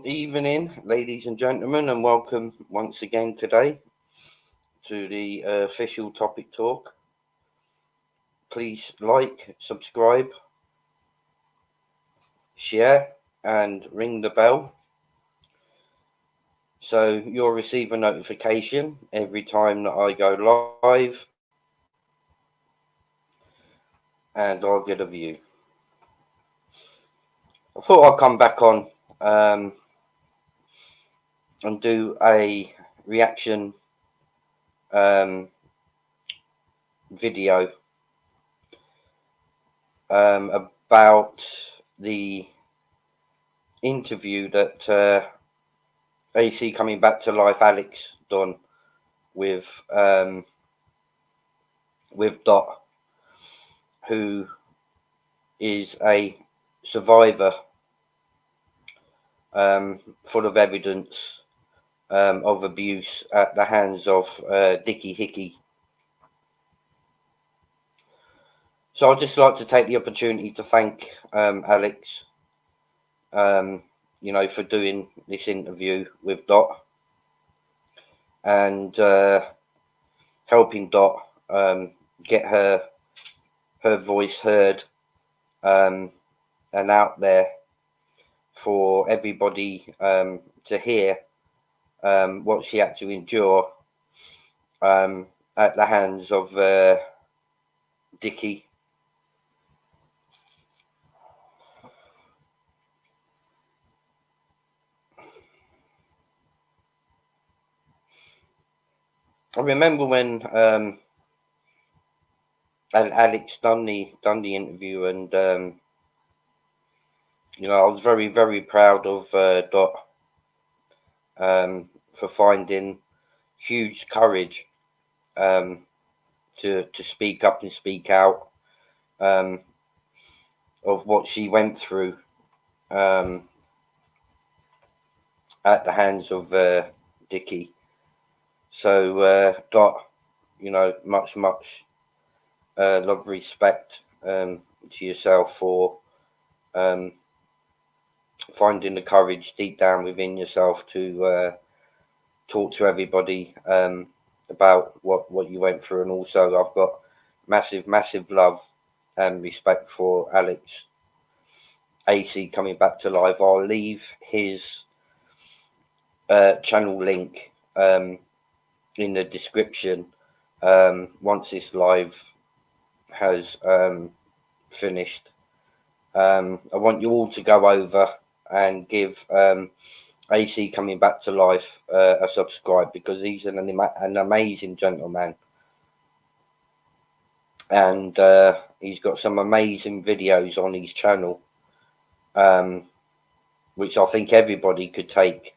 Good evening, ladies and gentlemen, and welcome once again today to the official topic talk. Please like, subscribe, share, and ring the bell so you'll receive a notification every time that I go live and I'll get a view. I thought I'd come back on and do a reaction video about the interview that AC coming back to life Alex done with Dot, who is a survivor full of evidence of abuse at the hands of HEGGIE. So I'd just like to take the opportunity to thank Alex, for doing this interview with Dot and helping Dot get her voice heard and out there for everybody to hear what she had to endure at the hands of HEGGIE. I remember when Alex done the interview, and I was very, very proud of Dot for finding huge courage to speak up and speak out of what she went through at the hands of HEGGIE. So Dot, much love, respect to yourself for finding the courage deep down within yourself to talk to everybody about what you went through. And also I've got massive love and respect for Alex AC coming back to life. I'll leave his channel link in the description once this live has finished. I want you all to go over and give AC coming back to life a subscribe, because he's an amazing gentleman, and he's got some amazing videos on his channel, which I think everybody could take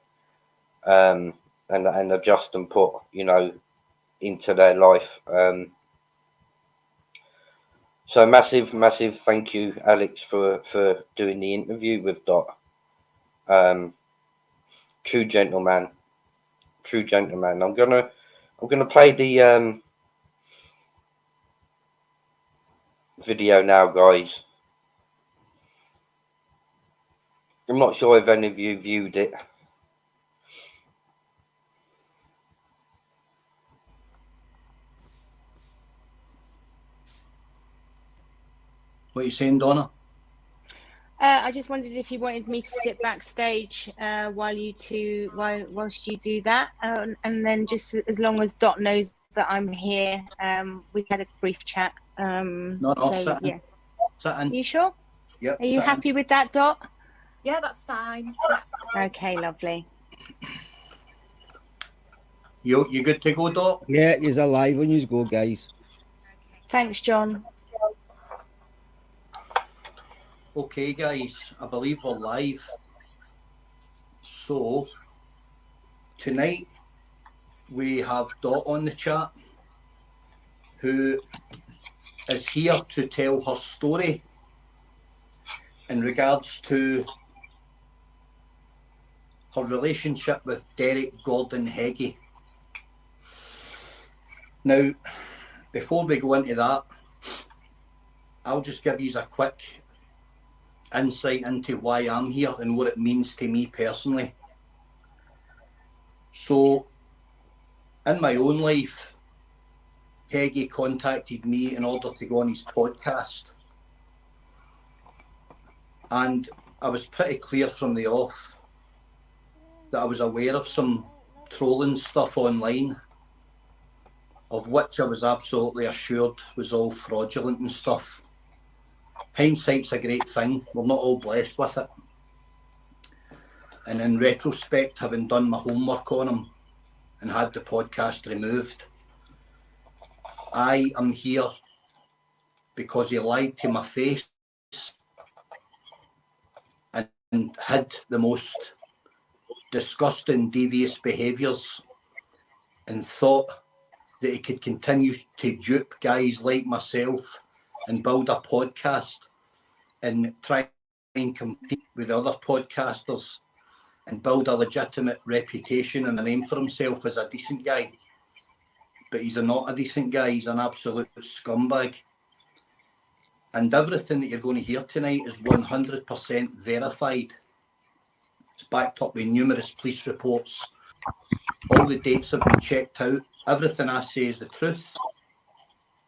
and adjust and put into their life. So massive thank you, Alex, for doing the interview with Dot. True gentleman. I'm gonna play the video now, guys. I'm not sure if any of you viewed it. What are you saying, Donna? I just wondered if you wanted me to sit backstage whilst you do that, and then just as long as Dot knows that I'm here, we had a brief chat. No, so, yeah. Sit in. You sure? Yep. Are you happy with that, Dot? Yeah, that's fine. Okay, lovely. You good to go, Dot? Yeah, you're alive when you go, guys. Thanks, John. Okay, guys, I believe we're live. So tonight we have Dot on the chat, who is here to tell her story in regards to her relationship with Derek Gordon HEGGIE. Now, before we go into that, I'll just give you a quick insight into why I'm here and what it means to me personally. So, in my own life, HEGGIE contacted me in order to go on his podcast. And I was pretty clear from the off that I was aware of some trolling stuff online, of which I was absolutely assured was all fraudulent and stuff. Hindsight's a great thing. We're not all blessed with it. And in retrospect, having done my homework on him and had the podcast removed, I am here because he lied to my face and had the most disgusting, devious behaviours, and thought that he could continue to dupe guys like myself and build a podcast and try and compete with other podcasters and build a legitimate reputation and a name for himself as a decent guy. But he's not a decent guy, he's an absolute scumbag. And everything that you're going to hear tonight is 100% verified. It's backed up with numerous police reports. All the dates have been checked out. Everything I say is the truth.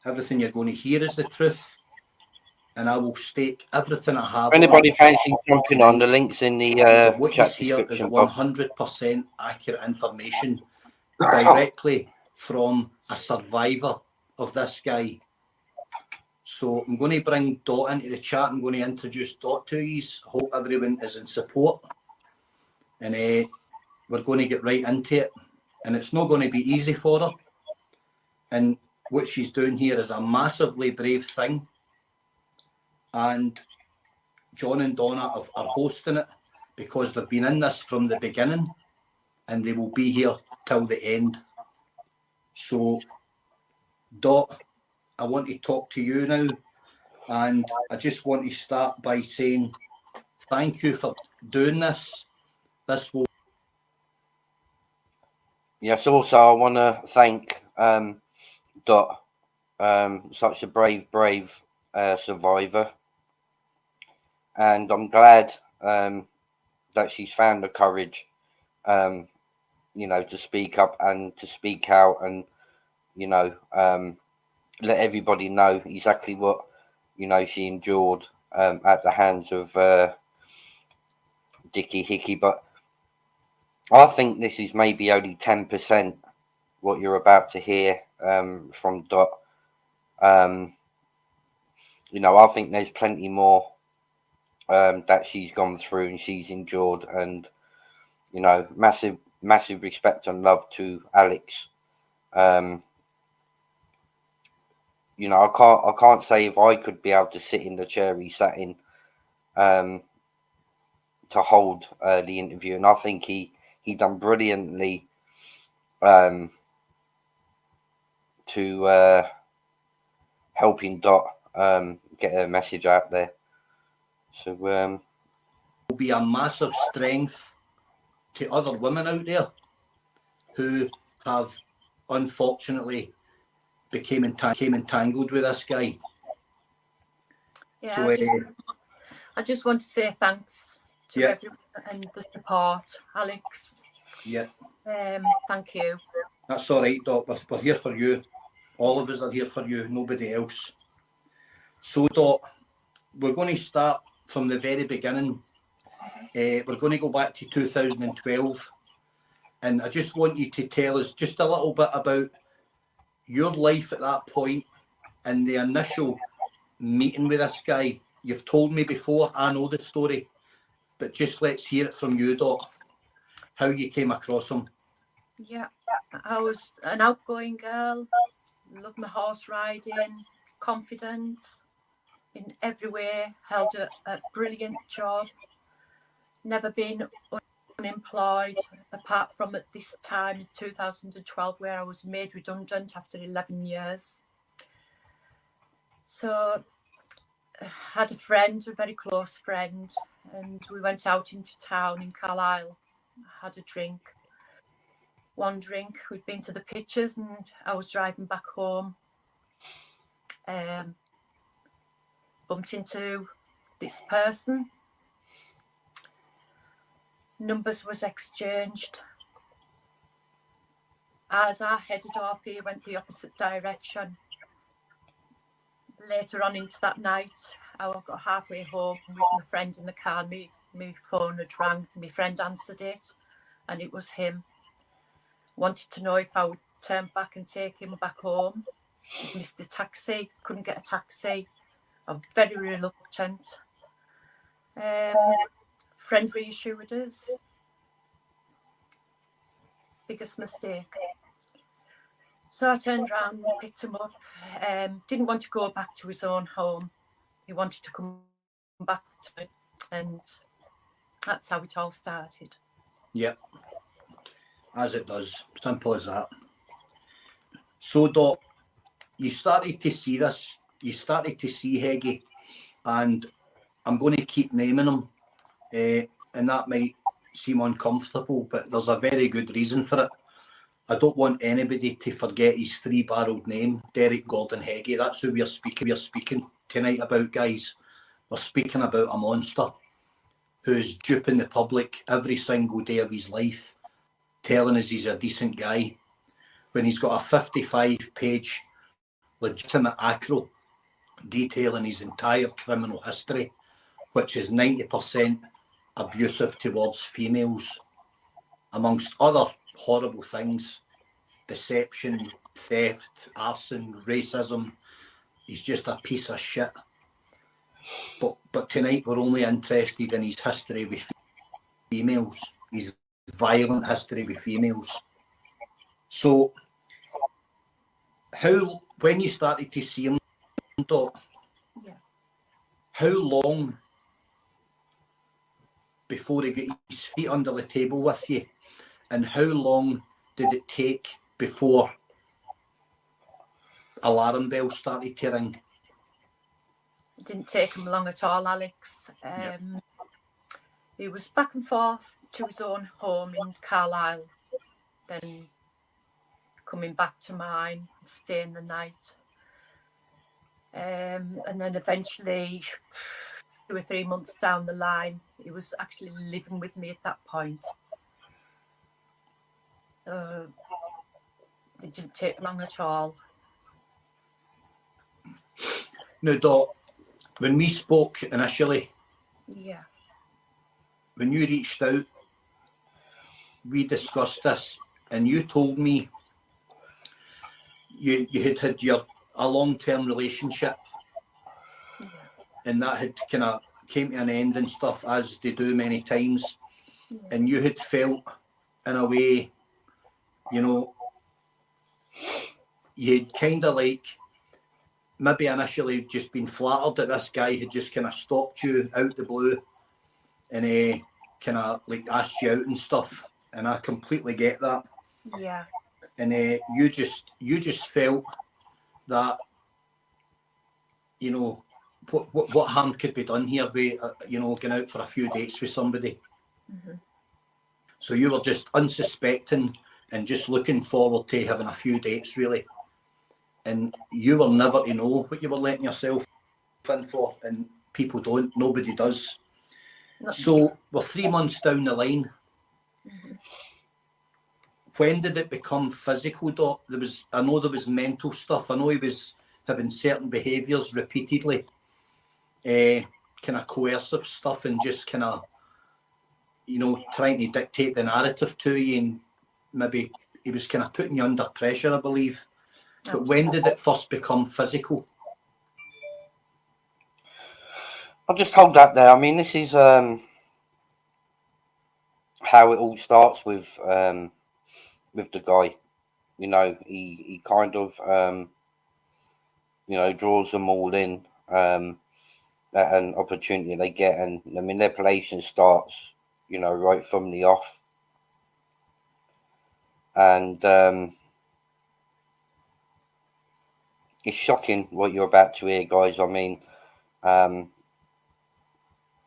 Everything you're going to hear is the truth. And I will stake everything I have. If anybody fancies jumping on, the links in the what chat you hear is description. 100% accurate information directly from a survivor of this guy. So I'm going to bring Dot into the chat. I'm going to introduce Dot to you. Hope everyone is in support. And we're going to get right into it. And it's not going to be easy for her. And what she's doing here is a massively brave thing. And John and Donna are hosting it because they've been in this from the beginning and they will be here till the end. So, Dot, I want to talk to you now, and I just want to start by saying thank you for doing this. This will... Yes, also I want to thank Dot, such a brave survivor, and I'm glad that she's found the courage, you know, to speak up and to speak out, and you know, let everybody know exactly what, you know, she endured at the hands of Dickie Hickey. But I think this is maybe only 10% what you're about to hear from Dot. You know, I think there's plenty more that she's gone through and she's endured, and you know, massive respect and love to Alex. You know, I can't say if I could be able to sit in the chair he sat in to hold the interview, and I think he done brilliantly to helping Dot get her message out there. So will be a massive strength to other women out there who have unfortunately became entangled with this guy. Yeah, So, I just want to say thanks to everyone and the support, Alex. Yeah. Thank you. That's all right, Dot. We're here for you. All of us are here for you, nobody else. So, Dot, we're going to start from the very beginning. We're going to go back to 2012. And I just want you to tell us just a little bit about your life at that point and the initial meeting with this guy. You've told me before, I know the story, but just let's hear it from you, Dot, how you came across him. Yeah, I was an outgoing girl, loved my horse riding, confident in every way, held a brilliant job, never been unemployed, apart from at this time in 2012 where I was made redundant after 11 years. So I had a friend, a very close friend, and we went out into town in Carlisle, had a drink. One drink, we'd been to the pictures and I was driving back home. Bumped into this person numbers was exchanged. As I headed off, he went the opposite direction. Later on into that night, I got halfway home with my friend in the car. My phone had rang. My friend answered it, and it was him. Wanted to know if I would turn back and take him back home. Missed the taxi, couldn't get a taxi. I'm very reluctant. Friend reassured us. Biggest mistake. So I turned around and picked him up. Didn't want to go back to his own home. He wanted to come back to it, and that's how it all started. Yep, as it does. Simple as that. So, Dot, you started to see this. You started to see Heggie, and I'm going to keep naming him, and that might seem uncomfortable, but there's a very good reason for it. I don't want anybody to forget his three-barreled name, Derek Gordon Heggie. That's who we're speaking tonight about, guys. We're speaking about a monster who's duping the public every single day of his life, telling us he's a decent guy, when he's got a 55-page legitimate acro detailing his entire criminal history, which is 90% abusive towards females, amongst other horrible things: deception, theft, arson, racism. He's just a piece of shit. But tonight we're only interested in his history with females, his violent history with females. So, when you started to see him, Dot, how long before he got his feet under the table with you, and how long did it take before alarm bells started to ring? It didn't take him long at all, Alex. He was back and forth to his own home in Carlisle, then coming back to mine, staying the night. And then eventually, 2 or 3 months down the line, he was actually living with me at that point. It didn't take long at all. Now, Dot, when we spoke initially, when you reached out, we discussed this, and you told me you had a long-term relationship, and that had kind of came to an end and stuff, as they do many times, and you had felt, in a way, you know, you'd kind of like maybe initially just been flattered that this guy had just kind of stopped you out the blue and kind of like asked you out and stuff, and I completely get that. Yeah. And you just felt that, you know, what harm could be done here by you know, going out for a few dates with somebody. So you were just unsuspecting and just looking forward to having a few dates, really. And you were never to know what you were letting yourself in for, and people don't. Nobody does. So we're 3 months down the line. When did it become physical, Doc? I know there was mental stuff. I know he was having certain behaviours repeatedly, kind of coercive stuff, and just kind of, you know, trying to dictate the narrative to you, and maybe he was kind of putting you under pressure, I believe. But when did it first become physical? I'll just hold that there. I mean, this is how it all starts with the guy. You know, he kind of you know, draws them all in at an opportunity they get, and the manipulation starts, you know, right from the off. And it's shocking what you're about to hear, guys. I mean,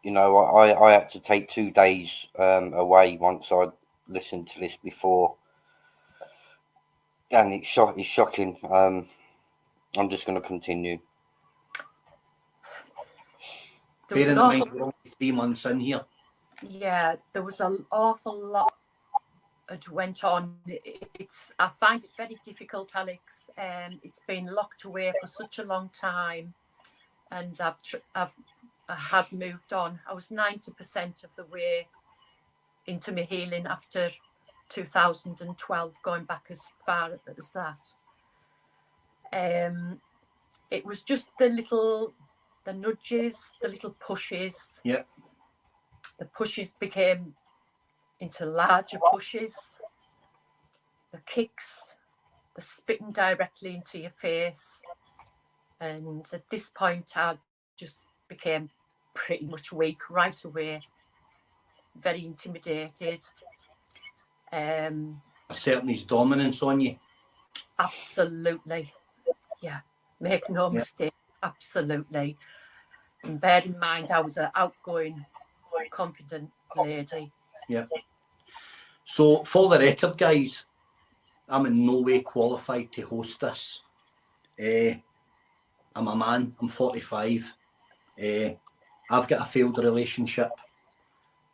you know, I had to take 2 days away once I'd listened to this before, and it's shocking. I'm just going to continue. Bearing in mind we're only 3 months in here. Yeah, there was an awful lot that went on. I find it very difficult, Alex. It's been locked away for such a long time, and I had moved on. I was 90% of the way into my healing after 2012, going back as far as that. It was just the nudges, the little pushes. Yeah. The pushes became into larger pushes. The kicks, the spitting directly into your face. And at this point, I just became pretty much weak right away. Very intimidated. Asserting his dominance on you. Absolutely. Yeah. Make no mistake. Absolutely. And bear in mind, I was an outgoing, confident lady. Yeah. So, for the record, guys, I'm in no way qualified to host this. I'm a man. I'm 45. I've got a failed relationship,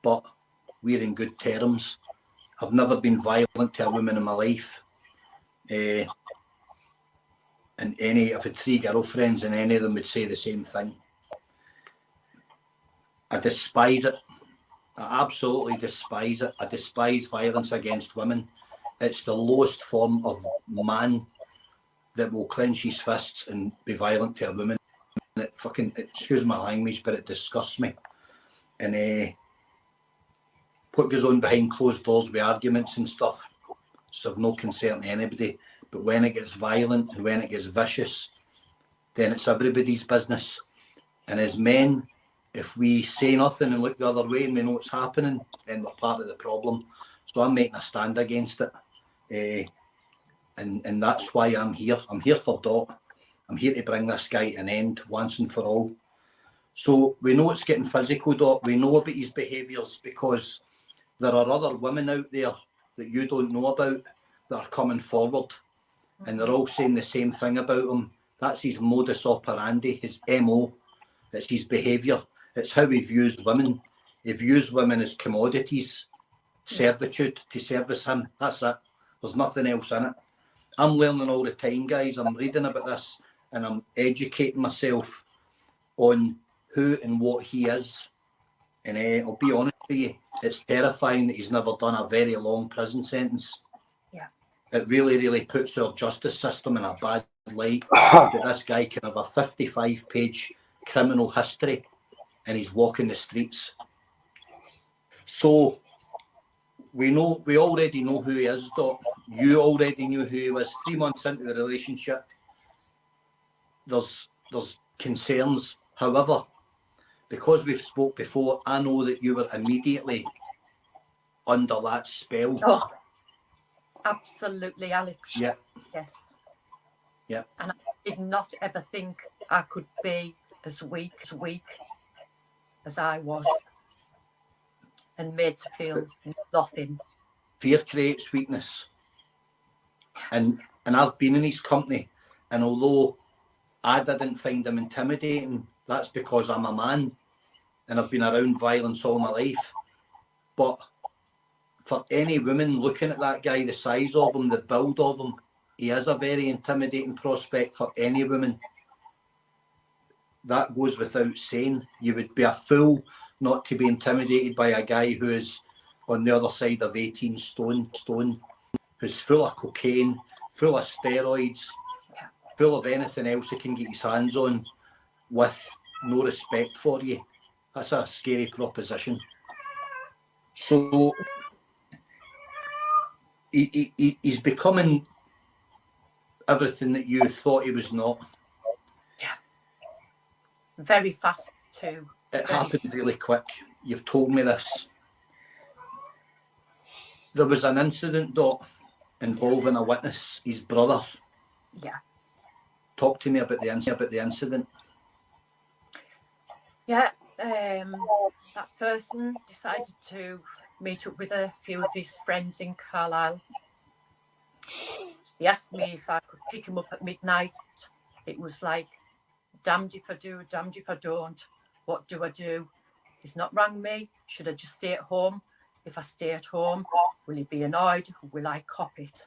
but we're in good terms. I've never been violent to a woman in my life. And I've had 3 girlfriends, and any of them would say the same thing. I despise it. I absolutely despise it. I despise violence against women. It's the lowest form of man that will clench his fists and be violent to a woman. And excuse my language, but it disgusts me. And what goes on behind closed doors with arguments and stuff, it's of no concern to anybody. But when it gets violent and when it gets vicious, then it's everybody's business. And as men, if we say nothing and look the other way and we know what's happening, then we're part of the problem. So I'm making a stand against it. And that's why I'm here. I'm here for Dot. I'm here to bring this guy to an end once and for all. So we know it's getting physical, Dot. We know about his behaviours because there are other women out there that you don't know about that are coming forward. And they're all saying the same thing about him. That's his modus operandi, his MO. It's his behaviour. It's how he views women. He views women as commodities, servitude to service him. That's it. There's nothing else in it. I'm learning all the time, guys. I'm reading about this and I'm educating myself on who and what he is. And I'll be honest with you, it's terrifying that he's never done a very long prison sentence. Yeah. It really, really puts our justice system in a bad light that this guy can have a 55-page criminal history and he's walking the streets. So we already know who he is, Doc. You already knew who he was 3 months into the relationship. There's concerns. However, because we've spoke before, I know that you were immediately under that spell. Oh, absolutely, Alex. Yeah. Yes. Yeah. And I did not ever think I could be as weak as I was and made to feel nothing. Fear creates weakness. And I've been in his company, and although I didn't find him intimidating, that's because I'm a man and I've been around violence all my life. But for any woman looking at that guy, the size of him, the build of him, he is a very intimidating prospect for any woman. That goes without saying. You would be a fool not to be intimidated by a guy who is on the other side of 18 stone, who's full of cocaine, full of steroids, full of anything else he can get his hands on, with no respect for you. That's a scary proposition. So he's becoming everything that you thought he was not. Yeah. Very fast too. It happened really quick. You've told me this. There was an incident, Doc, involving a witness, his brother. Yeah. Talk to me about the incident. Yeah, that person decided to meet up with a few of his friends in Carlisle. He asked me if I could pick him up at midnight. It was like, damned if I do, damned if I don't. What do I do? He's not rang me. Should I just stay at home? If I stay at home, will he be annoyed? Will I cop it?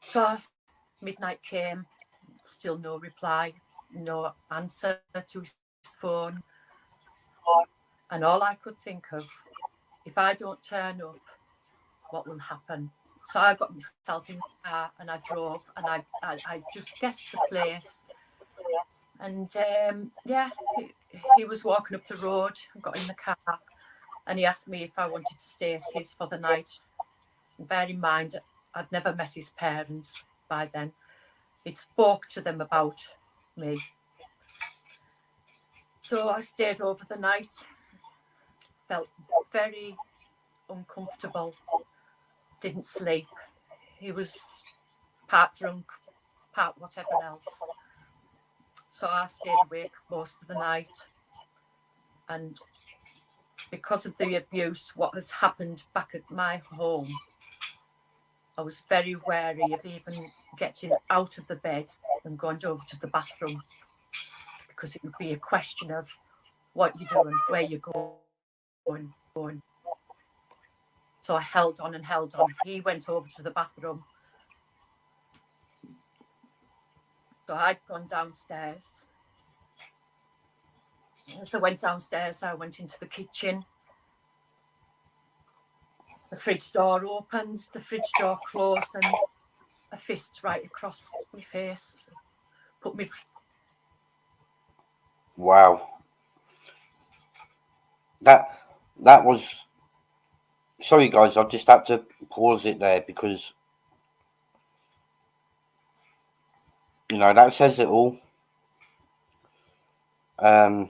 So midnight came, still no reply, no answer to his phone. And all I could think of, if I don't turn up, what will happen? So I got myself in the car and I drove, and I just guessed the place. And yeah, he was walking up the road, got in the car, and he asked me if I wanted to stay at his for the night. And bear in mind, I'd never met his parents by then. It spoke to them about me. So I stayed over the night, felt very uncomfortable, didn't sleep. He was part drunk, part whatever else. So I stayed awake most of the night. And because of the abuse, what has happened back at my home, I was very wary of even getting out of the bed and going over to the bathroom, because it would be a question of what you're doing, where you're going. So I held on and held on. He went over to the bathroom. So I'd gone downstairs. As I went downstairs, I went into the kitchen. The fridge door opened, the fridge door closed, and a fist right across my face. Put me. Wow. That was. Sorry, guys. I just had to pause it there because that says it all. And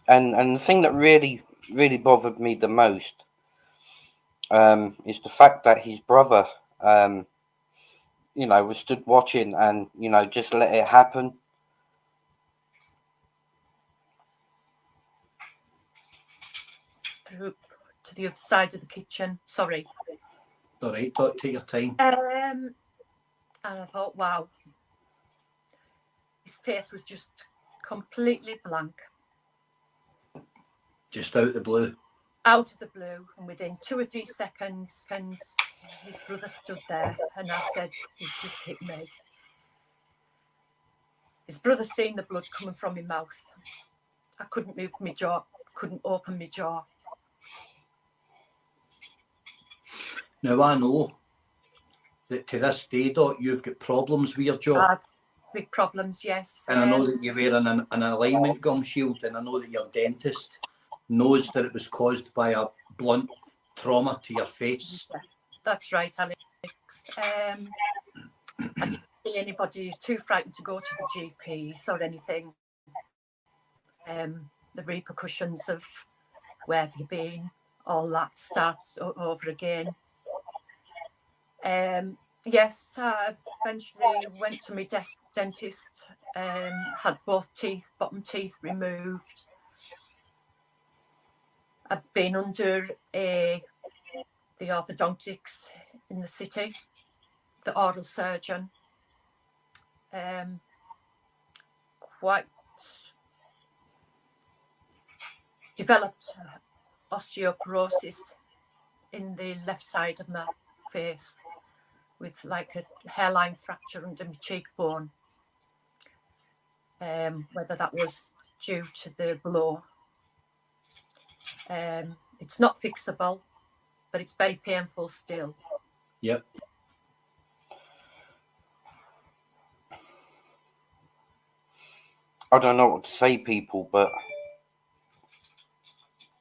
the thing that really bothered me the most is the fact that his brother, was stood watching and just let it happen. Through to the other side of the kitchen. Sorry. All right, take your time. And I thought, wow, his face was just completely blank. Just out of the blue. Out of the blue, and within 2 or 3 seconds, his brother stood there, and I said, he's just hit me. His brother seen the blood coming from my mouth. I couldn't move my jaw, couldn't open my jaw. Now I know that to this day, Dot, you've got problems with your jaw. Big problems, yes. And I know that you're wearing an alignment gum shield, and I know that your dentist knows that it was caused by a blunt trauma to your face. Yeah, that's right, Alex. I didn't see anybody too frightened to go to the GPs or anything. The repercussions of where have you been, all that starts over again. Yes, I eventually went to my dentist, had both bottom teeth removed. I've been under the orthodontics in the city, the oral surgeon. Quite developed osteoporosis in the left side of my face, with like a hairline fracture under my cheekbone. Whether that was due to the blow. It's not fixable, but it's very painful still. Yep. I don't know what to say, people, but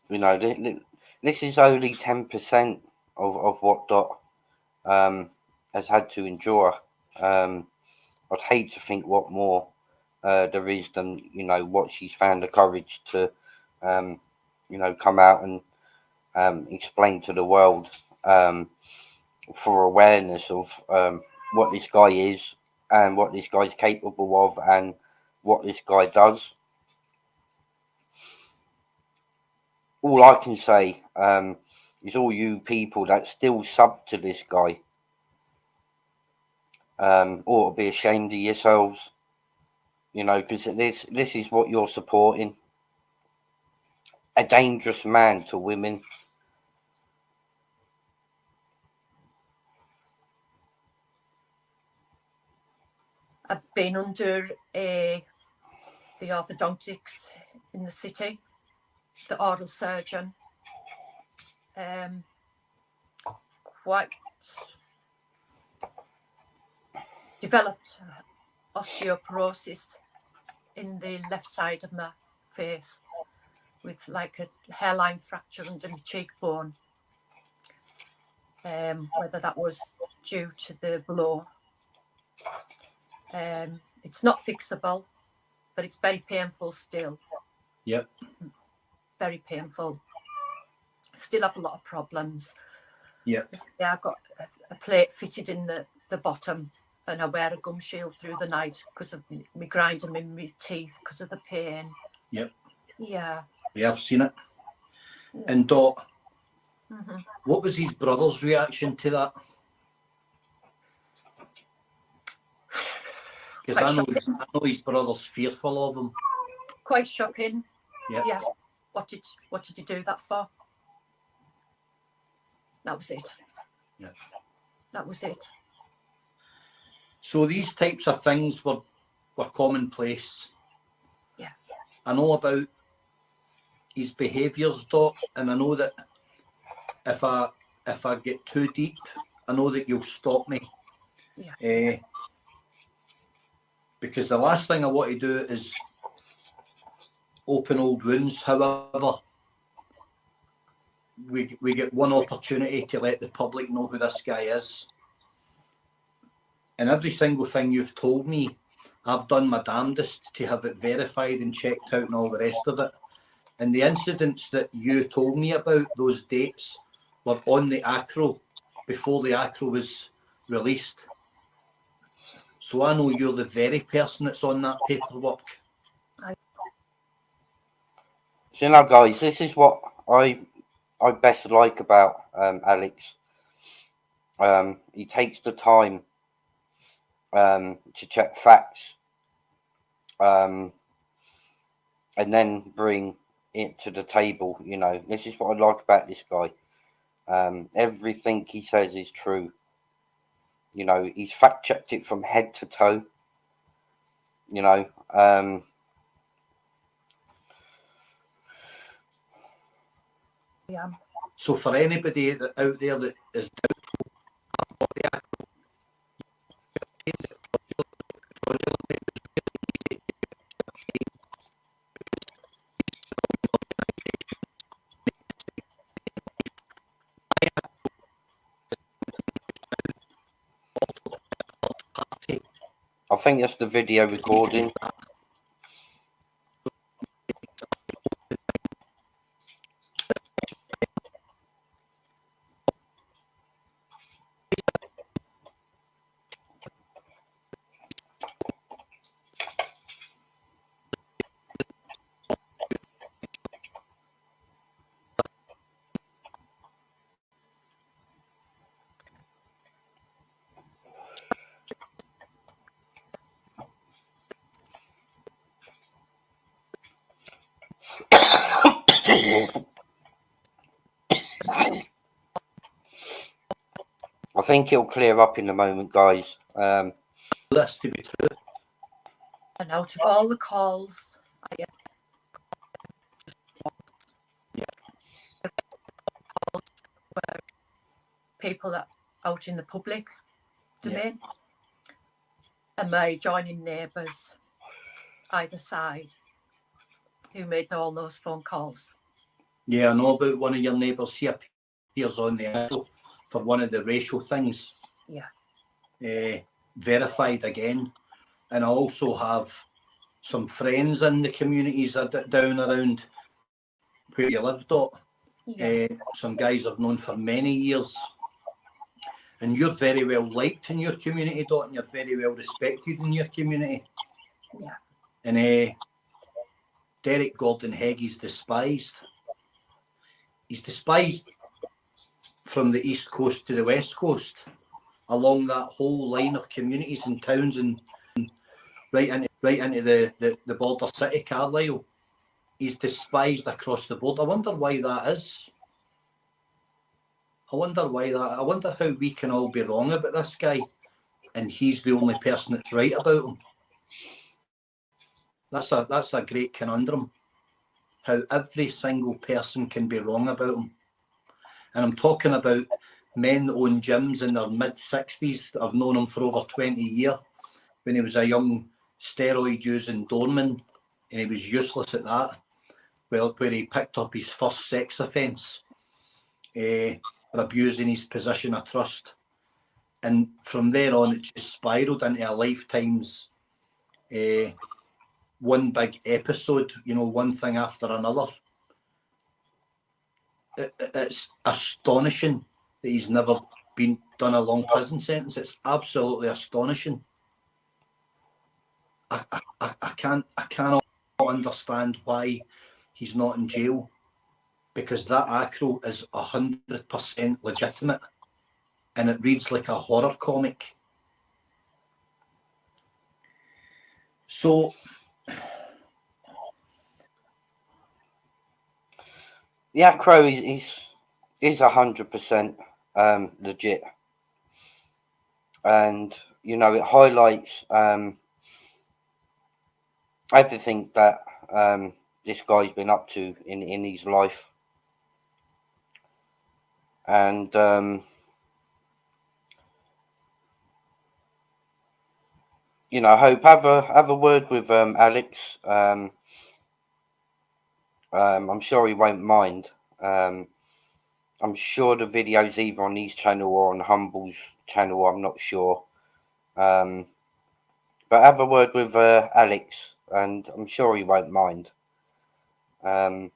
this is only 10% of what Dot has had to endure. I'd hate to think what more there is than what she's found the courage to come out and explain to the world, for awareness of what this guy is and what this guy's capable of and what this guy does. All I can say is all you people that still sub to this guy ought to be ashamed of yourselves, because this is what you're supporting. a dangerous man to women. I've been under the orthodontics in the city, the oral surgeon. Quite developed osteoporosis in the left side of my face, with like a hairline fracture under my cheekbone. Whether that was due to the blow. It's not fixable, but it's very painful still. Yep. Very painful. Still have a lot of problems. Yep. Yeah, I've got a plate fitted in the bottom, and I wear a gum shield through the night because of me grinding in my teeth because of the pain. Yep. Yeah. Yeah, I've seen it. And Dot, Mm-hmm. what was his brother's reaction to that? Because I know his brother's fearful of him. Quite shocking. Yeah. Yes. What did you do that for? That was it. Yeah. That was it. So these types of things were commonplace. Yeah. I know about his behaviours, Dot, and I know that if I get too deep, I know that you'll stop me. Yeah. Because the last thing I want to do is open old wounds. However, we get one opportunity to let the public know who this guy is. And every single thing you've told me, I've done my damnedest to have it verified and checked out and all the rest of it. And the incidents that you told me about, those dates, were on the ACRO before the ACRO was released. So I know you're the very person that's on that paperwork. So, you know, guys, this is what I best like about Alex. He takes the time to check facts, and then bring it to the table. You know, this is what I like about this guy. Everything he says is true. You know, he's fact checked it from head to toe. You know, Yeah. So for anybody out there that is doubtful about the ACRO, I think that's the video recording. I think it'll clear up in a moment, guys. this to be true. And out of all the calls I get, where people that out in the public domain, and my adjoining neighbours either side who made all those phone calls. Yeah, I know about one of your neighbours here. Here's on the ACRO for one of the racial things. Yeah. Verified again. And I also have some friends in the communities down around where you live, Dot. Yeah. Some guys I've known for many years. And you're very well liked in your community, Dot, and you're very well respected in your community. Yeah. And Derek Gordon Heggie's despised. He's despised from the East Coast to the West Coast, along that whole line of communities and towns, and right into the border city, Carlisle. he's despised across the board. I wonder why that is. I wonder how we can all be wrong about this guy and he's the only person that's right about him. That's a great conundrum. How every single person can be wrong about him. And I'm talking about men that own gyms in their mid-60s that have known him for over 20 years when he was a young steroid using doorman and he was useless at that. Well, where he picked up his first sex offence for abusing his position of trust. And from there on, it just spiralled into a lifetime's one big episode, you know, one thing after another. It's astonishing that he's never been done a long prison sentence. It's absolutely astonishing. I cannot understand why he's not in jail, because that acro is 100% legitimate and it reads like a horror comic. So the acro is 100% legit, and you know, it highlights everything that this guy's been up to in his life. And you know, I hope have a word with Alex. I'm sure he won't mind. I'm sure the video's either on his channel or on Humble's channel. I'm not sure. But have a word with Alex, and I'm sure he won't mind. The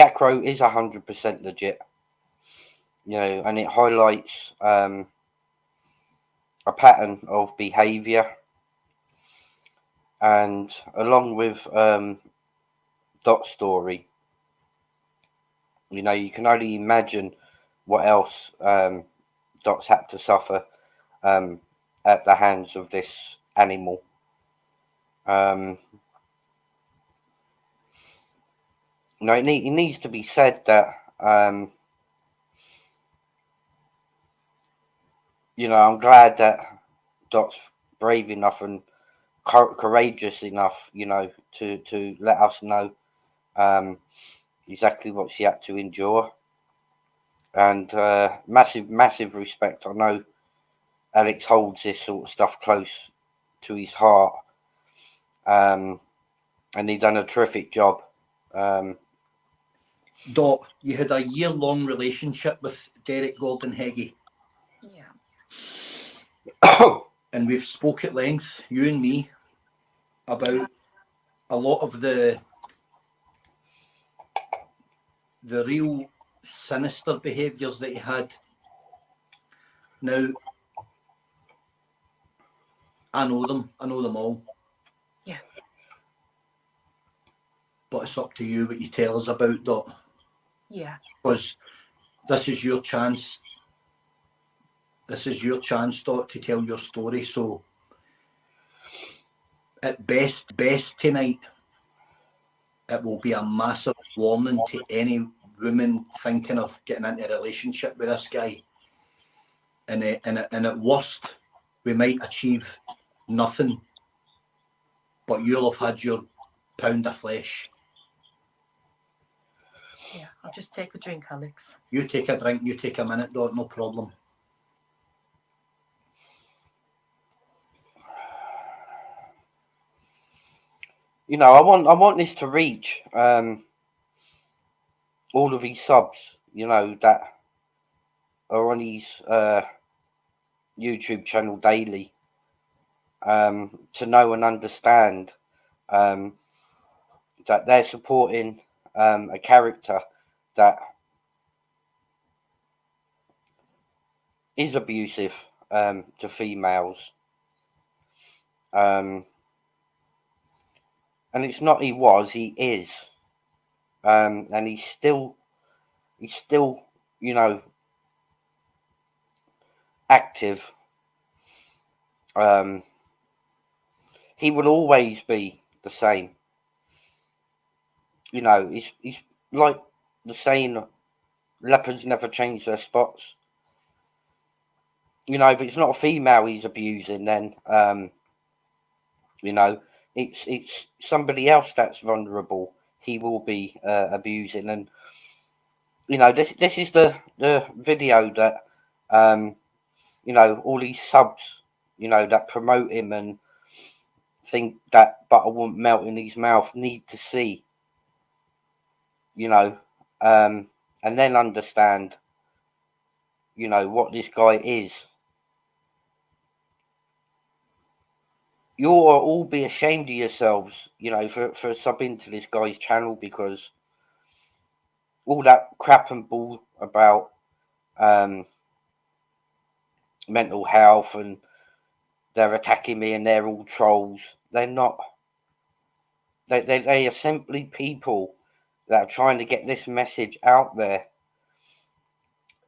acro is 100% legit, you know, and it highlights a pattern of behaviour, and along with Dot's story, you know, you can only imagine what else Dot's had to suffer at the hands of this animal. You know, it needs to be said that you know, I'm glad that Dot's brave enough and courageous enough, you know, to let us know exactly what she had to endure. And massive respect. I know Alex holds this sort of stuff close to his heart, and he done a terrific job. Dot, you had a year-long relationship with Derek Gordon Heggie. Yeah. And we've spoke at length, you and me, about a lot of the real sinister behaviours that he had. Now, I know them all. Yeah. But it's up to you what you tell us about, Dot. Yeah. Because this is your chance. This is your chance, Dot, to tell your story. So, at best tonight, it will be a massive warning to any woman thinking of getting into a relationship with this guy. And at worst, we might achieve nothing, but you'll have had your pound of flesh. Yeah, I'll just take a drink, Alex. You take a drink, you take a minute, Dot, no problem. You know, I want this to reach all of his subs, you know, that are on his YouTube channel daily, to know and understand that they're supporting a character that is abusive to females. And it's not he was, he is. And he's still, you know, active. He will always be the same. You know, it's like the saying, leopards never change their spots. You know, if it's not a female he's abusing, then you know, it's somebody else that's vulnerable. He will be abusing, and you know, this is the video that you know, all these subs, you know, that promote him and think that butter won't melt in his mouth need to see. You know, and then understand, you know, what this guy is. You ought all be ashamed of yourselves, you know, for subbing to this guy's channel, because all that crap and bull about mental health and they're attacking me and they're all trolls. They're not. They are simply people that are trying to get this message out there.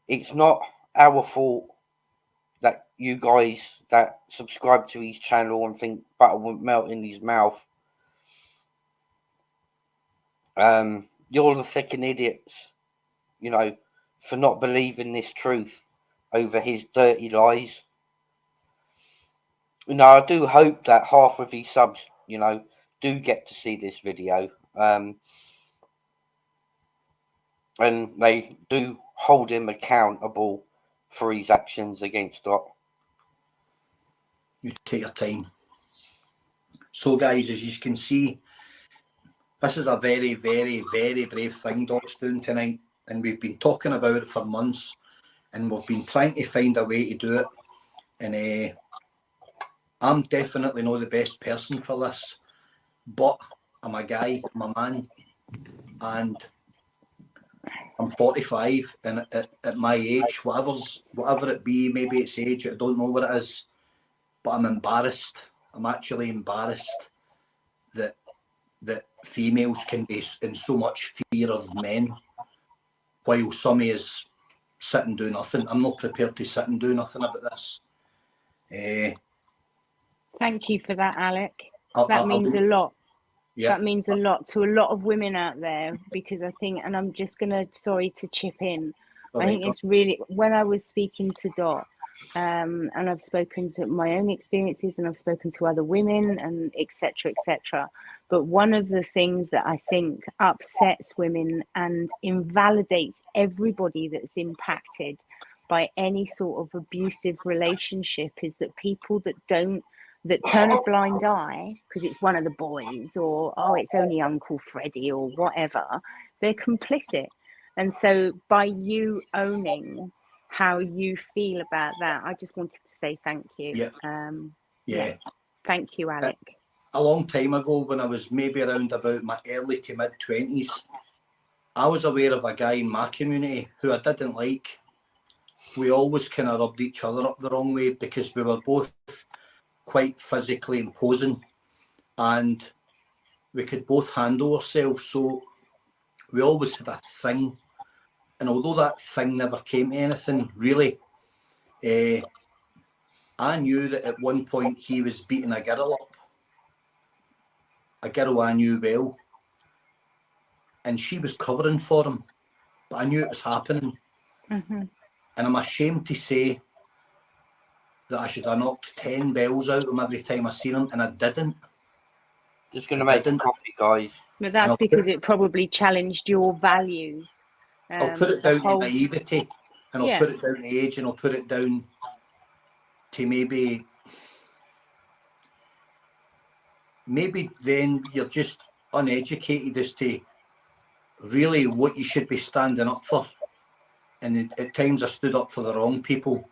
It's not our fault that you guys that subscribe to his channel and think butter won't melt in his mouth, you're the second idiots, you know, for not believing this truth over his dirty lies. You know, I do hope that half of his subs, you know, do get to see this video, and they do hold him accountable for his actions against Dot. You take your time. So, guys, as you can see, this is a very, very, very brave thing Dot's doing tonight, and we've been talking about it for months, and we've been trying to find a way to do it. And I'm definitely not the best person for this, but I'm a guy, I'm a man, and I'm 45, and at my age, whatever it be, maybe it's age, I don't know what it is, but I'm embarrassed. I'm actually embarrassed that females can be in so much fear of men, while some is sit and do nothing. I'm not prepared to sit and do nothing about this. Thank you for that, Alec. That That means a lot. Yeah. That means a lot to a lot of women out there, because I think, and I'm just gonna, sorry to chip in, I think it's really, when I was speaking to Dot, and I've spoken to my own experiences and I've spoken to other women and etc. etc. But one of the things that I think upsets women and invalidates everybody that's impacted by any sort of abusive relationship is that people that turn a blind eye because it's one of the boys, or oh, it's only Uncle Freddie or whatever, they're complicit. And so by you owning how you feel about that, I just wanted to say thank you. Yeah. Thank you, Alec. A long time ago, when I was maybe around about my early to mid 20s, I was aware of a guy in my community who I didn't like. We always kind of rubbed each other up the wrong way because we were both quite physically imposing and we could both handle ourselves, so we always had a thing. And although that thing never came to anything really, I knew that at one point he was beating a girl up, a girl I knew well, and she was covering for him, but I knew it was happening. And I'm ashamed to say that I should have knocked 10 bells out of him every time I seen him, and I didn't. Just going to make coffee, guys. But that's because it probably challenged your values. I'll put it down to naivety, and I'll put it down to age, and I'll put it down to maybe then you're just uneducated as to really what you should be standing up for. And at times I stood up for the wrong people,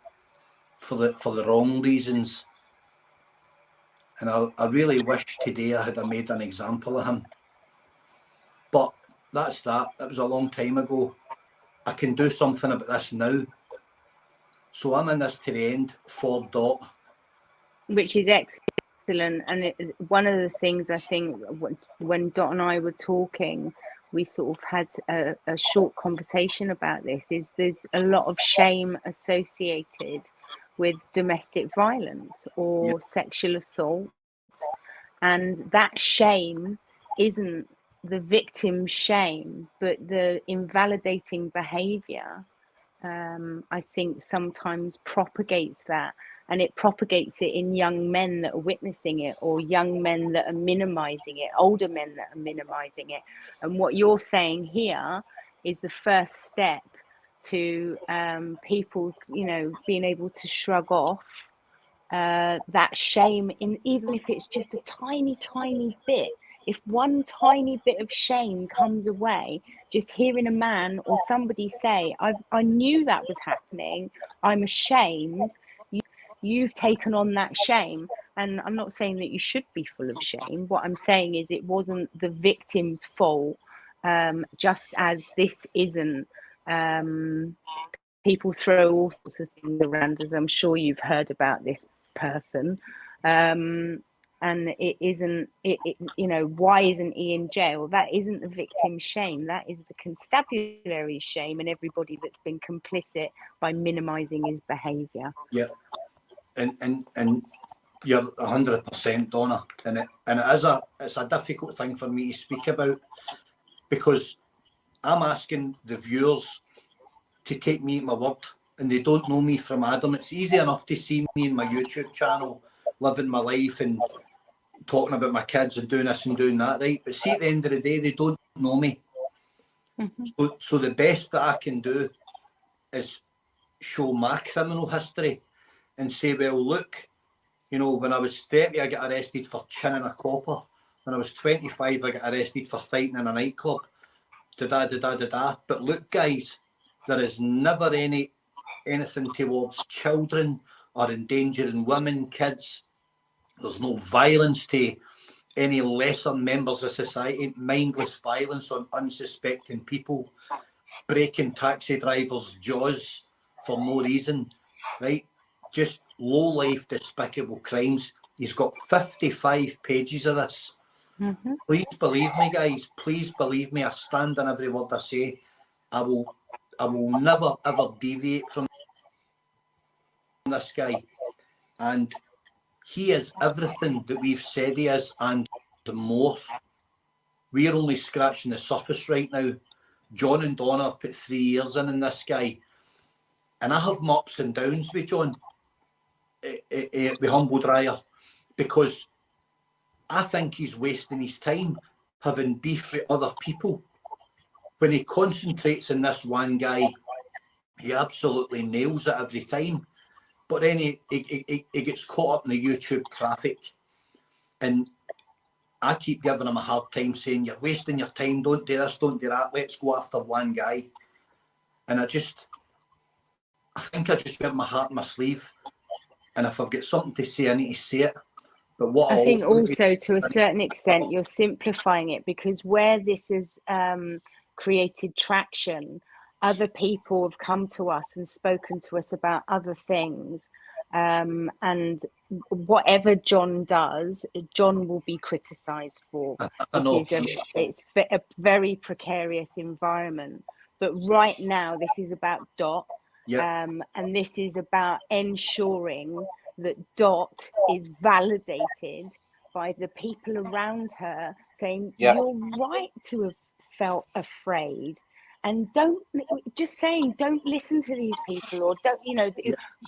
for the wrong reasons. And I really wish today I had made an example of him. But that's that. That was a long time ago. I can do something about this now. So I'm in this to the end for Dot. Which is excellent. And one of the things I think when Dot and I were talking, we sort of had a short conversation about this, is there's a lot of shame associated with domestic violence or sexual assault. And that shame isn't the victim's shame, but the invalidating behavior, I think sometimes propagates that, and it propagates it in young men that are witnessing it, or young men that are minimizing it, older men that are minimizing it. And what you're saying here is the first step to people, you know, being able to shrug off that shame, in even if it's just a tiny bit. If one tiny bit of shame comes away, just hearing a man or somebody say, I knew that was happening, I'm ashamed, you've taken on that shame. And I'm not saying that you should be full of shame. What I'm saying is it wasn't the victim's fault, just as this isn't. People throw all sorts of things around, as I'm sure you've heard about this person. And it isn't, you know, why isn't he in jail? That isn't the victim's shame. That is the constabulary's shame, and everybody that's been complicit by minimizing his behavior. Yeah, and you're 100%, Donna. And it's a difficult thing for me to speak about, because I'm asking the viewers to take me at my word, and they don't know me from Adam. It's easy enough to see me in my YouTube channel, living my life and talking about my kids and doing this and doing that, right? But see, at the end of the day, they don't know me. So the best that I can do is show my criminal history and say, well, look, you know, when I was 30, I got arrested for chinning a copper. When I was 25, I got arrested for fighting in a nightclub. But look, guys, there is never anything towards children or endangering women, kids. There's no violence to any lesser members of society, mindless violence on unsuspecting people, breaking taxi drivers' jaws for no reason, right? Just low-life, despicable crimes. He's got 55 pages of this. Please believe me, guys. Please believe me. I stand on every word I say. I will never, ever deviate from this guy. And he is everything that we've said he is, and more. We are only scratching the surface right now. John and Donna have put 3 years in this guy. And I have my ups and downs with John, with Humble Dryer, because I think he's wasting his time having beef with other people. When he concentrates on this one guy, he absolutely nails it every time. But then he gets caught up in the YouTube traffic. And I keep giving him a hard time, saying, you're wasting your time, don't do this, don't do that, let's go after one guy. And I think I just wear my heart on my sleeve. And if I've got something to say, I need to say it. But what I think also, to a certain extent, you're simplifying it, because where this has created traction, other people have come to us and spoken to us about other things. And whatever John does, John will be criticised for. It's a very precarious environment. But right now, this is about Dot. And this is about ensuring that Dot is validated by the people around her, saying, you're right to have felt afraid. And don't listen to these people, or don't, you know,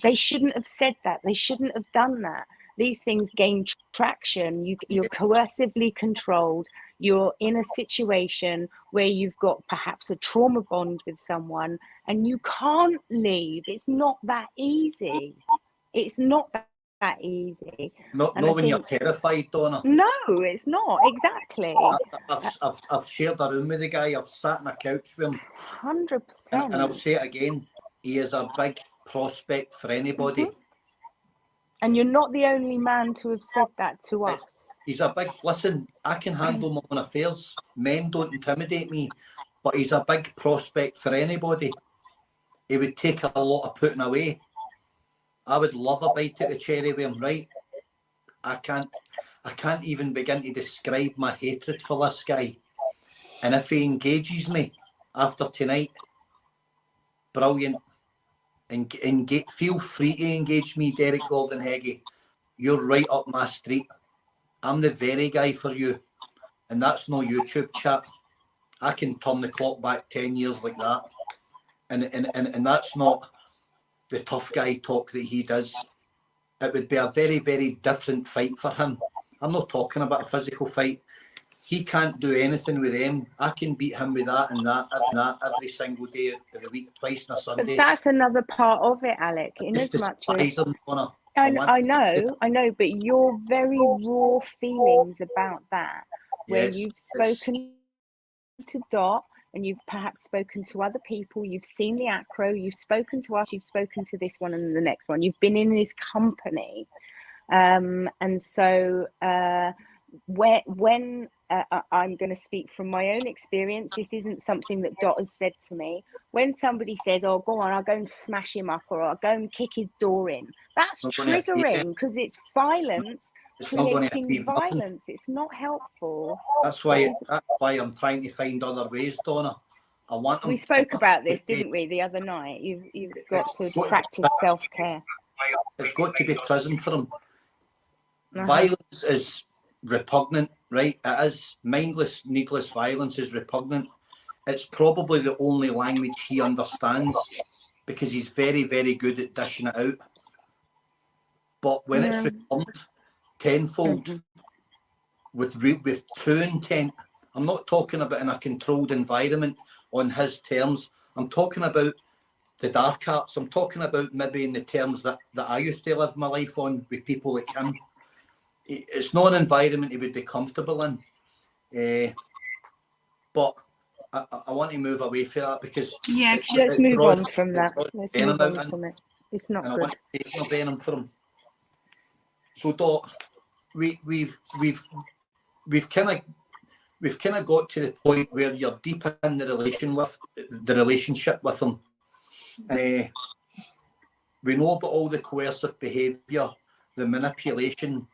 they shouldn't have said that. They shouldn't have done that. These things gain traction. You're coercively controlled. You're in a situation where you've got perhaps a trauma bond with someone and you can't leave. It's not that easy. It's not that easy. Not when you're terrified, Donna. No, it's not. Exactly. I've shared a room with the guy. I've sat on a couch with him. 100%. And I'll say it again. He is a big prospect for anybody. And you're not the only man to have said that to us. He's a big, listen, I can handle my own affairs. Men don't intimidate me. But he's a big prospect for anybody. He would take a lot of putting away. I would love a bite at the cherry with him, right? I can't even begin to describe my hatred for this guy. And if he engages me after tonight, brilliant. And feel free to engage me, Derek Gordon HEGGIE. You're right up my street. I'm the very guy for you. and that's no YouTube chat. I can turn the clock back 10 years like that, and that's not the tough guy talk that he does. It would be a very, very different fight for him. I'm not talking about a physical fight. He can't do anything with them. I can beat him with that and that every single day of the week, twice on a Sunday. But that's another part of it, Alec. In as much as I know, but your very raw feelings about that, where you've spoken to Dot and you've perhaps spoken to other people, you've seen the acro, you've spoken to us, you've spoken to this one and the next one, you've been in his company, and so when I'm going to speak from my own experience, this isn't something that Dot has said to me. When somebody says, oh, go on, I'll go and smash him up, or I'll go and kick his door in, that's triggering, because it's violence, creating violence. It's not helpful. That's why I'm trying to find other ways, Donna. I want we spoke about this, didn't we, the other night? You've got to practice self-care. It's got to be prison for him. Violence is repugnant, right? It is. Mindless, needless violence is repugnant. It's probably the only language he understands, because he's very, very good at dishing it out. But when it's returned tenfold, with true intent, I'm not talking about in a controlled environment on his terms. I'm talking about the dark arts. I'm talking about maybe in the terms that I used to live my life on with people like him. It's not an environment he would be comfortable in. But I want to move away from that, because let's move on from that. Let's move on from it. It's not good. I want to take no venom from him. So Dot, we've kind of got to the point where you're deep in the relationship with him, and we know about all the coercive behaviour, the manipulation.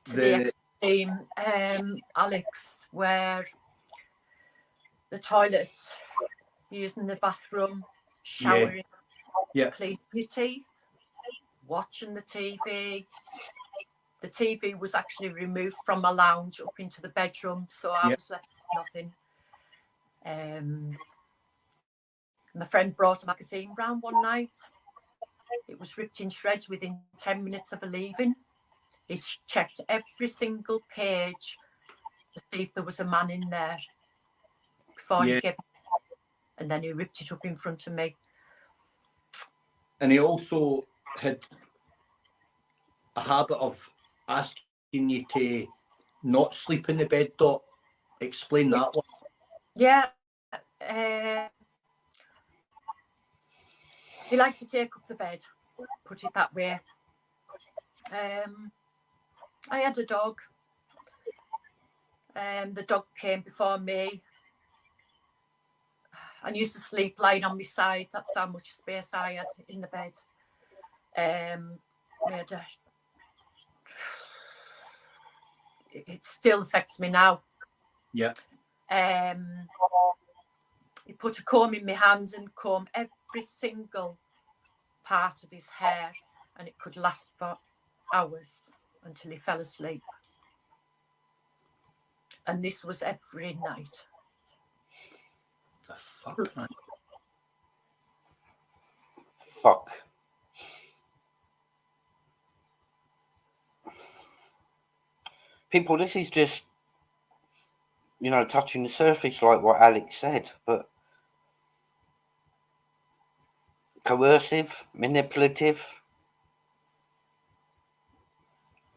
The extreme, Alex, where the toilet, using the bathroom, showering, cleaning your teeth, watching the TV. The TV was actually removed from my lounge up into the bedroom, so I was left with nothing. My friend brought a magazine round one night. It was ripped in shreds within 10 minutes of her leaving. He checked every single page to see if there was a man in there before he gave it, and then he ripped it up in front of me. And he also had a habit of asking you to not sleep in the bed, Dot. Explain that one. Yeah. He liked to take up the bed, put it that way. I had a dog. The dog came before me. I used to sleep lying on my side. That's how much space I had in the bed. It still affects me now. Yeah. He put a comb in my hand and combed every single part of his hair, and it could last for hours until he fell asleep. And this was every night. The fuck, man. Fuck. People, this is just, touching the surface, like what Alex said, but coercive, manipulative,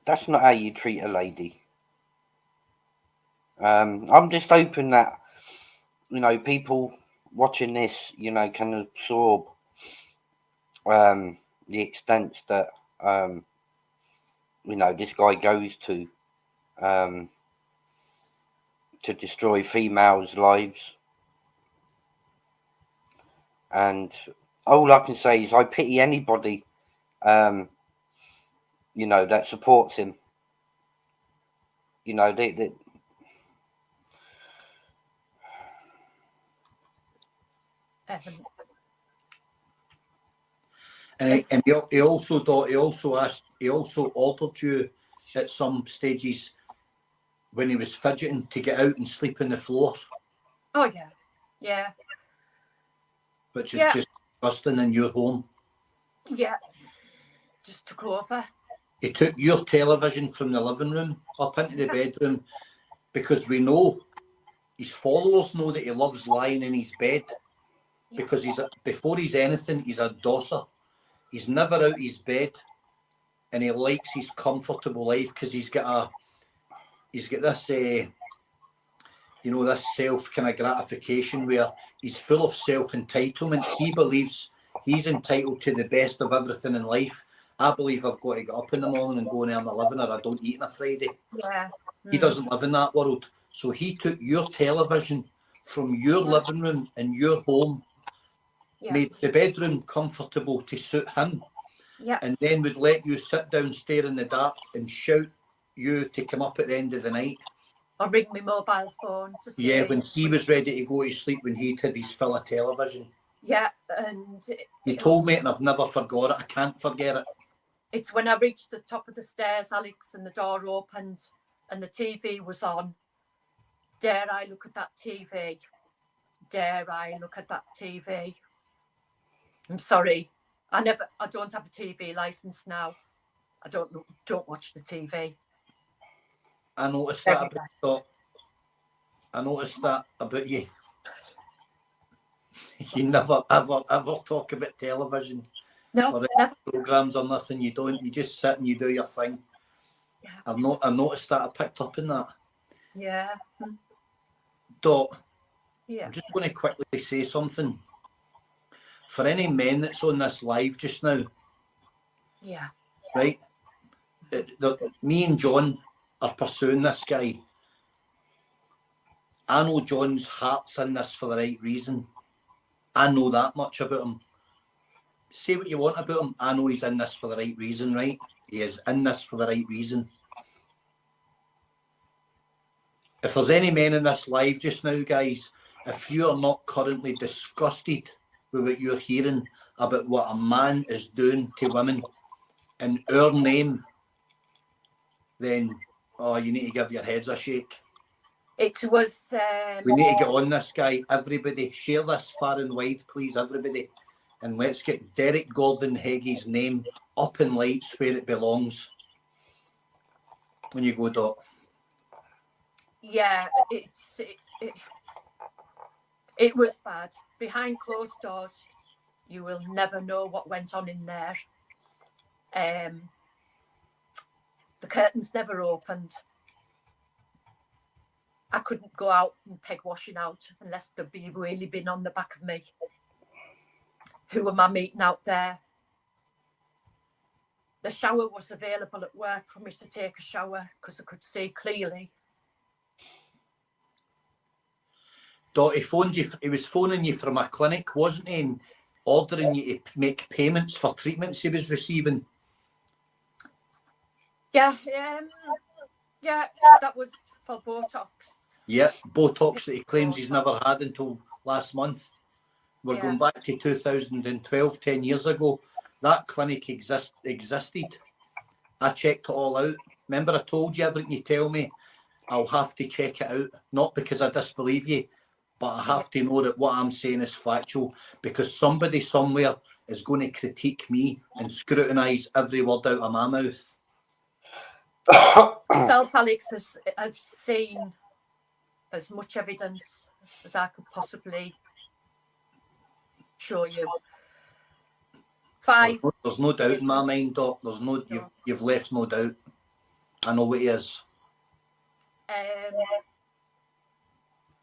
that's not how you treat a lady. I'm just hoping that, people watching this, can absorb the extent that, this guy goes to destroy females' lives. And all I can say is I pity anybody, that supports him. And he also ordered you at some stages when he was fidgeting to get out and sleep on the floor, Oh, yeah. Yeah. which is Yeah. just disgusting in your home. Yeah. Just took over. He took your television from the living room up into the bedroom, because we know, his followers know that he loves lying in his bed, because before he's anything, he's a dosser. He's never out his bed, and he likes his comfortable life because he's got this, this self kind of gratification where he's full of self-entitlement. He believes he's entitled to the best of everything in life. I believe I've got to get up in the morning and go and earn a living, or I don't eat on a Friday. Yeah. He doesn't live in that world. So he took your television from your living room in your home, made the bedroom comfortable to suit him, and then would let you sit downstairs in the dark and shout you to come up at the end of the night. Or ring my mobile phone to say. When he was ready to go to sleep, when he'd had his fill of television. Yeah, and... He told me, and I've never forgot it. I can't forget it. It's when I reached the top of the stairs, Alex, and the door opened and the TV was on. Dare I look at that TV? Dare I look at that TV? I'm sorry. I don't have a TV license now. I don't watch the TV. I noticed that about you. You never, ever talk about television. No, or never. Programs or nothing. You don't. You just sit and you do your thing. Yeah. I noticed that. I picked up on that. Yeah. Dot. Yeah. I'm just going to quickly say something. For any men that's on this live just now. Yeah. Right. Me and John are pursuing this guy. I know John's heart's in this for the right reason. I know that much about him. Say what you want about him. I know he's in this for the right reason, right? He is in this for the right reason. If there's any men in this live just now, guys, if you are not currently disgusted with what you're hearing about what a man is doing to women in our name, then, you need to give your heads a shake. It was... we need to get on this guy. Everybody, share this far and wide, please, everybody. And let's get Derek Gordon Heggie's name up in lights where it belongs. When you go, Dot. Yeah, it was bad. Behind closed doors, you will never know what went on in there. The curtains never opened. I couldn't go out and peg washing out unless there'd be really been on the back of me. Who am I meeting out there? The shower was available at work for me to take a shower because I could see clearly. Dot, he was phoning you from a clinic, wasn't he? And ordering you to make payments for treatments he was receiving. Yeah, that was for Botox. Yeah, Botox that he claims he's never had until last month. We're going back to 2012, 10 years ago. That clinic existed. I checked it all out. Remember I told you everything you tell me, I'll have to check it out. Not because I disbelieve you, but I have to know that what I'm saying is factual, because somebody somewhere is going to critique me and scrutinise every word out of my mouth. Myself, Alex, I've seen as much evidence as I could possibly show you. There's no doubt in my mind, Doc. There's no. You've left no doubt. I know what he is.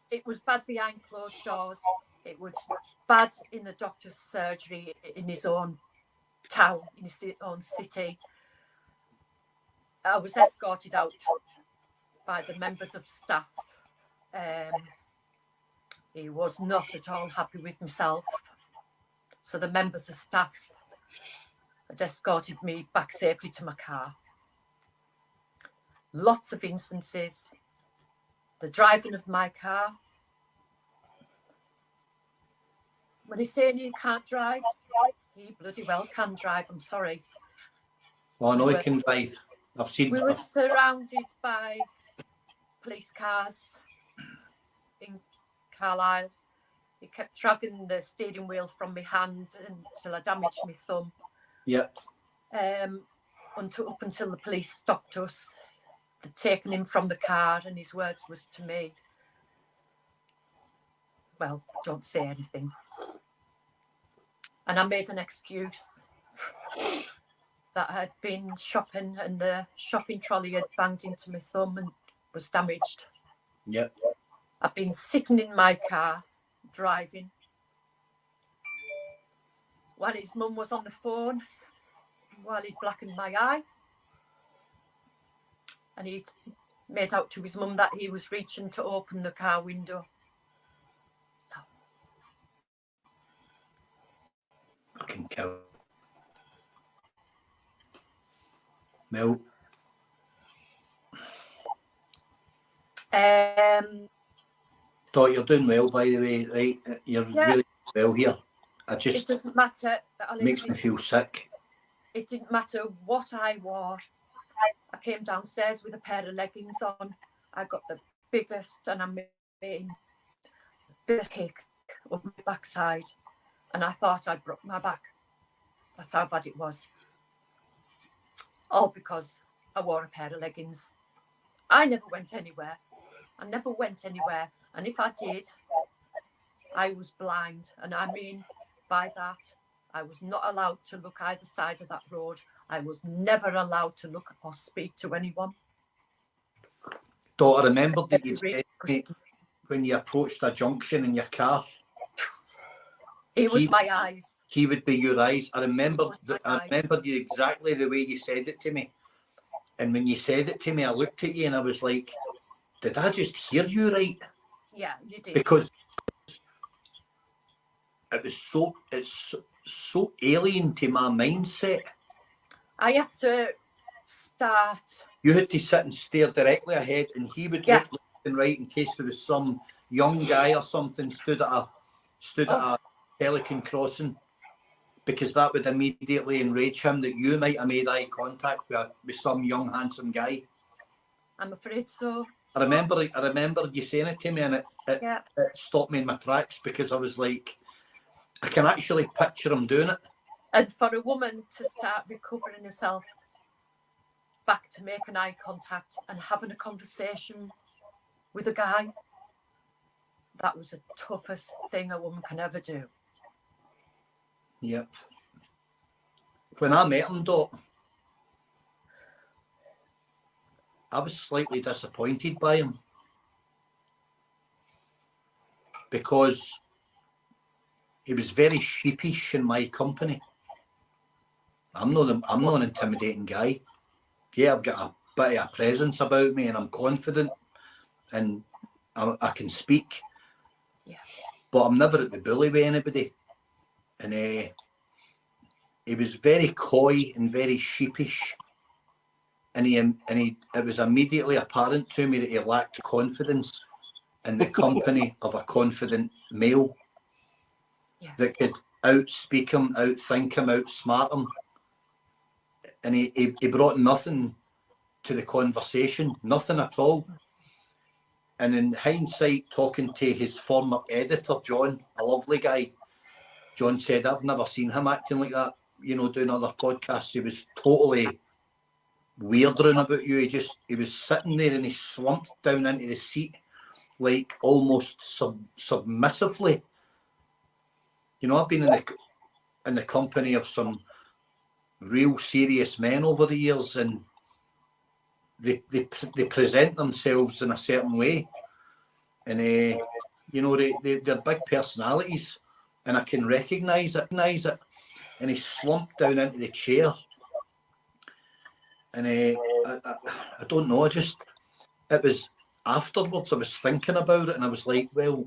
It was bad behind closed doors. It was bad in the doctor's surgery in his own town, in his own city. I was escorted out by the members of staff. He was not at all happy with himself. So the members of staff had escorted me back safely to my car. Lots of instances. The driving of my car. When he's saying he can't drive, he bloody well can drive, I'm sorry. Oh, I know he can drive. I've seen. We were surrounded by police cars in Carlisle. He kept dragging the steering wheel from my hand until I damaged my thumb. Yep. Up until the police stopped us. They'd taken him from the car, and his words was to me, well, don't say anything. And I made an excuse that I had been shopping and the shopping trolley had banged into my thumb and was damaged. Yep. I've been sitting in my car, driving, while his mum was on the phone, while he'd blackened my eye. And he made out to his mum that he was reaching to open the car window. Fucking cow. Mel. Dot, you're doing well, by the way, right? You're really well here. It doesn't matter. Makes me feel sick. It didn't matter what I wore. I came downstairs with a pair of leggings on. I got the biggest, and I'm making the biggest kick up my backside. And I thought I'd broke my back. That's how bad it was. All because I wore a pair of leggings. I never went anywhere. I never went anywhere. And if I did, I was blind. And I mean by that, I was not allowed to look either side of that road. I was never allowed to look or speak to anyone. Daughter, remember that you said to me when you approached a junction in your car? It was my eyes. He would be your eyes. I remember you exactly the way you said it to me. And when you said it to me, I looked at you and I was like, did I just hear you right? Yeah, you did. Because it's so alien to my mindset. I had to start. You had to sit and stare directly ahead, and he would look left and right in case there was some young guy or something stood at a Pelican crossing, because that would immediately enrage him that you might have made eye contact with some young handsome guy. I'm afraid so. I remember you saying it to me, and it stopped me in my tracks, because I was like, I can actually picture him doing it. And for a woman to start recovering herself back to making eye contact and having a conversation with a guy, that was the toughest thing a woman can ever do. Yep. When I met him, Dot, I was slightly disappointed by him, because he was very sheepish in my company. I'm not an intimidating guy. Yeah, I've got a bit of a presence about me, and I'm confident, and I can speak. Yeah. But I'm never at the bully with anybody. And he was very coy and very sheepish. And it was immediately apparent to me that he lacked confidence in the company of a confident male that could outspeak him, outthink him, outsmart him. And he brought nothing to the conversation, nothing at all. And in hindsight, talking to his former editor, John, a lovely guy, John said, I've never seen him acting like that, doing other podcasts. He was totally weirding about you. He was sitting there and he slumped down into the seat, like almost submissively. I've been in the company of some real serious men over the years, and they present themselves in a certain way, and they're big personalities, and I can recognise it. And he slumped down into the chair, and I don't know. It was afterwards I was thinking about it, and I was like, well,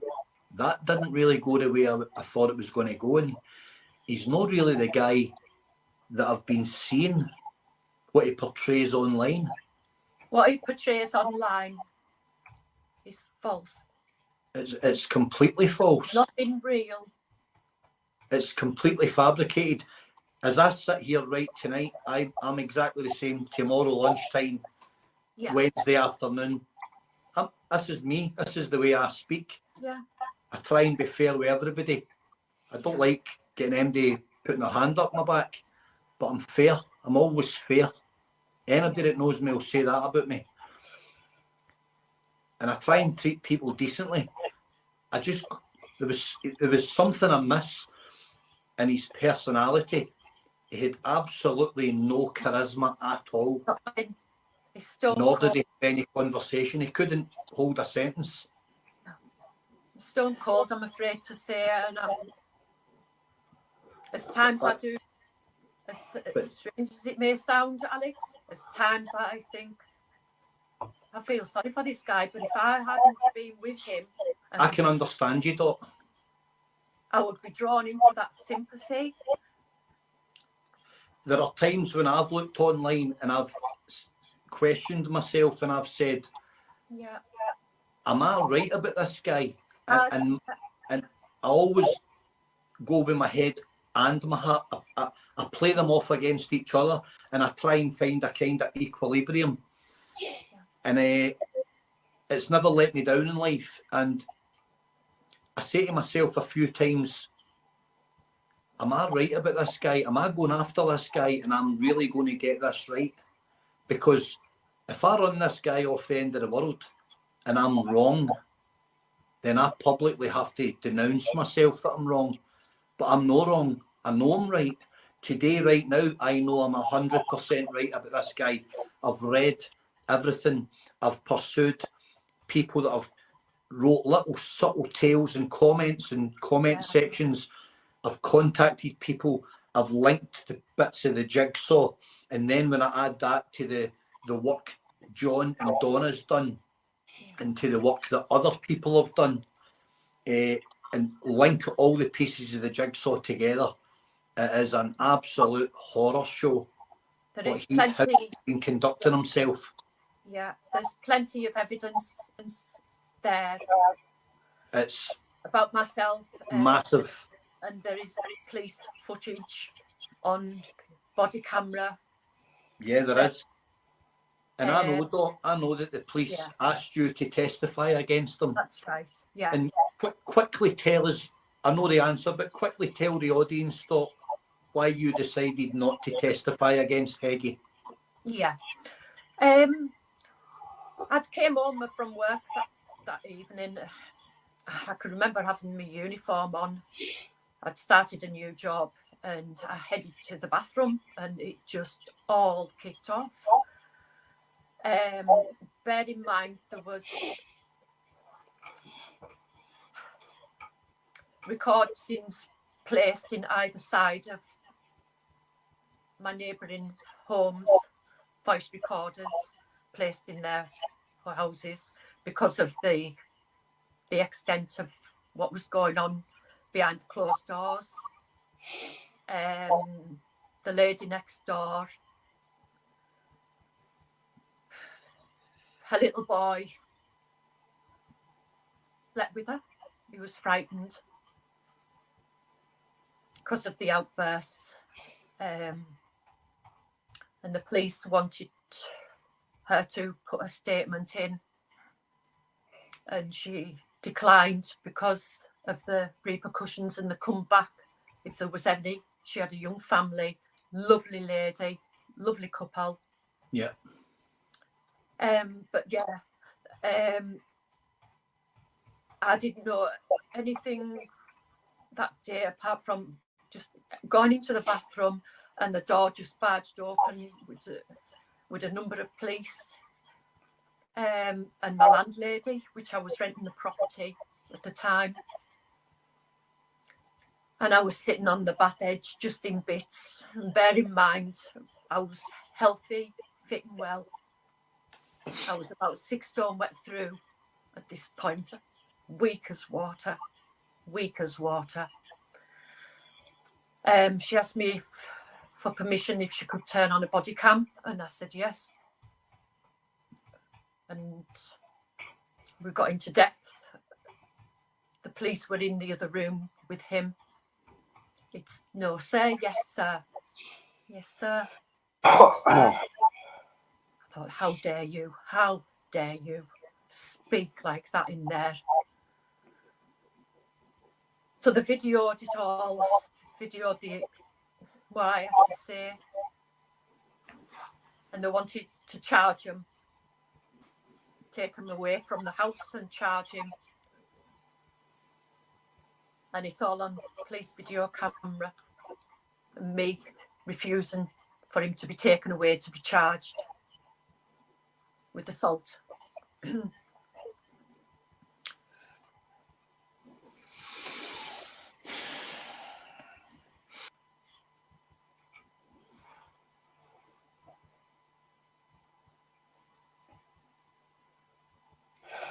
that didn't really go the way I thought it was going to go, and he's not really the guy that I've been seeing what he portrays online. What he portrays online is false. It's completely false. Nothing real. It's completely fabricated. As I sit here right tonight, I'm exactly the same tomorrow lunchtime, Wednesday afternoon. this is me. This is the way I speak. Yeah. I try and be fair with everybody. I don't like getting anybody putting their hand up my back, but I'm fair. I'm always fair. Anybody that knows me will say that about me. And I try and treat people decently. There was something amiss in his personality. He had absolutely no charisma at all. He's stone Nor did cold. he have any conversation. He couldn't hold a sentence. Stone cold, I'm afraid to say. And as times I do, as strange as it may sound, Alex, as times I think, I feel sorry for this guy, but if I hadn't been with him, I can understand you, Dot. I would be drawn into that sympathy. There are times when I've looked online and I've questioned myself and I've said, Yeah. am I right about this guy? And I always go with my head and my heart. I play them off against each other and I try and find a kind of equilibrium. And it's never let me down in life. And I say to myself a few times, am I right about this guy? Am I going after this guy and I'm really going to get this right? Because if I run this guy off the end of the world and I'm wrong, then I publicly have to denounce myself that I'm wrong. But I'm not wrong. I know I'm right. Today, right now, I know I'm 100% right about this guy. I've read everything. I've pursued people that have wrote little subtle tales and comments and comment sections. I've contacted people. I've linked the bits of the jigsaw. And then when I add that to the work John and Donna's done and to the work that other people have done, and link all the pieces of the jigsaw together, it is an absolute horror show. There is He has plenty been conducting himself. Yeah, there's plenty of evidence there. It's about myself. Massive. And there is police footage on body camera. Yeah, there is. And I know that the police asked you to testify against them. That's right, yeah. And quickly tell us, I know the answer, but quickly tell the audience why you decided not to testify against HEGGIE. Yeah. I'd came home from work that evening. I can remember having my uniform on. I'd started a new job and I headed to the bathroom and it just all kicked off. Bear in mind, there was recordings placed in either side of my neighbouring homes, voice recorders placed in their houses because of the extent of what was going on behind closed doors. The lady next door, her little boy slept with her. He was frightened because of the outbursts. And the police wanted her to put a statement in, and she declined because of the repercussions and the comeback, if there was any. She had a young family, lovely lady, lovely couple. Yeah. But yeah, I didn't know anything that day apart from just going into the bathroom and the door just barged open with a number of police and my landlady, which I was renting the property at the time. And I was sitting on the bath edge just in bits. And bear in mind, I was healthy, fit and well. I was about 6 stone wet through at this point, weak as water. She asked me for permission if she could turn on a body cam, and I said yes. And we got into depth. The police were in the other room with him. It's no, sir, yes, sir. Yes, sir. No, sir. I thought, how dare you? How dare you? speak like that in there. So they videoed it all, videoed what I had to say, and they wanted to charge him, take him away from the house and charge him. And it's all on police video camera, and me refusing for him to be taken away to be charged with assault.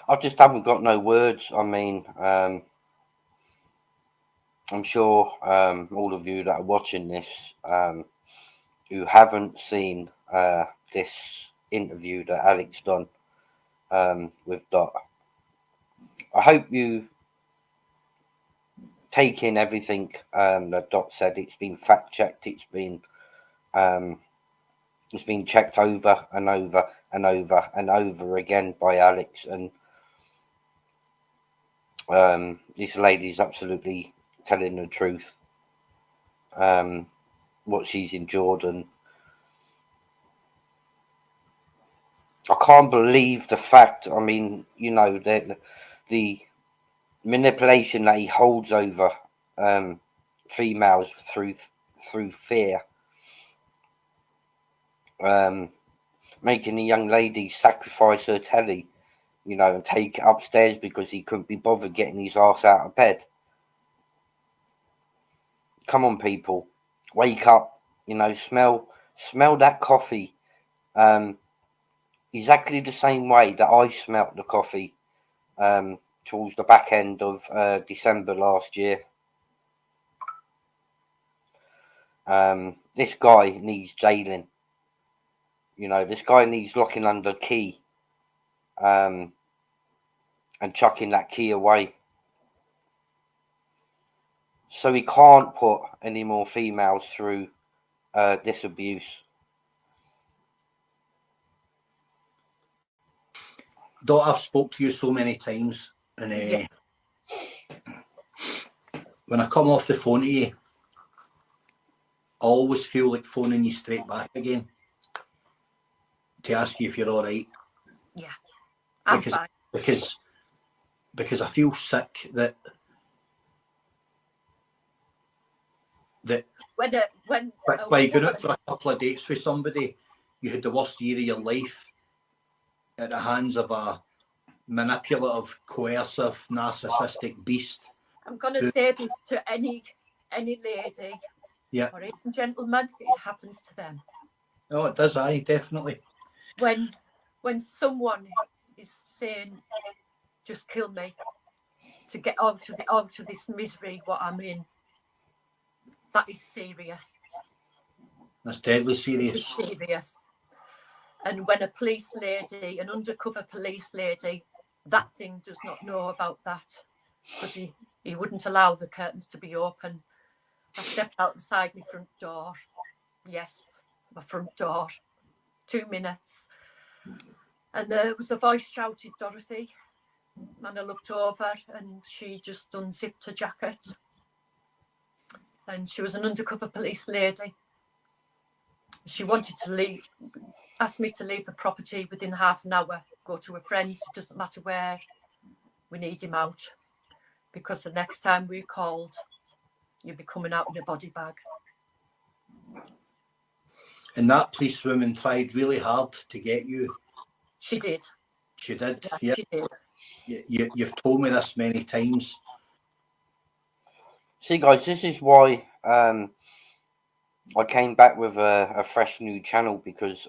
I just haven't got no words. I mean, I'm sure all of you that are watching this, who haven't seen this interview that Alex done with Dot, I hope you take in everything that Dot said. It's been fact checked. It's been checked over and over and over and over again by Alex, and this lady is absolutely telling the truth. What she's endured, and I can't believe the fact. I mean, you know, the manipulation that he holds over females through fear, making a young lady sacrifice her telly, you know, and take it upstairs because he couldn't be bothered getting his ass out of bed. Come on, people, wake up! You know, smell that coffee. Exactly the same way that I smelt the coffee towards the back end of December last year. This guy needs jailing. You know, this guy needs locking under key and chucking that key away, so he can't put any more females through this abuse. Dot, I've spoke to you so many times, and when I come off the phone to you, I always feel like phoning you straight back again to ask you if you're all right. Yeah, I'm because, fine. Because I feel sick that by going out for a couple of dates with somebody, you had the worst year of your life at the hands of a manipulative, coercive, narcissistic beast. I'm going to say this to any lady, or any gentleman, it happens to them. Oh, it does, aye, definitely. When someone is saying, just kill me to get out of this misery what I'm in, that is serious. That's deadly serious. It's serious. And when a police lady, an undercover police lady, that thing does not know about that, because he wouldn't allow the curtains to be open. I stepped outside my front door. Yes, my front door. 2 minutes. And there was a voice shouted, Dorothy. And I looked over and she just unzipped her jacket. And she was an undercover police lady. She wanted to leave, asked me to leave the property within half an hour, go to a friend's, it doesn't matter where, we need him out. Because the next time we called, you'll be coming out in a body bag. And that police woman tried really hard to get you. She did. She did. Yeah, she did. You've told me this many times. See, guys, this is why I came back with a fresh new channel, because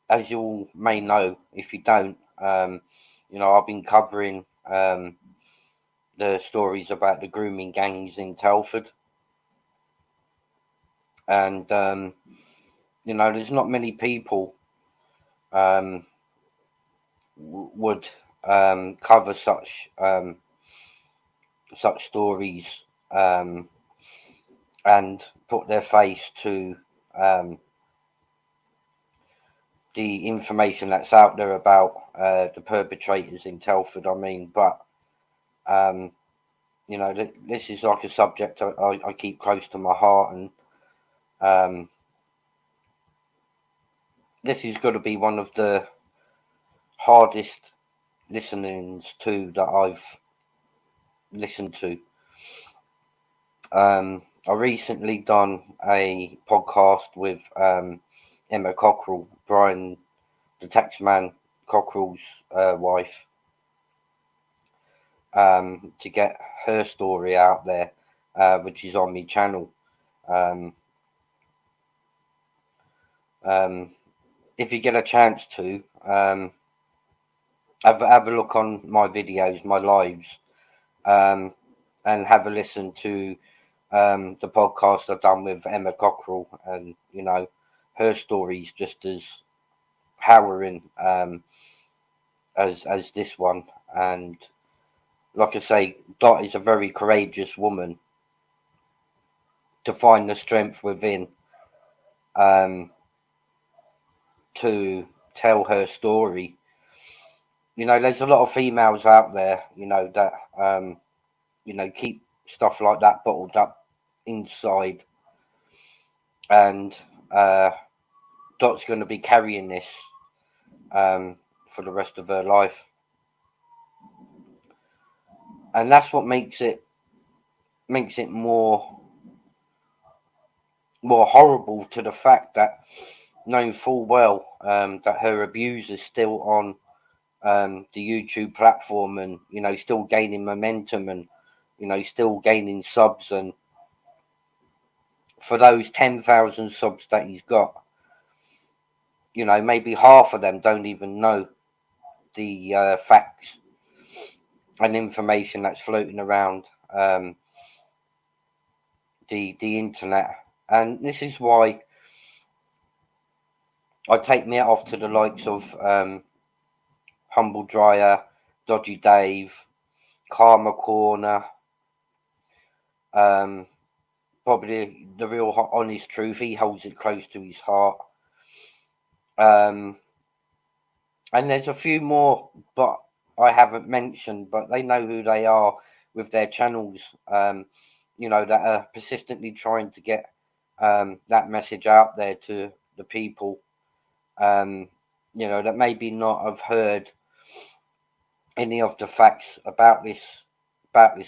as you all may know, if you don't, you know, I've been covering the stories about the grooming gangs in Telford. And, you know, there's not many people would cover such stories and put their face to the information that's out there about the perpetrators in Telford. I mean, but you know, this is like a subject I keep close to my heart, and this is going to be one of the hardest listenings to that I've listened to. I recently done a podcast with Emma Cockrell, Brian the Taxman Cockrell's wife, to get her story out there, which is on my channel. If you get a chance to have a look on my videos, my lives, and have a listen to the podcast I've done with Emma Cockrell, and you know, her story's just as harrowing as this one. And like I say, Dot is a very courageous woman to find the strength within to tell her story. You know, there's a lot of females out there, you know, that you know, keep stuff like that bottled up inside, and Dot's going to be carrying this for the rest of her life, and that's what makes it more horrible, to the fact that, knowing full well that her abuser's still on the YouTube platform, and you know, still gaining momentum, and you know, still gaining subs, and for those 10,000 subs that he's got, you know, maybe half of them don't even know the facts and information that's floating around the internet. And this is why I take me off to the likes of Humble Dryer, Dodgy Dave, Karma Corner, probably the real honest truth. He holds it close to his heart. And there's a few more, but I haven't mentioned, but they know who they are with their channels, you know, that are persistently trying to get that message out there to the people, you know, that maybe not have heard any of the facts about this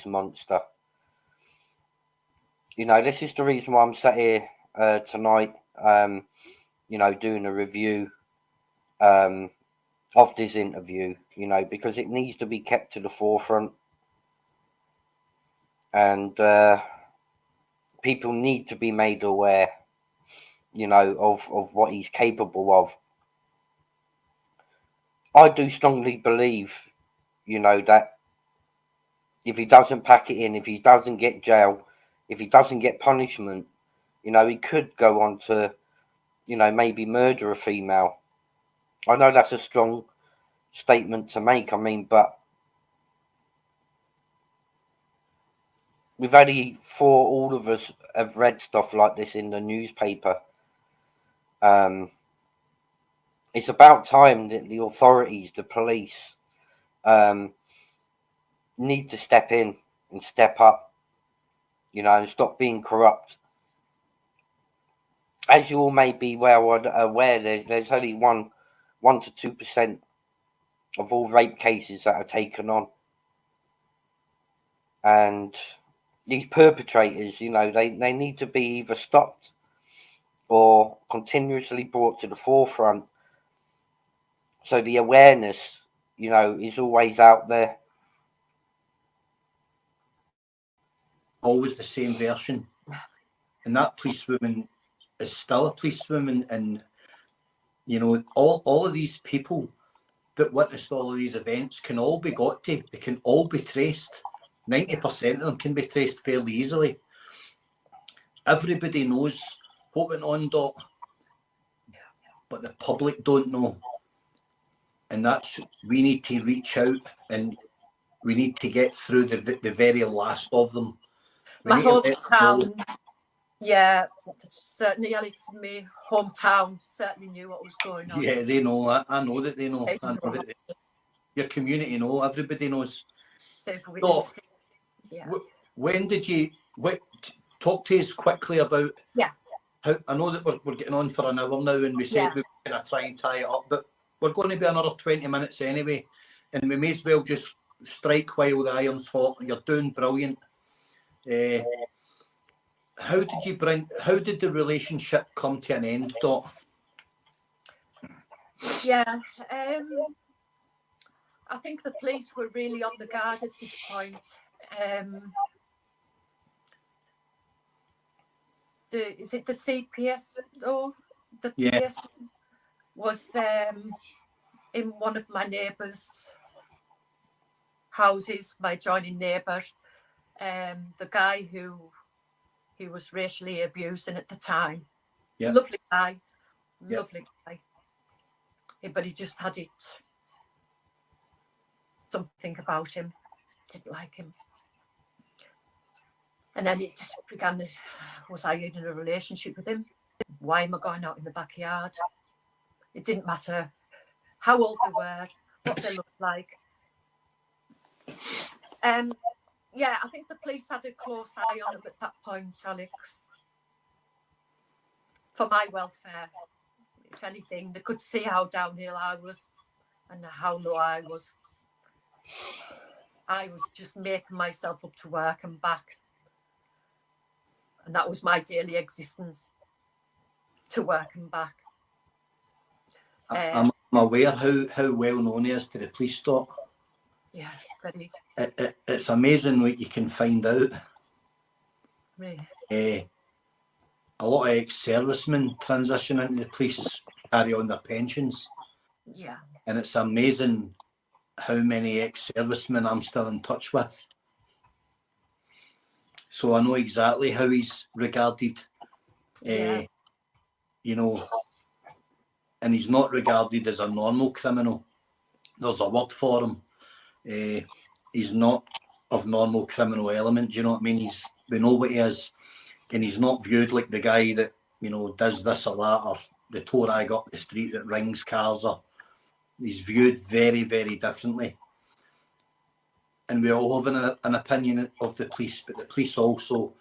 monster. You know, this is the reason why I'm sat here tonight, you know, doing a review of this interview, you know, because it needs to be kept to the forefront, and people need to be made aware, you know, of what he's capable of. I do strongly believe, you know, that if he doesn't pack it in, if he doesn't get jail, if he doesn't get punishment, you know, he could go on to, you know, maybe murder a female. I know that's a strong statement to make, I mean, but we've only, for all of us have read stuff like this in the newspaper. It's about time that the authorities, the police, need to step in and step up, you know, and stop being corrupt. As you all may be well aware, there's only 1 to 2% of all rape cases that are taken on, and these perpetrators, you know, they need to be either stopped or continuously brought to the forefront, so the awareness, you know, is always out there. Always the same version, and that policewoman is still a policewoman, and you know, all of these people that witnessed all of these events can all be got to, they can all be traced. 90% of them can be traced fairly easily. Everybody knows what went on, Dot, but the public don't know, and that's, we need to reach out, and we need to get through the very last of them. My hometown Yeah, certainly Alex in my hometown certainly knew what was going on. Yeah, they know. I know that they know. I know that your community know. Everybody knows. They've So, witnessed it. Yeah. when did you talk to us quickly about? Yeah. How, I know that we're getting on for an hour now, and we said we were going to try and tie it up, but we're going to be another 20 minutes anyway, and we may as well just strike while the iron's hot. You're doing brilliant. How did the relationship come to an end, Dot? Yeah, I think the police were really on the guard at this point. Is it the CPS though? The PS was in one of my neighbours' houses, my joining neighbour. The guy who he was racially abusing at the time. Yeah. Lovely guy, lovely guy. But he just had something about him, didn't like him. And then it just began, was I in a relationship with him? Why am I going out in the backyard? It didn't matter how old they were, what they looked like. Yeah, I think the police had a close eye on him at that point, Alex. For my welfare, if anything, they could see how downhill I was and how low I was. I was just making myself up to work and back. And that was my daily existence, to work and back. I'm aware how well known he is to the police, Dot. Yeah, very. It's amazing what you can find out. Really? A lot of ex-servicemen transition into the police, carry on their pensions. Yeah. And it's amazing how many ex-servicemen I'm still in touch with. So I know exactly how he's regarded, you know, and he's not regarded as a normal criminal. There's a word for him. He's not of normal criminal element. Do you know what I mean? We know what he is, and he's not viewed like the guy that, you know, does this or that, or the tour I got the street that rings cars. Or he's viewed very, very differently. And we all have an opinion of the police, but the police also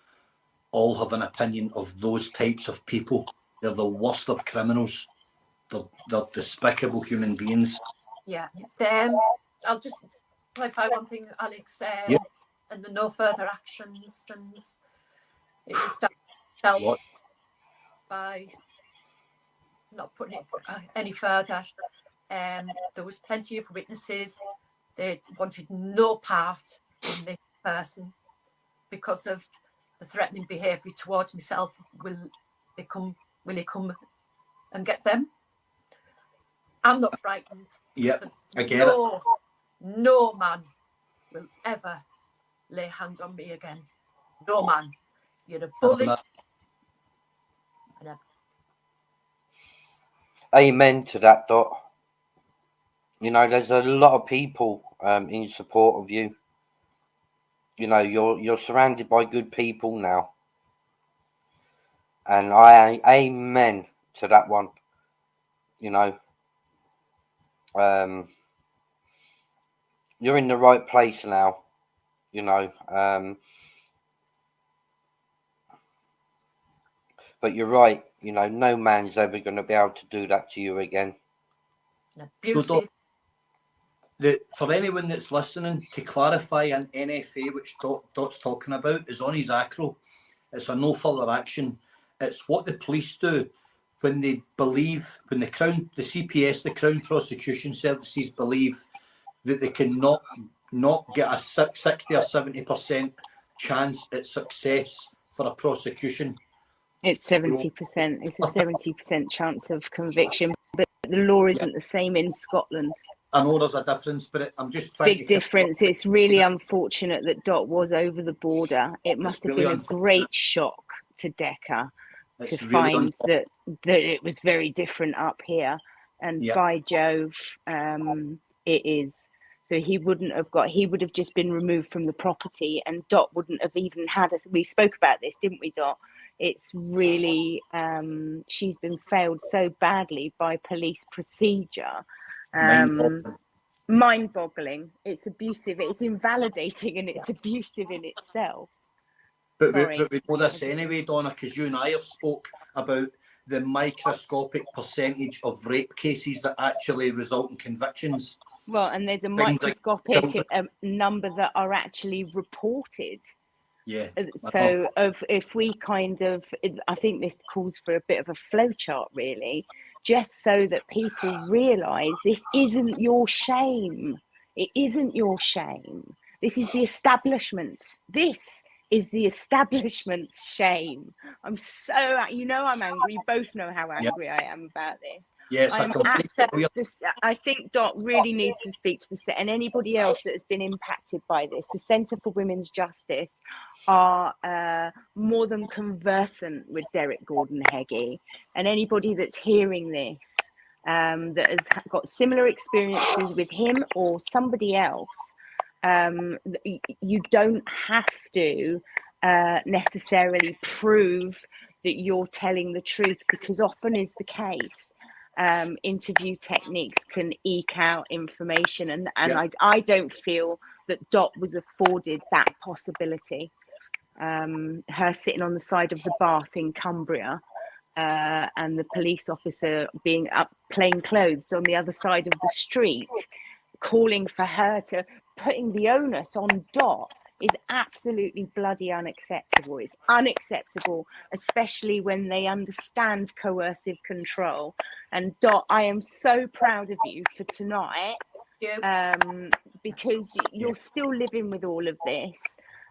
all have an opinion of those types of people. They're the worst of criminals. They're despicable human beings. Yeah. I'll just clarify one thing, Alex. And the no further actions, and it was dealt by not putting it any further. There was plenty of witnesses. They wanted no part in this person because of the threatening behaviour towards myself. Will he come and get them? I'm not frightened. Yeah, I get it. No man will ever lay hands on me again. No man. You're a bully. Amen to that, Dot. You know, there's a lot of people in support of you. You know, you're surrounded by good people now. And I amen to that one. You know, you're in the right place now. You know, but you're right. You know, no man's ever going to be able to do that to you again. So, for anyone that's listening, to clarify, an NFA, which Dot's talking about, is on his acro. It's a no further action. It's what the police do when they believe, when the CPS, the Crown Prosecution Services, believe that they can not get a 60 or 70% chance at success for a prosecution. It's 70%. It's a 70% chance of conviction, but the law isn't the same in Scotland. I know there's a difference, but I'm just trying to... Big difference. It's really unfortunate that Dot was over the border. It must have been a great shock to DECCA to find that it was very different up here. And by Jove, it is. So he would have just been removed from the property, and Dot wouldn't have even had us. We spoke about this, didn't we, Dot? It's really, she's been failed so badly by police procedure. Mind-boggling. It's abusive. It's invalidating, and it's abusive in itself. But we know this anyway, Donna, because you and I have spoke about the microscopic percentage of rape cases that actually result in convictions. Well, and there's a microscopic number that are actually reported. Yeah. So if we kind of, I think this calls for a bit of a flowchart, really, just so that people realise this isn't your shame. It isn't your shame. This is the establishment's. This is the establishment's shame. I'm so, I'm angry. You both know how angry I am about this. Yes, I think Dot really needs to speak to the set, and anybody else that has been impacted by this. The Centre for Women's Justice are more than conversant with Derek Gordon-Heggie, and anybody that's hearing this that has got similar experiences with him or somebody else, you don't have to necessarily prove that you're telling the truth, because often is the case. Interview techniques can eke out information, and I don't feel that Dot was afforded that possibility. Her sitting on the side of the bath in Cumbria, and the police officer being up plain clothes on the other side of the street, calling for her to, putting the onus on Dot, is absolutely bloody unacceptable. It's unacceptable, especially when they understand coercive control. And Dot, I am so proud of you for tonight, because you're still living with all of this.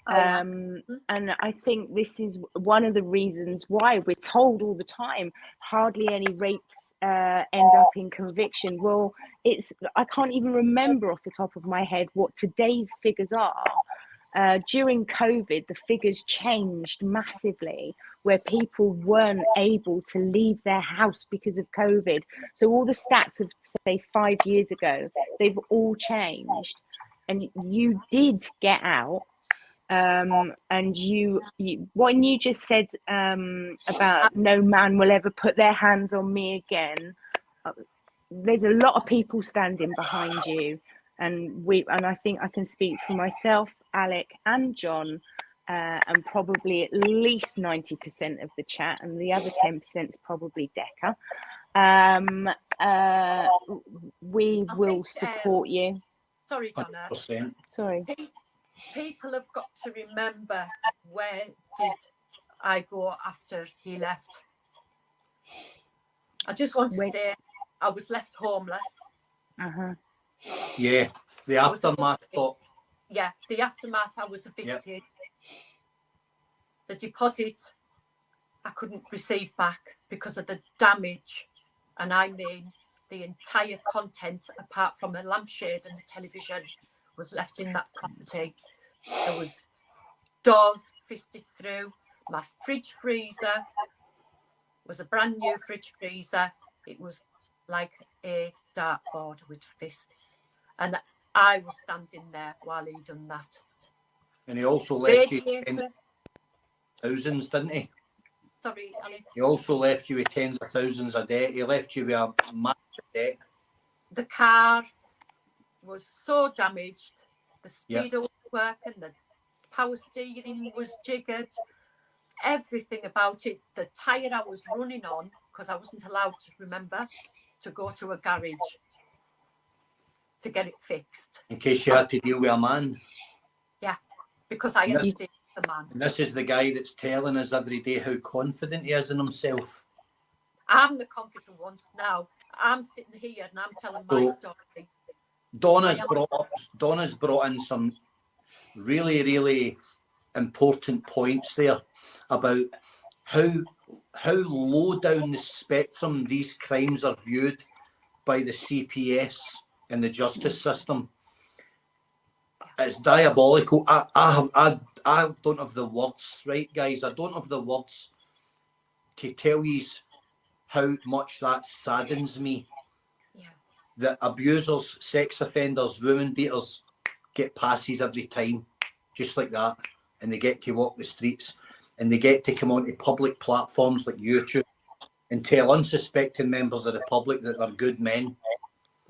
And I think this is one of the reasons why we're told all the time hardly any rapes end up in conviction. Well, I can't even remember off the top of my head what today's figures are. During COVID, the figures changed massively, where people weren't able to leave their house because of COVID. So all the stats of, say, 5 years ago, they've all changed. And you did get out. And you when you just said about no man will ever put their hands on me again, there's a lot of people standing behind you, and I think I can speak for myself, Alec and John, and probably at least 90% of the chat, and the other 10% is probably DECCA. We will support you. Sorry, Donna. 100%. Sorry. People have got to remember, where did I go after he left? I just want to say I was left homeless. Yeah, the aftermath. The aftermath, I was evicted. Yep. The deposit I couldn't receive back because of the damage, and I mean the entire content, apart from a lampshade and the television, was left in that property. There was doors fisted through. My fridge freezer was a brand new fridge freezer. It was like a dartboard with fists, and I was standing there while he done that. And he also left you thousands, didn't he? Sorry, Alex. He also left you with tens of thousands of debt. He left you with a massive debt. The car was so damaged. The speedo was working, the power steering was jiggered, everything about it. The tyre I was running on, because I wasn't allowed to, remember, to go to a garage to get it fixed. In case you had to deal with a man. Yeah, because I had to deal with the man. And this is the guy that's telling us every day how confident he is in himself. I'm the confident one now. I'm sitting here and I'm telling my story. Donna's brought in some really, really important points there about how low down the spectrum these crimes are viewed by the CPS and the justice system. It's diabolical. I don't have the words, right, guys? I don't have the words to tell you how much that saddens me. That abusers, sex offenders, women beaters get passes every time, just like that, and they get to walk the streets. and they get to come onto public platforms like YouTube and tell unsuspecting members of the public that they're good men.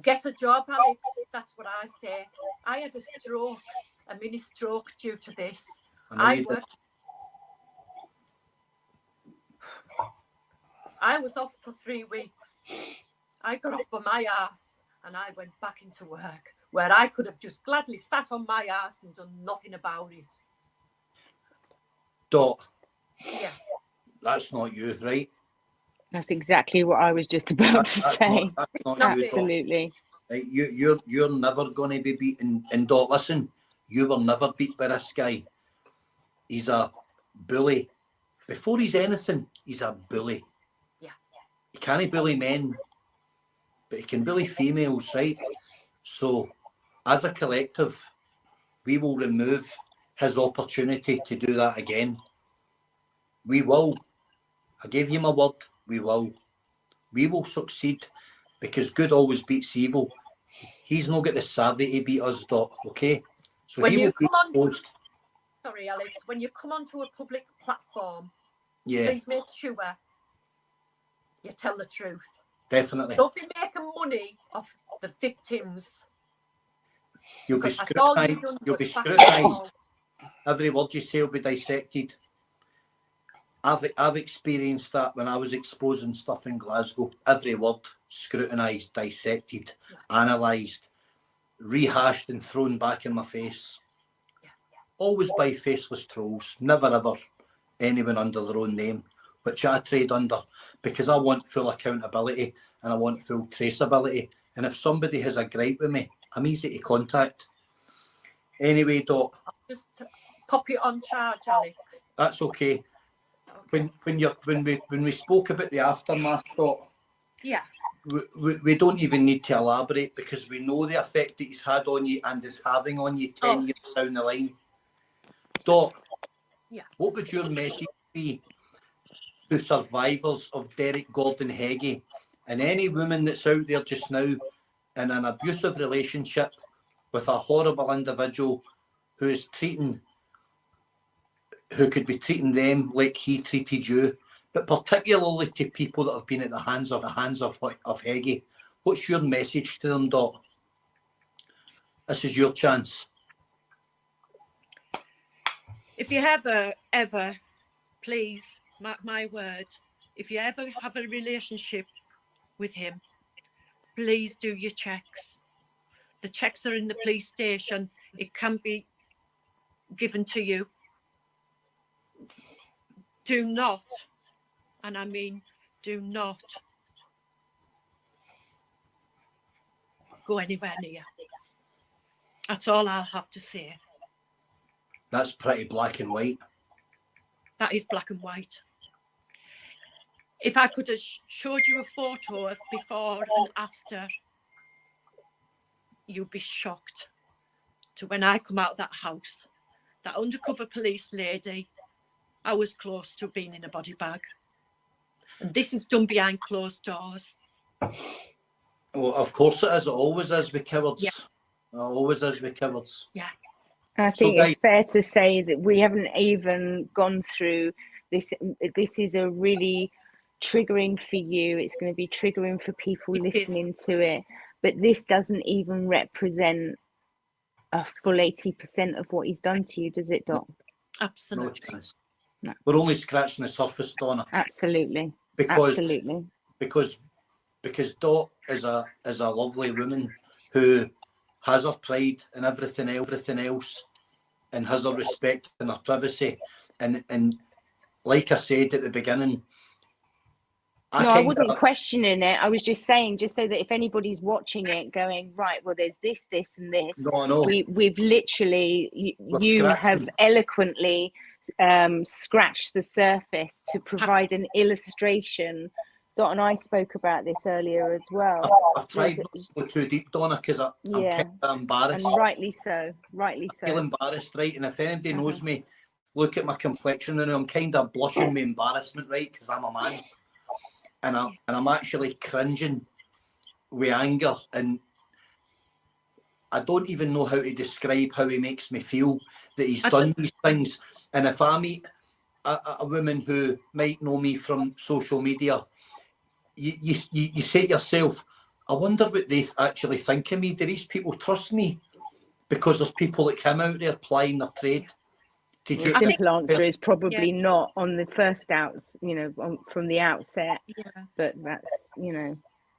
Get a job, Alex. That's what I say. I had a mini stroke due to this. I was off for 3 weeks. I got off for my ass and I went back into work, where I could have just gladly sat on my ass and done nothing about it. Dot. Yeah. That's not you, right? That's exactly what I was just about to say. That's not you, Dot. Absolutely. Right? You're never going to be beaten. And Dot, listen, you were never beat by this guy. He's a bully. Before he's anything, he's a bully. Yeah. He can't bully men, but he can bully females, right? So, as a collective, we will remove his opportunity to do that again. We will. I gave you my word. We will. We will succeed, because good always beats evil. He's not got the savvy to beat us, Dot, okay? So when he will be exposed. Sorry, Alex. When you come onto a public platform, please make sure you tell the truth. Definitely. Don't be making money off the victims. You'll be scrutinised. You'll be scrutinised. Every word you say will be dissected. I've experienced that when I was exposing stuff in Glasgow. Every word scrutinised, dissected, analysed, rehashed and thrown back in my face. Always by faceless trolls. Never ever anyone under their own name, which I trade under, because I want full accountability and I want full traceability. And if somebody has a gripe with me, I'm easy to contact. Anyway, Dot. I'll just pop it on charge, Alex. That's okay. When we spoke about the aftermath, Dot. Yeah. We don't even need to elaborate, because we know the effect that he's had on you and is having on you 10 years down the line. Dot, what would your message be to survivors of Derek Gordon HEGGIE and any woman that's out there just now in an abusive relationship with a horrible individual who could be treating them like he treated you, but particularly to people that have been at the hands of HEGGIE? What's your message to them, Dot? This is your chance. If you ever, please, mark my word, if you ever have a relationship with him, please do your checks. The checks are in the police station. It can be given to you. Do not, and I mean do not, go anywhere near. That's all I'll have to say. That's pretty black and white. That is black and white. If I could have showed you a photo of before and after, you'd be shocked to when I come out of that house. That undercover police lady, I was close to being in a body bag. And this is done behind closed doors. Well, of course it is. It always is with cowards. Yeah. It always is with cowards. Yeah. I think it's fair to say that we haven't even gone through this. This is a really triggering for you. It's going to be triggering for people listening to it. But this doesn't even represent a full 80% of what he's done to you, does it, Doc? Absolutely. No chance. No. We're only scratching the surface, Donna. Absolutely. Because Dot is a lovely woman who has her pride and everything else, and has her respect and her privacy. And like I said at the beginning, I wasn't questioning it. I was just saying, just so that if anybody's watching it going, right, well, there's this, and this. No. We've literally, you have eloquently scratched the surface to provide an illustration. Dot and I spoke about this earlier as well. I've tried not to go too deep, Donna, because I'm kind of embarrassed. And rightly so. I feel embarrassed, right? And if anybody knows me, look at my complexion, and I'm kind of blushing with embarrassment, right? Because I'm a man. And I'm actually cringing with anger, and I don't even know how to describe how he makes me feel that he's done these things. And if I meet a woman who might know me from social media, you say to yourself, I wonder what they actually think of me. Do these people trust me? Because there's people like him out there plying their trade. The simple answer is probably not on the first from the outset. Yeah. But that's,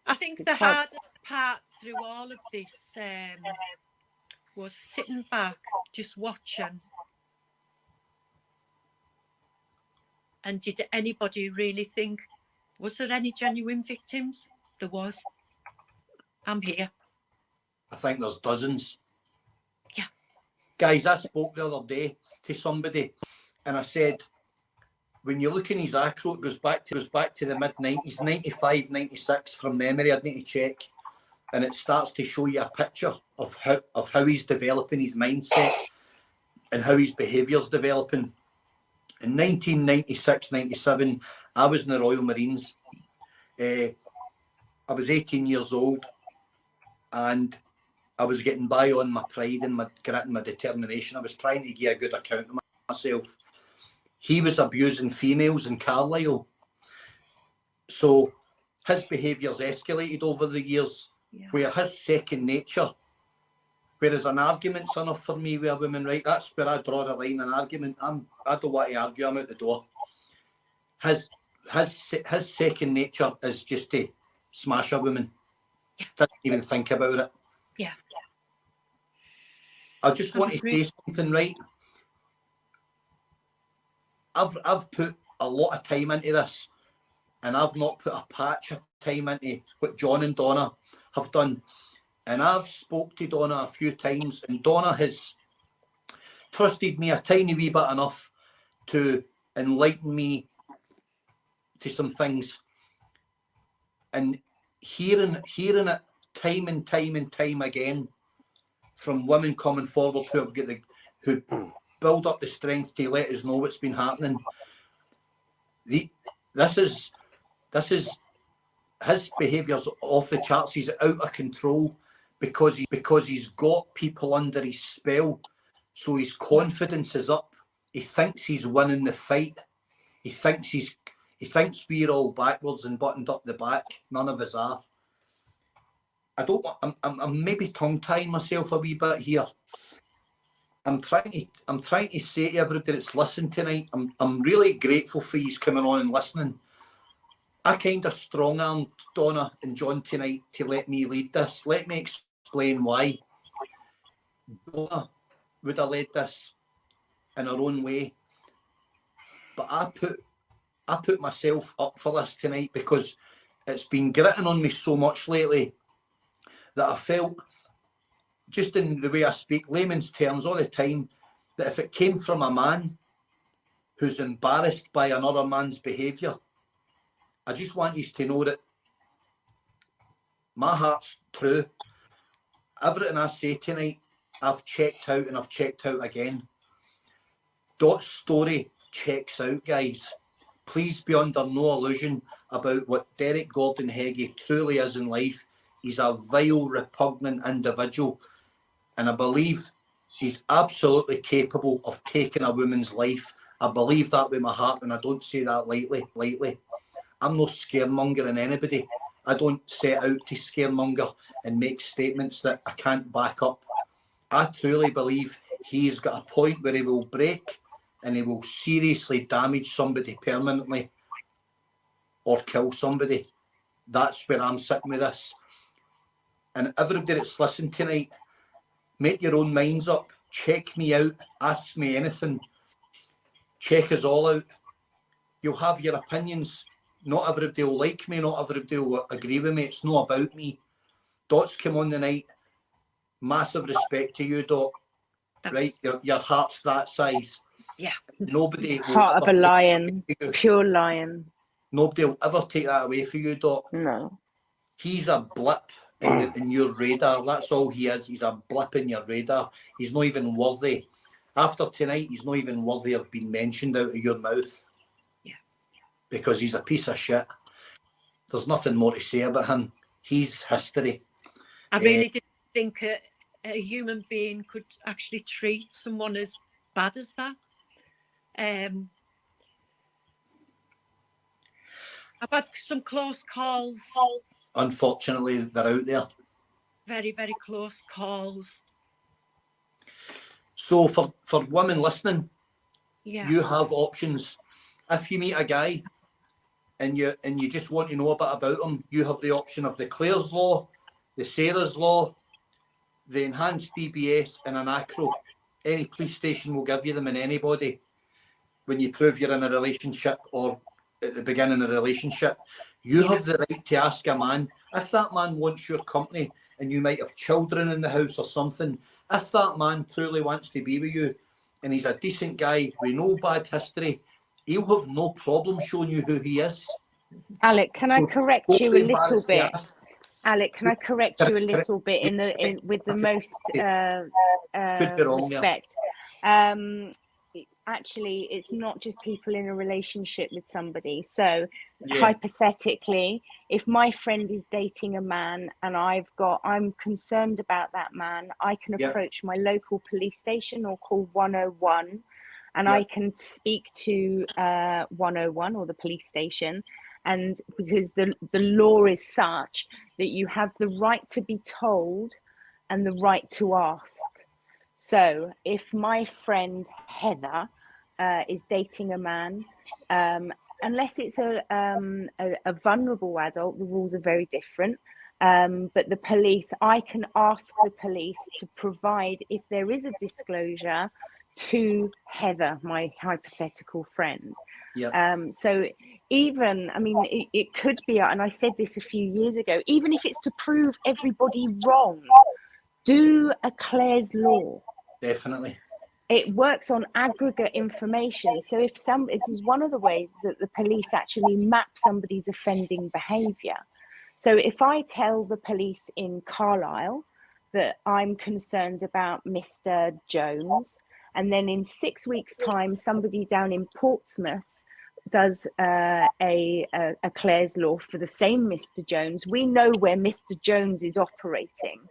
I think the hardest part through all of this was sitting back, just watching. And did anybody really think, was there any genuine victims? There was. I'm here. I think there's dozens. Yeah. Guys, I spoke the other day to somebody and I said, when you look in his acro, it goes back to the mid-90s, 95, 96 from memory, I'd need to check. And it starts to show you a picture of how he's developing his mindset and how his behaviour's developing. In 1996, 97, I was in the Royal Marines. I was 18 years old and I was getting by on my pride and my grit and my determination. I was trying to give a good account of myself. He was abusing females in Carlisle. So his behaviour's escalated over the years, where his second nature, whereas an argument's enough for me with a woman, right? That's where I draw the line. An argument, I don't want to argue, I'm out the door. His second nature is just to smash a woman. Doesn't even think about it. Yeah. I just want to say something, right? I've put a lot of time into this, and I've not put a patch of time into what John and Donna have done. And I've spoke to Donna a few times, and Donna has trusted me a tiny wee bit enough to enlighten me to some things. And hearing it time and time again from women coming forward who build up the strength to let us know what's been happening. This is his behaviour's off the charts. He's out of control because he's got people under his spell. So his confidence is up. He thinks he's winning the fight. He thinks we're all backwards and buttoned up the back. None of us are. I'm maybe tongue-tying myself a wee bit here. I'm trying to say to everybody that's listening tonight, I'm really grateful for you coming on and listening. I kind of strong-armed Donna and John tonight to let me lead this. Let me explain why. Donna would have led this in her own way, but I put myself up for this tonight because it's been gritting on me so much lately that I felt, just in the way I speak layman's terms all the time, that if it came from a man who's embarrassed by another man's behaviour, I just want you to know that my heart's true. Everything I say tonight, I've checked out and I've checked out again. Dot's story checks out, guys. Please be under no illusion about what Derek Gordon Heggie truly is in life. He's a vile, repugnant individual. And I believe he's absolutely capable of taking a woman's life. I believe that with my heart, and I don't say that lightly. I'm no scaremongering anybody. I don't set out to scaremonger and make statements that I can't back up. I truly believe he's got a point where he will break and he will seriously damage somebody permanently or kill somebody. That's where I'm sitting with this. And everybody that's listening tonight, make your own minds up. Check me out. Ask me anything. Check us all out. You'll have your opinions. Not everybody will like me. Not everybody will agree with me. It's not about me. Dot's come on tonight. Massive respect to you, Dot. Right? Your heart's that size. Yeah. Nobody Heart of a lion. Pure lion. Nobody will ever take that away from you, Dot. No. He's a blip in your radar. That's all he is. He's a blip in your radar. He's not even worthy. After tonight, he's not even worthy of being mentioned out of your mouth. Yeah. Because he's a piece of shit. There's nothing more to say about him. He's history. I really didn't think a human being could actually treat someone as bad as that. I've had some close calls. Unfortunately, they're out there. Very, very close calls. So for women listening, Yeah. you have options. If you meet a guy and you just want to know a bit about him, you have the option of the Clare's Law, the Sarah's Law, the enhanced DBS, and an ACRO. Any police station will give you them, and anybody, when you prove you're in a relationship or at the beginning of a relationship, you have the right to ask a man, if that man wants your company and you might have children in the house or something, if that man truly wants to be with you and he's a decent guy with no bad history, he'll have no problem showing you who he is. Alec, can I correct you a little bit? Ask. Alec, can I correct you a little bit with the most Could be wrong, respect? Actually, it's not just people in a relationship with somebody. So hypothetically, if my friend is dating a man and I'm concerned about that man, I can approach my local police station or call 101, and I can speak to 101 or the police station. And because the law is such that you have the right to be told and the right to ask. So if my friend Heather is dating a man, unless it's a vulnerable adult, the rules are very different. But the police, I can ask the police to provide, if there is a disclosure, to Heather, my hypothetical friend. So even, I mean, it could be, and I said this a few years ago, even if it's to prove everybody wrong, do a Clare's Law. Definitely. It works on aggregate information. So it is one of the ways that the police actually map somebody's offending behaviour. So if I tell the police in Carlisle that I'm concerned about Mr. Jones, and then in 6 weeks' time, somebody down in Portsmouth does a Clare's Law for the same Mr. Jones, we know where Mr. Jones is operating.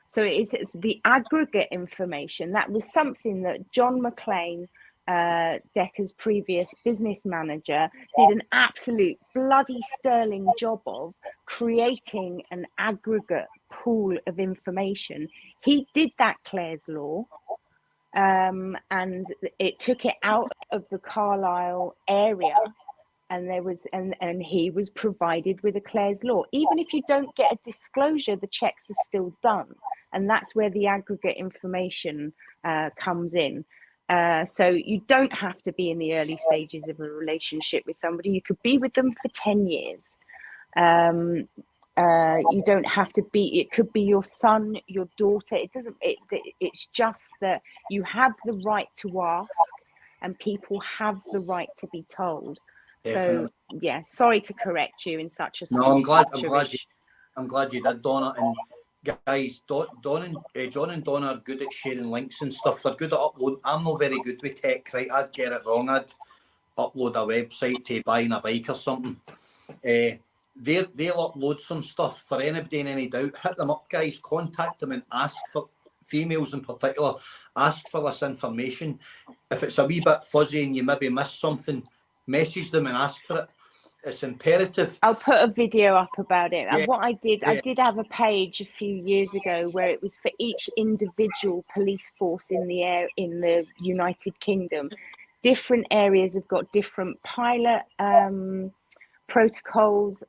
So it's the aggregate information. That was something that John McLean, DECCA's previous business manager, did an absolute bloody sterling job of creating an aggregate pool of information. He did that Clare's Law, and it took it out of the Carlisle area, and there was and he was provided with a Clare's Law. Even if you don't get a disclosure, the checks are still done. And that's where the aggregate information comes in. So you don't have to be in the early stages of a relationship with somebody. You could be with them for 10 years. You don't have to be, it could be your son, your daughter. It's just that you have the right to ask, and people have the right to be told. Definitely. So yeah, sorry to correct you in such a I'm glad you did, Donna. And guys, John and Donna are good at sharing links and stuff. They're good at upload. I'm not very good with tech, right? I'd get it wrong. I'd upload a website to buying a bike or something. They'll upload some stuff. For anybody in any doubt, hit them up, guys. Contact them and ask for, females in particular, ask for this information. If it's a wee bit fuzzy and you maybe miss something, message them and ask for it. It's imperative. I'll put a video up about it. Yeah. What I did have a page a few years ago where it was for each individual police force in the United Kingdom. Different areas have got different pilot protocols.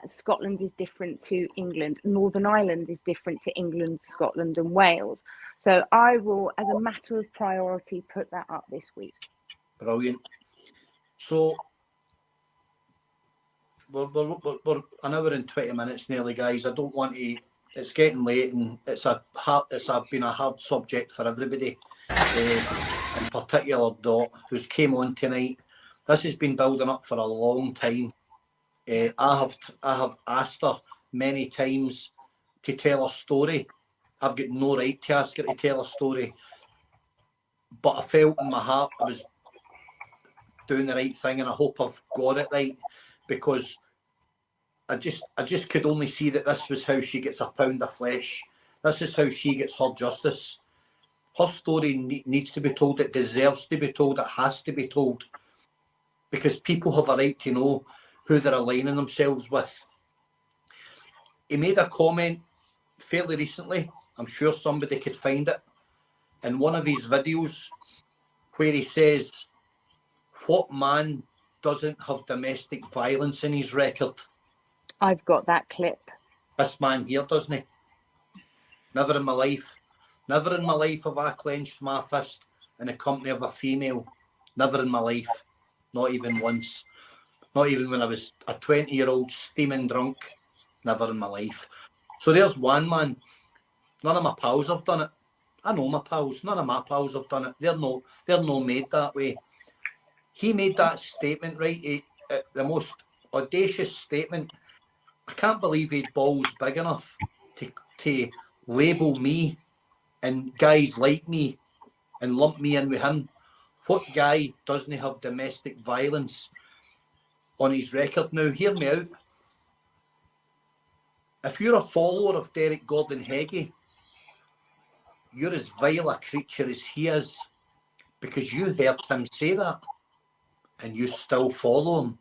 Scotland is different to England. Northern Ireland is different to England, Scotland, and Wales. So I will, as a matter of priority, put that up this week. Brilliant. So we're an hour and 20 minutes nearly, guys. I don't want to. It's getting late, and it's been a hard subject for everybody. In particular, Dot, who's came on tonight. This has been building up for a long time. I have asked her many times to tell her story. I've got no right to ask her to tell her story, but I felt in my heart I was doing the right thing, and I hope I've got it right, because I just could only see that this was how she gets a pound of flesh. This is how she gets her justice. Her story needs to be told. It deserves to be told. It has to be told, because people have a right to know who they're aligning themselves with. He made a comment fairly recently, I'm sure somebody could find it, in one of his videos where he says, what man doesn't have domestic violence in his record? I've got that clip. This man here, doesn't he? Never in my life. Never in my life have I clenched my fist in the company of a female. Never in my life. Not even once. Not even when I was a 20-year-old steaming drunk. Never in my life. So there's one man. None of my pals have done it. I know my pals. None of my pals have done it. They're no made that way. He made that statement, right? The most audacious statement. I can't believe he had balls big enough to label me and guys like me and lump me in with him. What guy doesn't have domestic violence on his record? Now, hear me out. If you're a follower of Derek Gordon Heggie, you're as vile a creature as he is, because you heard him say that and you still follow him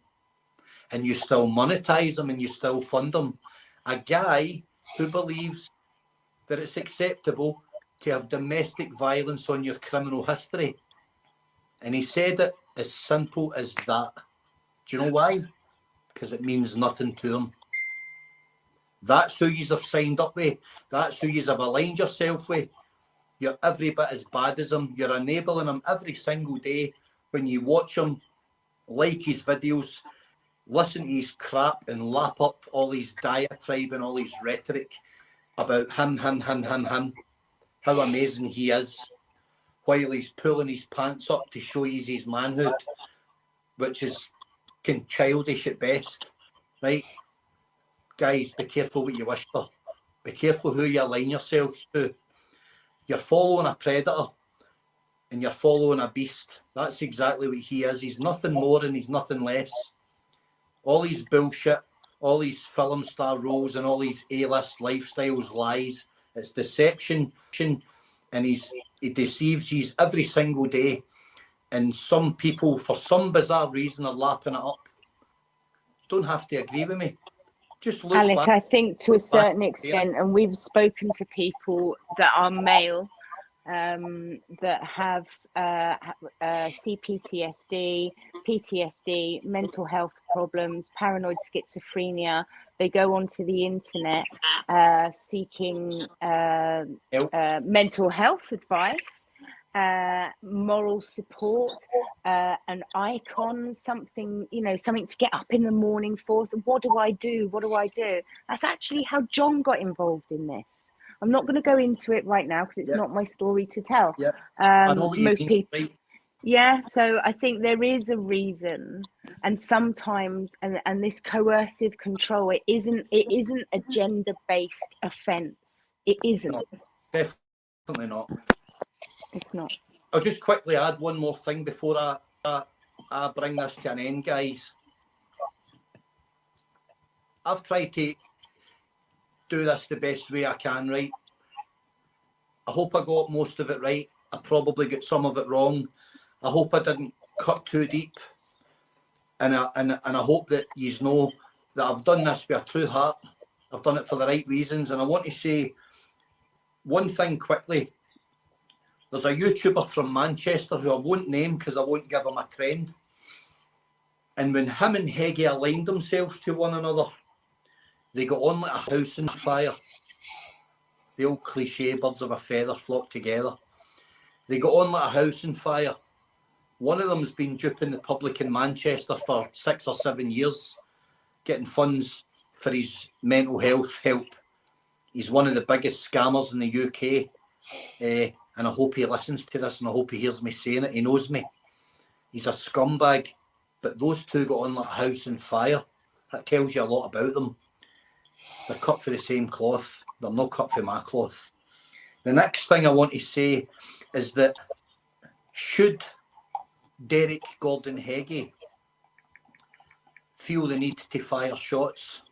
and you still monetize him and you still fund him. A guy who believes that it's acceptable to have domestic violence on your criminal history. And he said it as simple as that. Do you know why? Because it means nothing to him. That's who you have signed up with. That's who you have aligned yourself with. You're every bit as bad as him. You're enabling him every single day when you watch him, like his videos, listen to his crap and lap up all his diatribe and all his rhetoric about him, how amazing he is, while he's pulling his pants up to show you his manhood, which is kind of childish at best, right? Guys, be careful what you wish for. Be careful who you align yourselves to. You're following a predator and you're following a beast. That's exactly what he is. He's nothing more and he's nothing less. All his bullshit, all his film star roles and all his A-list lifestyles, lies. It's deception, and he deceives you every single day. And some people, for some bizarre reason, are lapping it up. Don't have to agree with me. Just look Alec, back. I think to a certain extent, and we've spoken to people that are male, that have CPTSD, PTSD, mental health problems, paranoid schizophrenia. They go onto the internet seeking mental health advice, moral support, an icon, something, something to get up in the morning for. So what do I do? What do I do? That's actually how John got involved in this. I'm not going to go into it right now because it's not my story to tell. Most people, right? Yeah. So I think there is a reason, and sometimes, and this coercive control, it isn't a gender-based offence. It isn't. No, definitely not. It's not. I'll just quickly add one more thing before I bring this to an end, guys. I've tried to do this the best way I can, right? I hope I got most of it right. I probably got some of it wrong. I hope I didn't cut too deep. And I hope that you know that I've done this with a true heart. I've done it for the right reasons. And I want to say one thing quickly. There's a YouTuber from Manchester who I won't name because I won't give him a trend. And when him and Heggie aligned themselves to one another, they got on like a house on fire. The old cliche, birds of a feather flock together. They got on like a house on fire. One of them's been duping the public in Manchester for 6 or 7 years, getting funds for his mental health help. He's one of the biggest scammers in the UK. And I hope he listens to this and I hope he hears me saying it. He knows me. He's a scumbag. But those two got on like a house on fire. That tells you a lot about them. They're cut for the same cloth. They're not cut for my cloth. The next thing I want to say is that should Derek Gordon Heggie feel the need to fire shots,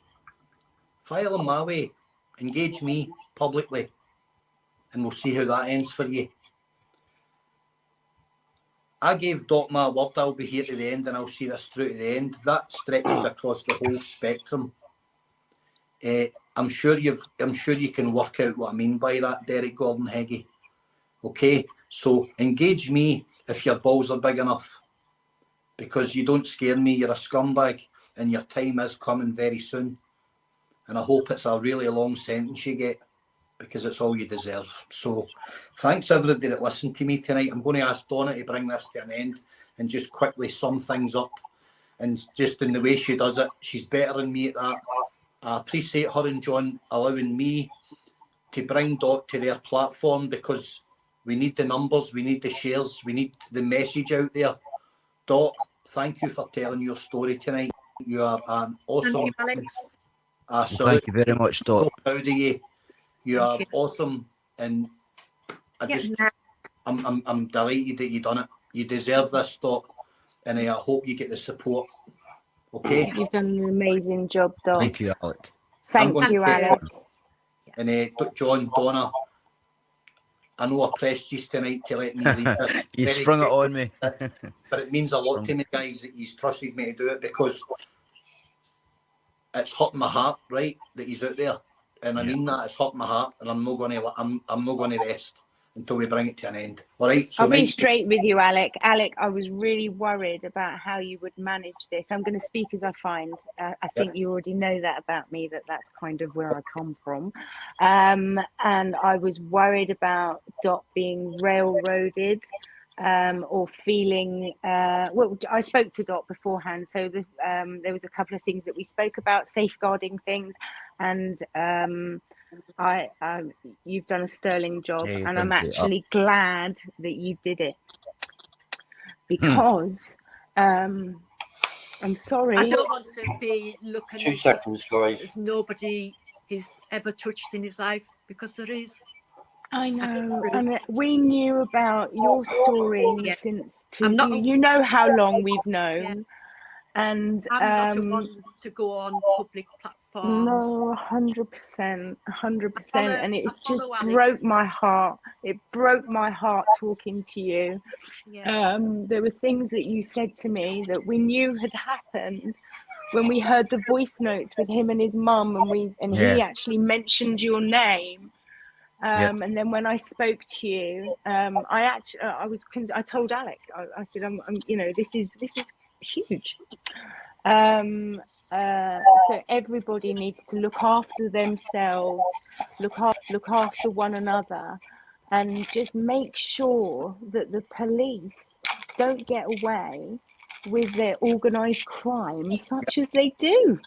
fire them my way. Engage me publicly. And we'll see how that ends for you. I gave Dot my word I'll be here to the end and I'll see this through to the end. That stretches across the whole spectrum. I'm sure you can work out what I mean by that, Derek Gordon Heggie. Okay, so engage me if your balls are big enough, because you don't scare me. You're a scumbag and your time is coming very soon. And I hope it's a really long sentence you get, because it's all you deserve. So thanks everybody that listened to me tonight. I'm going to ask Donna to bring this to an end and just quickly sum things up. And just in the way she does it, she's better than me at that. I appreciate her and John allowing me to bring Dot to their platform, because we need the numbers, we need the shares, we need the message out there. Dot, thank you for telling your story tonight. You are an awesome. Thank you, Alex. Thank you very much, Dot. So proud of you. You are awesome, and I'm delighted that you done it. You deserve this, Dot, and I hope you get the support. Okay. You've done an amazing job, Dot. Thank you, Alec. Thank you, Alec. And John, Donna, I know I pressed you tonight to let me leave it. You sprung it on me. But it means a lot to me, guys, that he's trusted me to do it, because it's hurt my heart, right, that he's out there. And I mean that, it's hurt my heart, and I'm not going to rest until we bring it to an end. All right. So I'll be straight with you, Alec. Alec, I was really worried about how you would manage this. I'm going to speak as I find. I think you already know that about me, that's kind of where I come from. And I was worried about Dot being railroaded, or feeling, well, I spoke to Dot beforehand, so there was a couple of things that we spoke about, safeguarding things, and you've done a sterling job, and I'm actually glad that you did it, because I'm sorry. I don't want to be looking 2 seconds, guys. as nobody he's ever touched in his life, because there is. I know, and we knew about your story since you know how long we've known, and I'm not one to go on public platforms. No, 100%, and it just broke my heart. It broke my heart talking to you. Yeah. There were things that you said to me that we knew had happened when we heard the voice notes with him and his mum, and he actually mentioned your name. And then when I spoke to you, I told Alec, I said, I'm you know, this is huge. So everybody needs to look after themselves, look after one another, and just make sure that the police don't get away with their organised crime such as they do.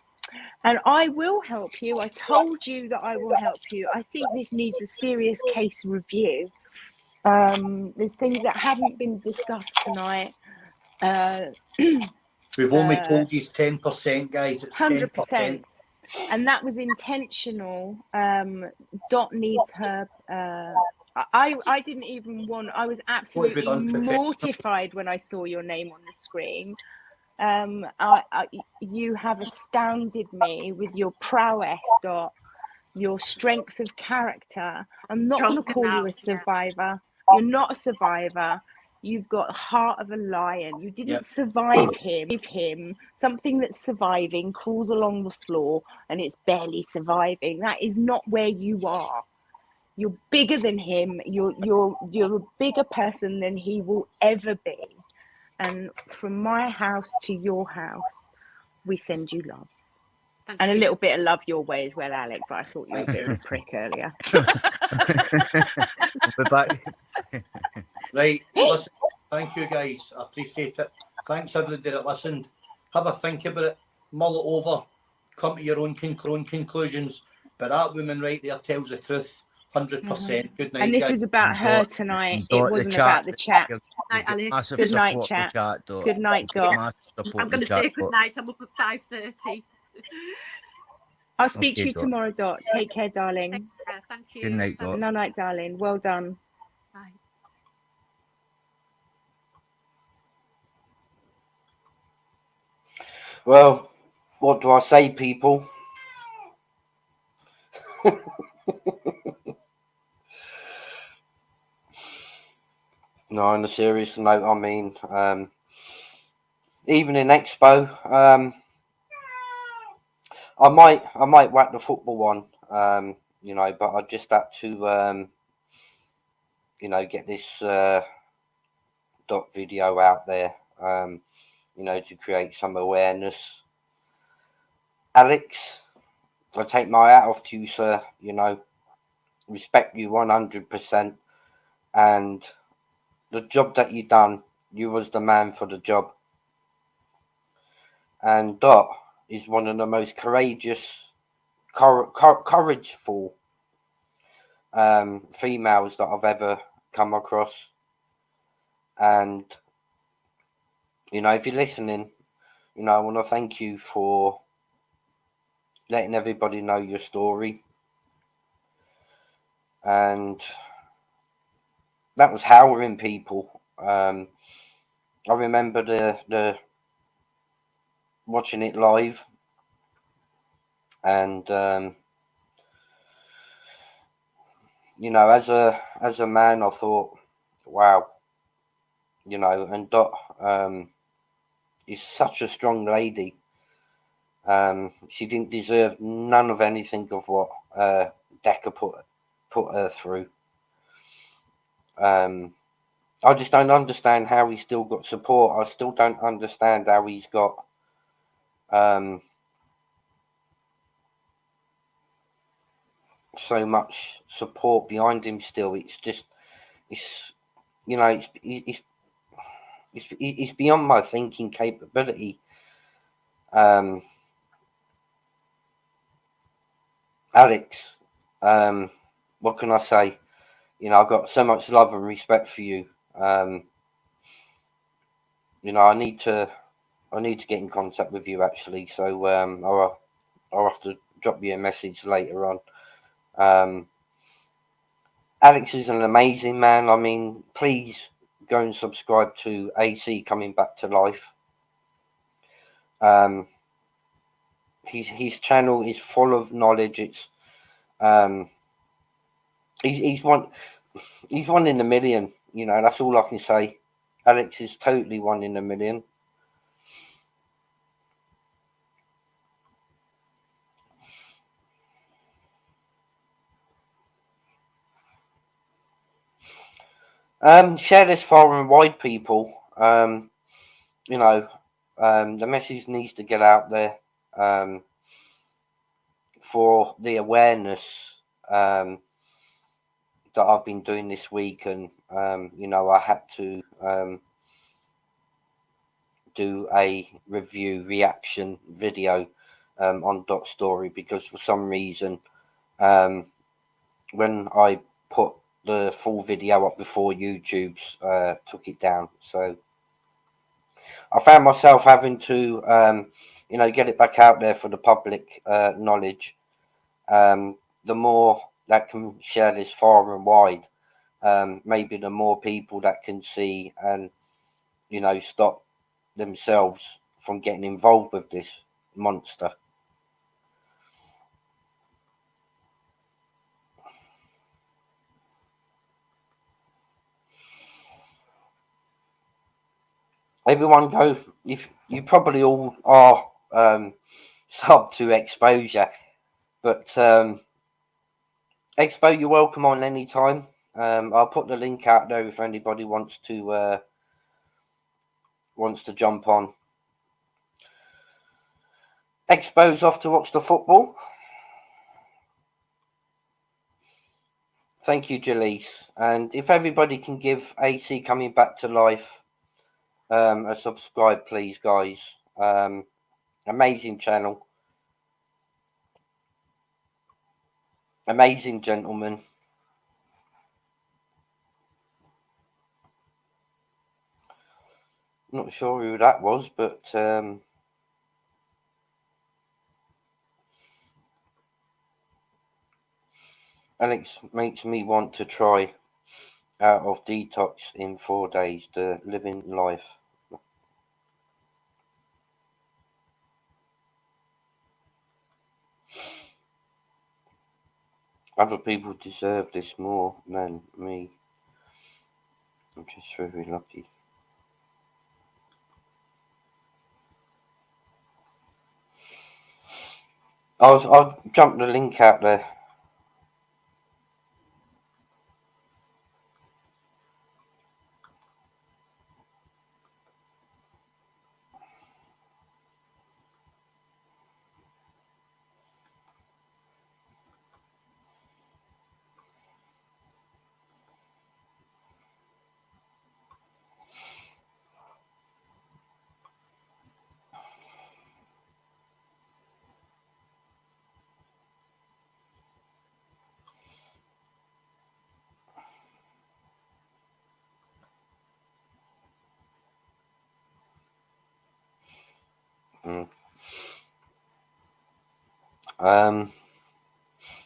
And I will help you. I told you that I will help you. I think this needs a serious case review. There's things that haven't been discussed tonight. We've only told you 10%, guys. It's 10%. And that was intentional. Dot needs her. I didn't even want. I was absolutely mortified when I saw your name on the screen. You have astounded me with your prowess, Dot, your strength of character. I'm not going to call you a survivor. You're not a survivor. You've got the heart of a lion. You didn't survive him. Something that's surviving crawls along the floor and it's barely surviving. That is not where you are. You're bigger than him. You're a bigger person than he will ever be. And from my house to your house, we send you love. And a little bit of love your way as well, Alec, but I thought you were a bit of a prick earlier. We're back. Right, listen, thank you guys, I appreciate it. Thanks everybody that listened. Have a think about it, mull it over, come to your own conclusions. But that woman right there tells the truth, 100%. Good night, and this guys. was about her tonight. It wasn't about the chat. Good night, chat. Good night, Dot. I'm going to say good night. I'm up at 5:30. I'll speak to you tomorrow, Dot. Take care, darling. Take care. Thank you. Good night, Dot. No night, darling. Well done. Bye. Well, what do I say, people? No, on a serious note, I mean, even in Expo, I might whack the football one, you know, but I just had to, you know, get this dot video out there, you know, to create some awareness. Alex, I take my hat off to you, sir. You know, respect you 100%, and the job that you done, you was the man for the job. And Dot is one of the most courageous, courageful females that I've ever come across. And you know, if you're listening, you know, I want to thank you for letting everybody know your story. And that was harrowing, people. I remember the watching it live, and you know, as a man, I thought, wow, you know, and Dot is such a strong lady. She didn't deserve none of anything of what DECCA put her through. I just don't understand how he's still got support. I still don't understand how he's got so much support behind him still. It's just, it's, you know, it's beyond my thinking capability. Alex, what can I say? You know, I've got so much love and respect for you. You know, I need to get in contact with you, actually. So I'll have to drop you a message later on. Alex is an amazing man. I mean, please go and subscribe to AC Coming Back to Life. His channel is full of knowledge. It's he's one in a million. You know, that's all I can say. Alex is totally one in a million. Share this far and wide, people. You know, the message needs to get out there for the awareness that I've been doing this week, and you know, I had to do a reaction video on Dot's story, because for some reason when I put the full video up before, YouTube's took it down. So I found myself having to you know, get it back out there for the public knowledge. The more that can share this far and wide, maybe the more people that can see and, you know, stop themselves from getting involved with this monster. Everyone go, if you probably all are sub to Exposure, but Expo, you're welcome on any time. I'll put the link out there if anybody wants to jump on. Expo's off to watch the football. Thank you, Jalise. And if everybody can give AC Coming Back to Life a subscribe, please, guys. Amazing channel. Amazing gentleman. Not sure who that was, but Alex makes me want to try out of detox in 4 days, the living life. Other people deserve this more than me. I'm just very lucky. I'll jump the link out there.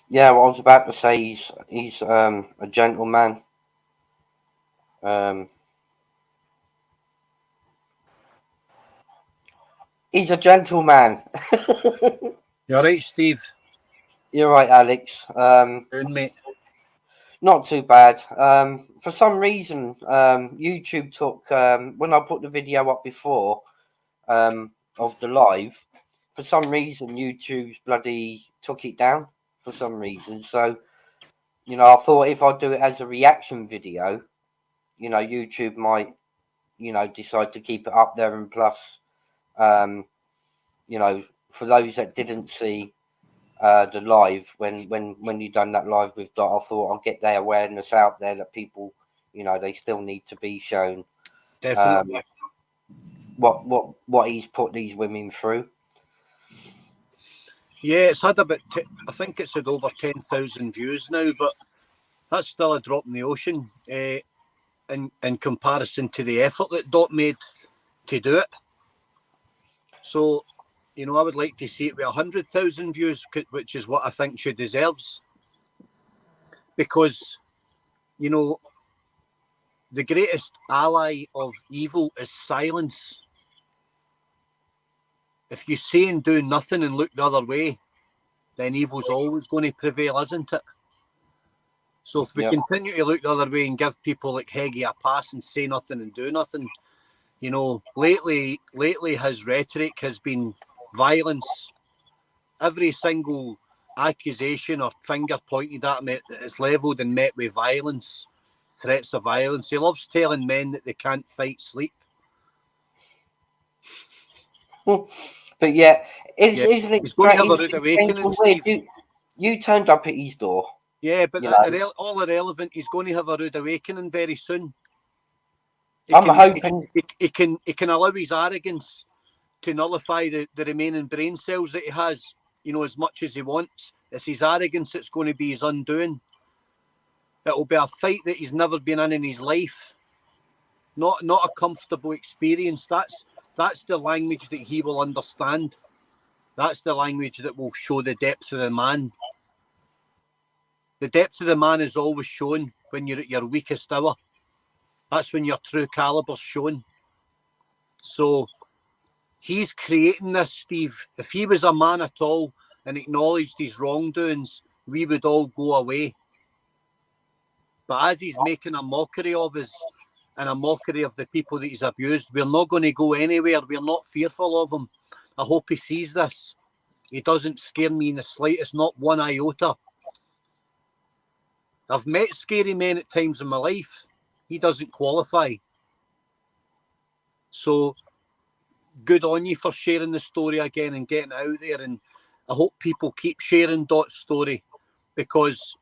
Yeah, what I was about to say, he's a gentleman. He's a gentleman. You're right, Steve. You're right, Alex. Good, mate. Not too bad. For some reason, YouTube took when I put the video up before of the live. For some reason, YouTube's bloody took it down for some reason. So, you know, I thought if I do it as a reaction video, you know, YouTube might, you know, decide to keep it up there. And plus, you know, for those that didn't see the live, when you done that live with Dot, I thought I'll get their awareness out there that people, you know, they still need to be shown Definitely. what he's put these women through. Yeah, it's had about, I think it's had over 10,000 views now, but that's still a drop in the ocean in comparison to the effort that Dot made to do it. So, you know, I would like to see it with 100,000 views, which is what I think she deserves. Because, you know, the greatest ally of evil is silence. If you say and do nothing and look the other way, then evil's always going to prevail, isn't it? So if we continue to look the other way and give people like HEGGIE a pass and say nothing and do nothing, you know, lately his rhetoric has been violence. Every single accusation or finger pointed at him is levelled and met with violence, threats of violence. He loves telling men that they can't fight sleep. But yeah, isn't it? He's going to have a rude awakening, Steve. You turned up at his door. Yeah, but all irrelevant. He's going to have a rude awakening very soon. I'm hoping he can allow his arrogance to nullify the remaining brain cells that he has, you know, as much as he wants. It's his arrogance that's going to be his undoing. It'll be a fight that he's never been in his life. Not a comfortable experience. That's the language that he will understand. That's the language that will show the depth of the man. The depth of the man is always shown when you're at your weakest hour. That's when your true caliber's shown. So he's creating this, Steve. If he was a man at all and acknowledged his wrongdoings, we would all go away. But as he's making a mockery of us and a mockery of the people that he's abused, we're not going to go anywhere. We're not fearful of him. I hope he sees this. He doesn't scare me in the slightest, not one iota. I've met scary men at times in my life. He doesn't qualify. So good on you for sharing the story again and getting it out there. And I hope people keep sharing Dot's story because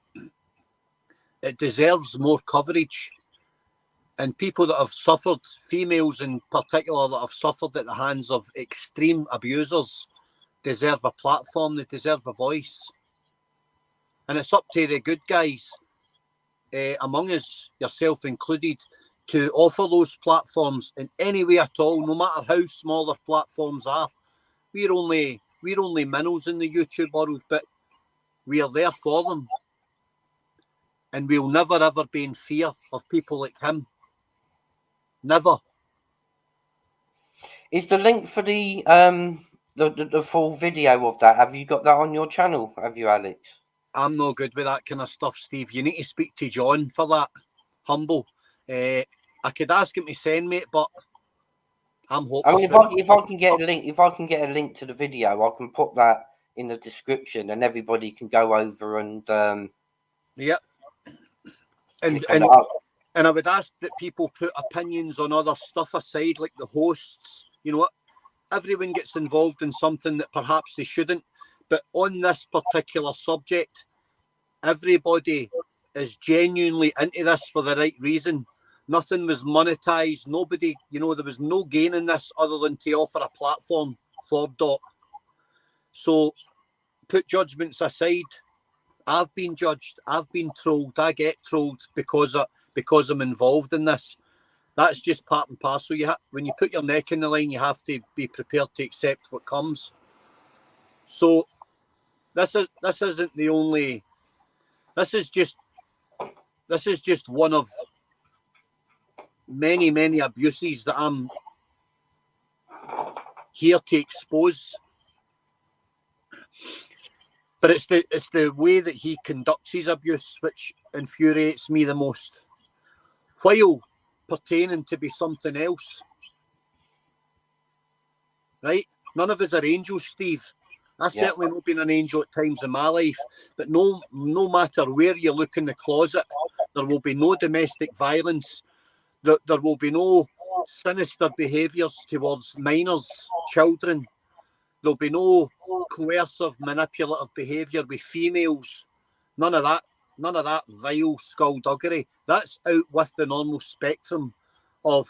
it deserves more coverage. And people that have suffered, females in particular that have suffered at the hands of extreme abusers, deserve a platform, they deserve a voice. And it's up to the good guys among us, yourself included, to offer those platforms in any way at all, no matter how small their platforms are. We're only minnows in the YouTube world, but we are there for them. And we'll never ever be in fear of people like him. Never. Is the link for the full video of that? Have you got that on your channel? Have you, Alex? I'm no good with that kind of stuff, Steve. You need to speak to John for that. Humble. I could ask him to send me it, but I'm hoping. I mean, if I can get a link to the video, I can put that in the description, and everybody can go over and yeah. And I would ask that people put opinions on other stuff aside, like the hosts. You know what? Everyone gets involved in something that perhaps they shouldn't, but on this particular subject, everybody is genuinely into this for the right reason. Nothing was monetized. Nobody, you know, there was no gain in this other than to offer a platform for Dot. So put judgments aside. I've been judged. I've been trolled. I get trolled because I'm involved in this. That's just part and parcel. When you put your neck in the line, you have to be prepared to accept what comes. So this isn't the only. This is just one of many abuses that I'm here to expose. But it's the way that he conducts his abuse which infuriates me the most. While pertaining to be something else. Right? None of us are angels, Steve. I've certainly not been an angel at times in my life, but no matter where you look in the closet, there will be no domestic violence. There will be no sinister behaviours towards minors, children. There'll be no coercive, manipulative behaviour with females. None of that vile skullduggery. That's out with the normal spectrum of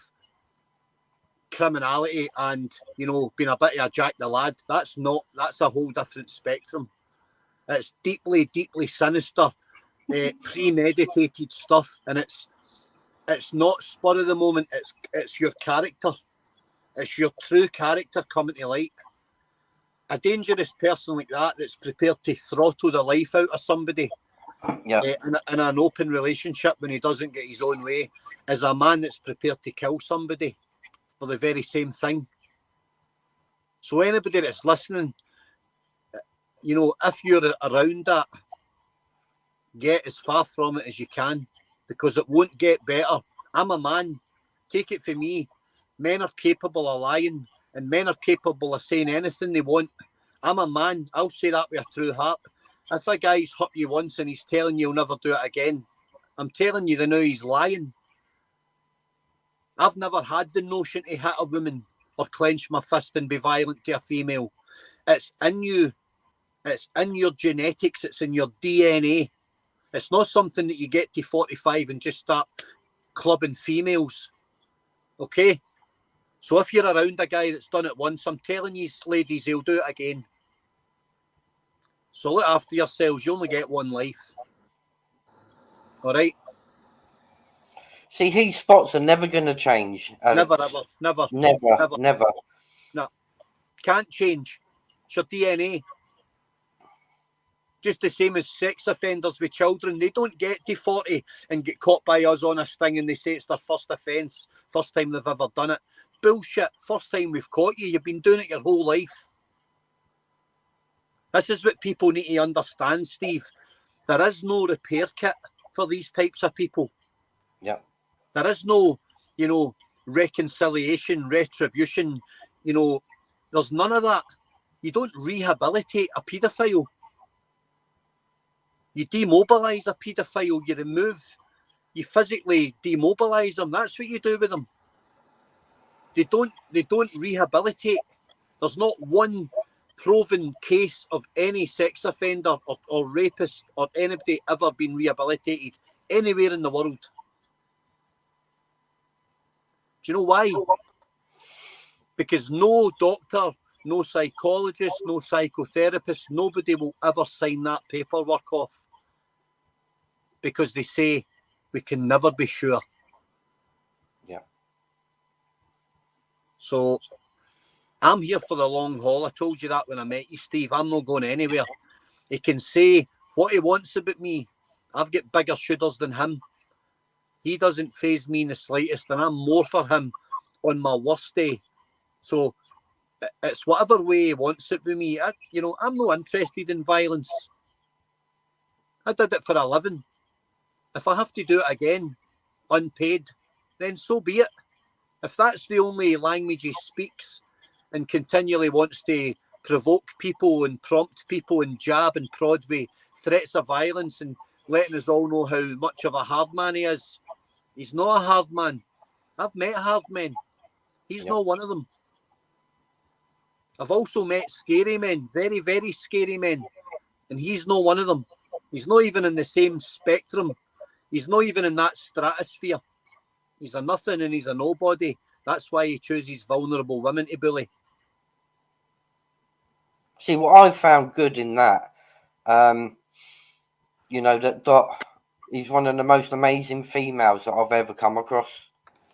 criminality and, you know, being a bit of a Jack the Lad. That's a whole different spectrum. It's deeply sinister, premeditated stuff, and it's not spur of the moment. It's your character. It's your true character coming to light. A dangerous person like that's prepared to throttle the life out of somebody in an open relationship when he doesn't get his own way is a man that's prepared to kill somebody for the very same thing. So anybody that's listening, you know, if you're around that, get as far from it as you can, because it won't get better. I'm a man. Take it from me. Men are capable of lying, and men are capable of saying anything they want. I'm a man. I'll say that with a true heart. If a guy's hurt you once and he's telling you he'll never do it again, I'm telling you, they know he's lying. I've never had the notion to hit a woman or clench my fist and be violent to a female. It's in you. It's in your genetics. It's in your DNA. It's not something that you get to 45 and just start clubbing females. Okay? So if you're around a guy that's done it once, I'm telling you, ladies, he'll do it again. So look after yourselves. You only get one life. All right? See, his spots are never going to change. Alex. Never. No. Can't change. It's your DNA. Just the same as sex offenders with children. They don't get to 40 and get caught by us on a sting and they say it's their first offence, first time they've ever done it. Bullshit. First time we've caught you. You've been doing it your whole life. This is what people need to understand, Steve. There is no repair kit for these types of people. Yeah. There is no, you know, reconciliation, retribution. You know, there's none of that. You don't rehabilitate a paedophile. You demobilise a paedophile. You physically demobilise them. That's what you do with them. They don't rehabilitate. There's not one proven case of any sex offender or rapist or anybody ever been rehabilitated anywhere in the world. Do you know why? Because no doctor, no psychologist, no psychotherapist, nobody will ever sign that paperwork off. Because they say we can never be sure. Yeah. So I'm here for the long haul. I told you that when I met you, Steve. I'm not going anywhere. He can say what he wants about me. I've got bigger shooters than him. He doesn't faze me in the slightest, and I'm more for him on my worst day. So it's whatever way he wants it with me. I'm not interested in violence. I did it for a living. If I have to do it again, unpaid, then so be it. If that's the only language he speaks and continually wants to provoke people and prompt people and jab and prod with threats of violence and letting us all know how much of a hard man he is, he's not a hard man. I've met hard men. He's not one of them. I've also met scary men, very, very scary men, and he's not one of them. He's not even in the same spectrum. He's not even in that stratosphere. He's a nothing and he's a nobody. That's why he chooses vulnerable women to bully. See, what I found good in that, you know, that Dot is one of the most amazing females that I've ever come across.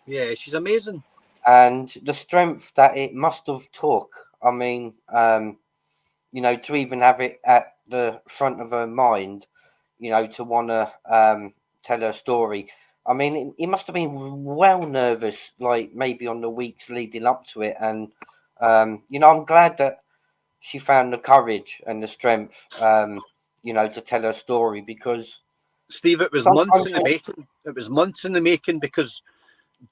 Yeah, she's amazing. And the strength that it must have took, I mean, you know, to even have it at the front of her mind, you know, to want to tell her story. I mean, it must have been well nervous, like maybe on the weeks leading up to it. And, you know, I'm glad that she found the courage and the strength, you know, to tell her story, because Steve, it was months in the making. It was months in the making, because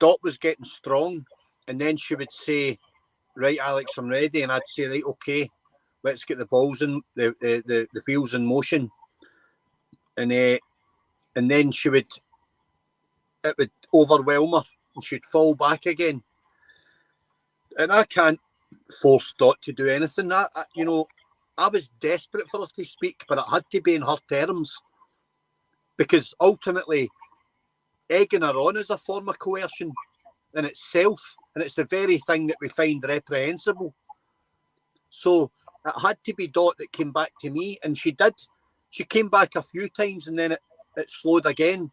Dot was getting strong, and then she would say, "Right, Alex, I'm ready," and I'd say, "Right, okay, let's get the balls in the wheels in motion," and then it would overwhelm her, and she'd fall back again. And I can't force Dot to do anything. You know, I was desperate for her to speak, but it had to be in her terms, because ultimately, egging her on is a form of coercion in itself, and it's the very thing that we find reprehensible. So it had to be Dot that came back to me, and she did. She came back a few times, and then it slowed again.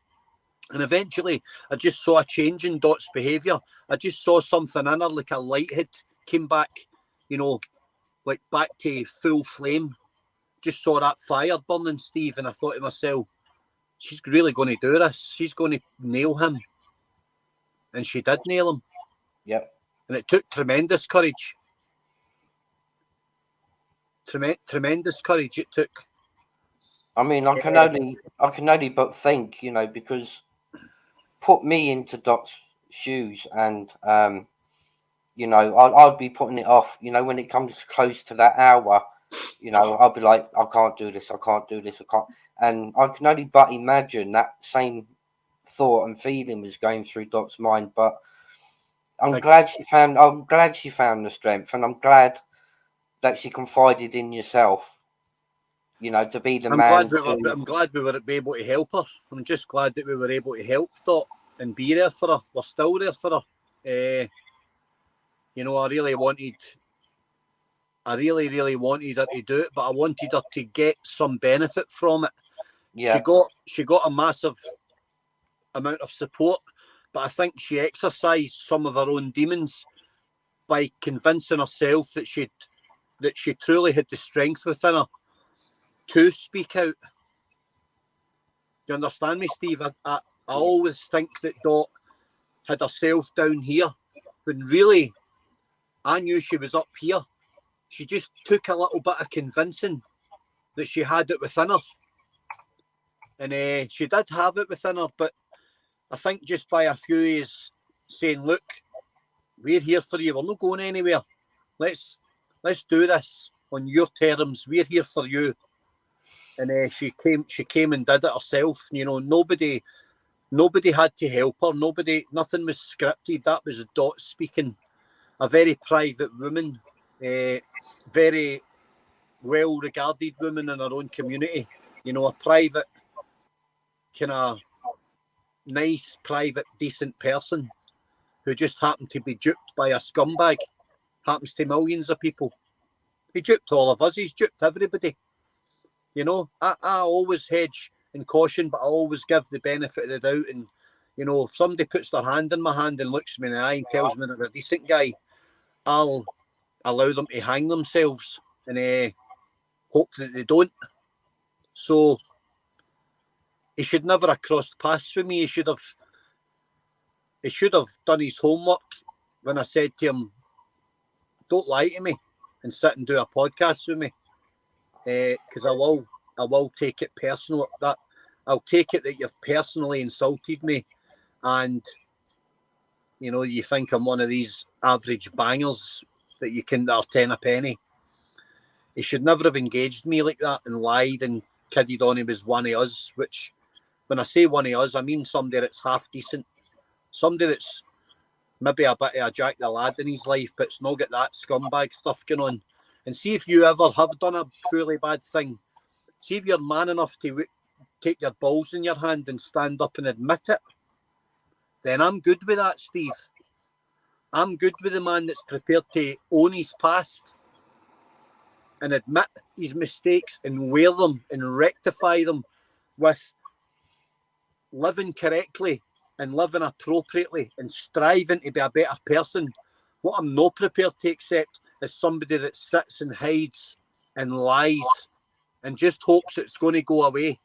And eventually, I just saw a change in Dot's behaviour. I just saw something in her, like a light had came back, you know, like back to full flame. Just saw that fire burning, Steve, and I thought to myself, she's really going to do this. She's going to nail him. And she did nail him. Yep. And it took tremendous courage. Tremendous courage it took. I mean, I can only but think, you know, because put me into Dot's shoes, and you know, I'd be putting it off. You know, when it comes close to that hour, you know, I'll be like, I can't do this, I can't do this, I can't. And I can only but imagine that same thought and feeling was going through Dot's mind. But I'm glad she found the strength, and I'm glad that she confided in yourself, you know, to be the man. I'm glad we were able to help her. I'm just glad that we were able to help Dot and be there for her. We're still there for her. You know, I really wanted her to do it, but I wanted her to get some benefit from it. Yeah. She got a massive amount of support, but I think she exercised some of her own demons by convincing herself that she truly had the strength within her to speak out. You understand me, Steve? I always think that Dot had herself down here, when really I knew she was up here. She just took a little bit of convincing that she had it within her. And she did have it within her, but I think just by a few years saying, look, we're here for you, we're not going anywhere. Let's do this on your terms. We're here for you. And she came and did it herself. You know, nobody had to help her. Nothing was scripted. That was Dot speaking. A very private woman, very well regarded woman in her own community. You know, a private, kind of nice, private, decent person who just happened to be duped by a scumbag. Happens to millions of people. He duped all of us. He's duped everybody. You know, I always hedge and caution, but I always give the benefit of the doubt. And, you know, if somebody puts their hand in my hand and looks me in the eye and tells me they're a decent guy, I'll allow them to hang themselves and hope that they don't. So he should never have crossed paths with me. He should have done his homework when I said to him, don't lie to me and sit and do a podcast with me. Because I will take it personal. I'll take it that you've personally insulted me, and You know, you think I'm one of these average bangers that you can are 10 a penny. He should never have engaged me like that and lied and kidded on he was one of us, which, when I say one of us, I mean somebody that's half decent. Somebody that's maybe a bit of a Jack the Lad in his life, but it's not got that scumbag stuff going on. And see if you ever have done a truly bad thing. See if you're man enough to take your balls in your hand and stand up and admit it. Then I'm good with that, Steve. I'm good with the man that's prepared to own his past and admit his mistakes and wear them and rectify them with living correctly and living appropriately and striving to be a better person. What I'm not prepared to accept is somebody that sits and hides and lies and just hopes it's going to go away.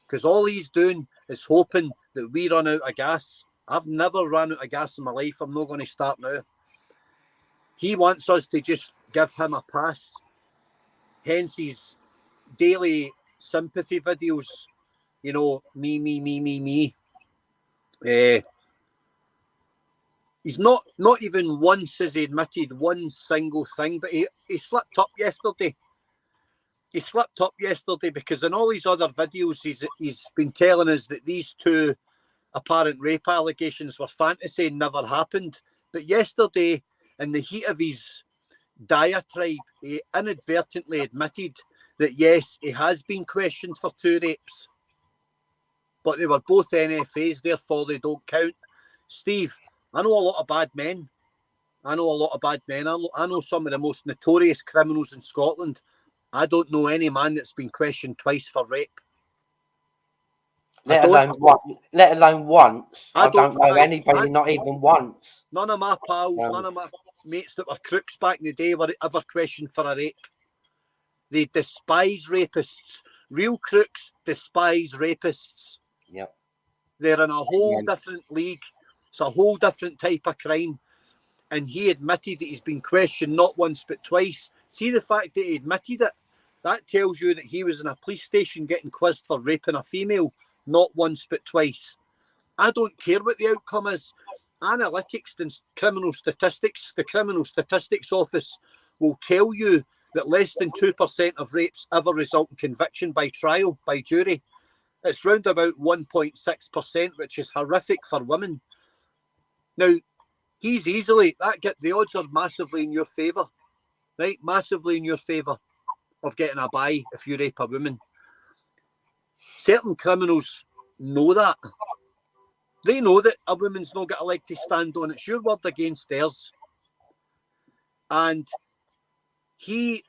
Because all he's doing is hoping that we run out of gas. I've never run out of gas in my life. I'm not going to start now. He wants us to just give him a pass. Hence his daily sympathy videos. You know, me. He's not even once has he admitted one single thing, but he slipped up yesterday. He slipped up yesterday because in all these other videos he's been telling us that these two apparent rape allegations were fantasy and never happened. But yesterday, in the heat of his diatribe, he inadvertently admitted that yes, he has been questioned for 2 rapes, but they were both NFAs, therefore they don't count. Steve, I know a lot of bad men. I know some of the most notorious criminals in Scotland. I don't know any man that's been questioned twice for rape. Let alone once. I don't know anybody, not even once. None of my pals, none of my mates that were crooks back in the day were ever questioned for a rape. They despise rapists. Real crooks despise rapists. Yep. They're in a whole different league. It's a whole different type of crime. And he admitted that he's been questioned not once but twice. See the fact that he admitted it? That tells you that he was in a police station getting quizzed for raping a female, not once but twice. I don't care what the outcome is. Analytics and criminal statistics, the Criminal Statistics Office will tell you that less than 2% of rapes ever result in conviction by trial, by jury. It's round about 1.6%, which is horrific for women. Now, he's easily, the odds are massively in your favour, right? Massively in your favour of getting a bye if you rape a woman. Certain criminals know that. They know that a woman's not got a leg to stand on. It's your word against theirs. And he